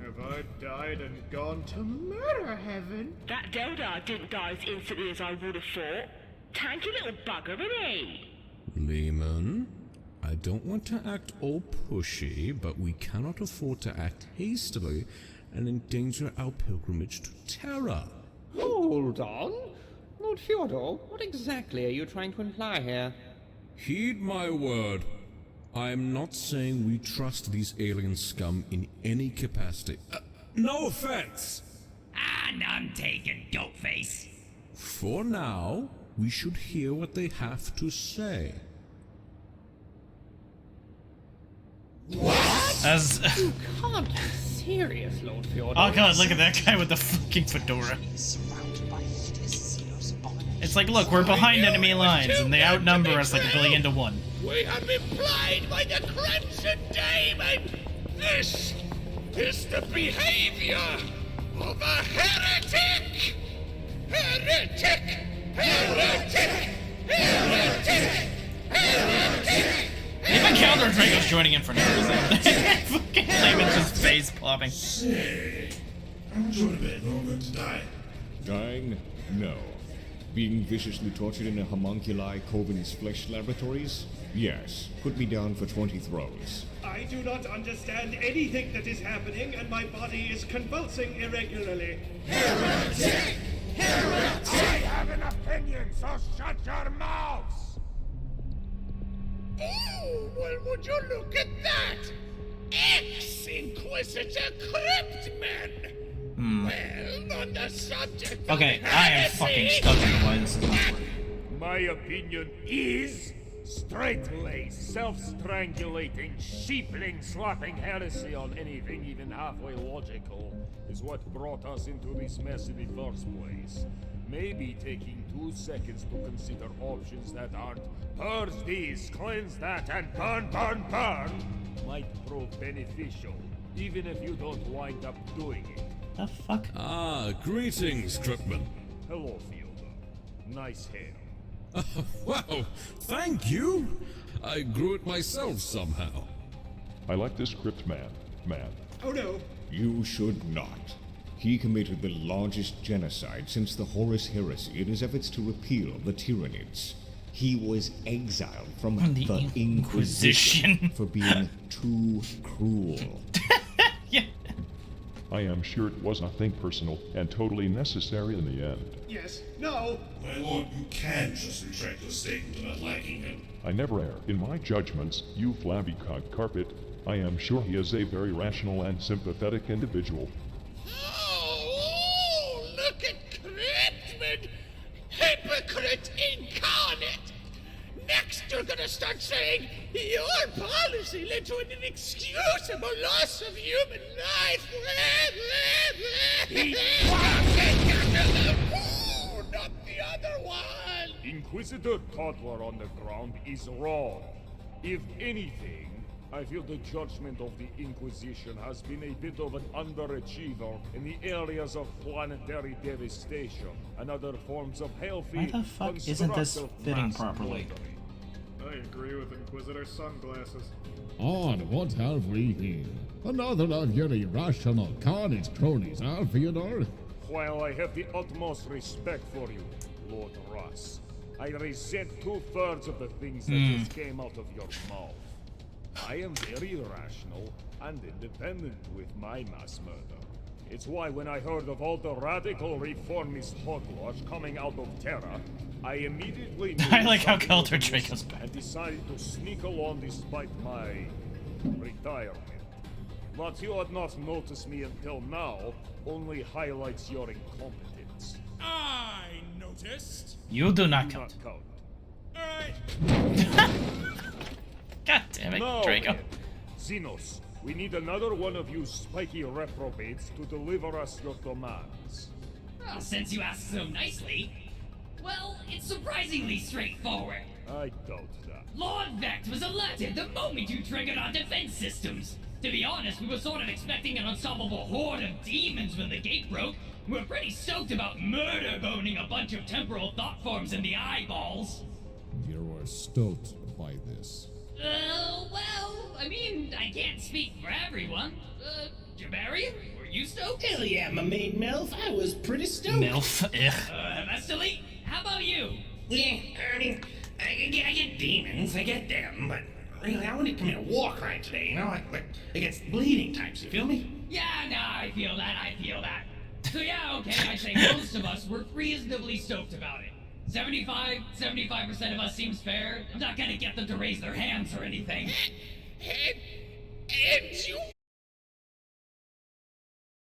Have I died and gone to murder heaven?
That Deldar didn't die as instantly as I would have thought. Tanky little bugger, isn't he?
Lehman, I don't want to act all pushy, but we cannot afford to act hastily and endanger our pilgrimage to Terra.
Hold on. Lord Fyodor, what exactly are you trying to imply here?
Heed my word. I am not saying we trust these alien scum in any capacity. No offense!
None taken, dopeface.
For now, we should hear what they have to say.
As
You can't be serious, Lord Fyodor.
oh god, look at that guy with the fucking fedora. It's like, look, we're behind enemy lines, and they outnumber us like 1,000,000,000 to 1.
We have been played by the Crimson Demon! This is the behavior of a heretic! Heretic! Heretic! Heretic! Heretic!
Even Calder Drago's joining in for no reason. Fucking Lehman's just face plopping.
Say, I'm enjoying a bit longer to die.
Dying? No. Being viciously tortured in a homunculi Coven's flesh laboratories? Yes. Put me down for 20 throws.
I do not understand anything that is happening, and my body is convulsing irregularly.
Heretic! Heretic! I have an opinion, so shut your mouths! Oh, well, would you look at that? Ex-Inquisitor Cryptman!
Well, on the subject
Okay,
of
I am fucking stuck on why this is not working.
My opinion is straight-laced, self-strangulating, sheepling-slapping heresy on anything even halfway logical is what brought us into this mess in the first place. Maybe taking 2 seconds to consider options that aren't purge this, cleanse that, and burn, burn, burn might prove beneficial, even if you don't wind up doing it.
The fuck?
Ah, greetings, Tripman.
Hello, Fielder. Nice hair.
Wow, thank you! I grew it myself somehow.
I like this crypt man.
Oh no.
You should not. He committed the largest genocide since the Horus Heresy in his efforts to repeal the Tyranids. He was exiled from the Inquisition for being too cruel.
I am sure it was nothing personal and totally necessary in the end.
Yes. No.
My lord, you can just retract your statement about liking him.
I never err in my judgments, you flabby-cocked carpet. I am sure he is a very rational and sympathetic individual.
Oh, look at Cryptman! Hypocrite incarnate! Next you're gonna start saying your policy led to an inexcusable loss of human life. Not the other one!
Inquisitor Toddler on the ground is wrong. If anything, I feel the judgment of the Inquisition has been a bit of an underachiever in the areas of planetary devastation and other forms of healthy,
Why the fuck isn't this
constructive
fitting
mass
properly?
murdering.
I agree with Inquisitor Sunglasses.
On, what have we here? Another of your irrational carnage cronies, huh, Theodore?
While I have the utmost respect for you, Lord Russ, I resent 2/3 of the things that just came out of your mouth. I am very rational and independent with my mass murder. It's why when I heard of all the radical reformist hogwash coming out of Terra, I immediately knew
I like how
something
Kelter
was
Draco's
amiss
back.
and decided to sneak along despite my retirement. That you had not noticed me until now only highlights your incompetence.
I noticed.
You do not count. God damn it,
Now,
Draco.
then, Xenos, we need another one of you spiky reprobates to deliver us your demands.
Well, since you ask so nicely, well, it's surprisingly straightforward.
I doubt that.
Lord Vex was alerted the moment you triggered our defense systems. To be honest, we were sort of expecting an unstoppable horde of demons when the gate broke. We were pretty stoked about murder boning a bunch of temporal thought forms in the eyeballs.
You were stoked by this.
Well, I mean, I can't speak for everyone. Jabarian, were you stoked?
Hell yeah, my maid Melf. I was pretty stoked.
Melf,
Vestali, how about you?
Yeah, I mean, I get demons, I get them, but really, I want to commit a war crime today, you know, like against bleeding types, you feel me?
Yeah, no, I feel that. So yeah, okay, I'd say most of us were reasonably stoked about it. 75% of us seems fair. I'm not gonna get them to raise their hands or anything.
And you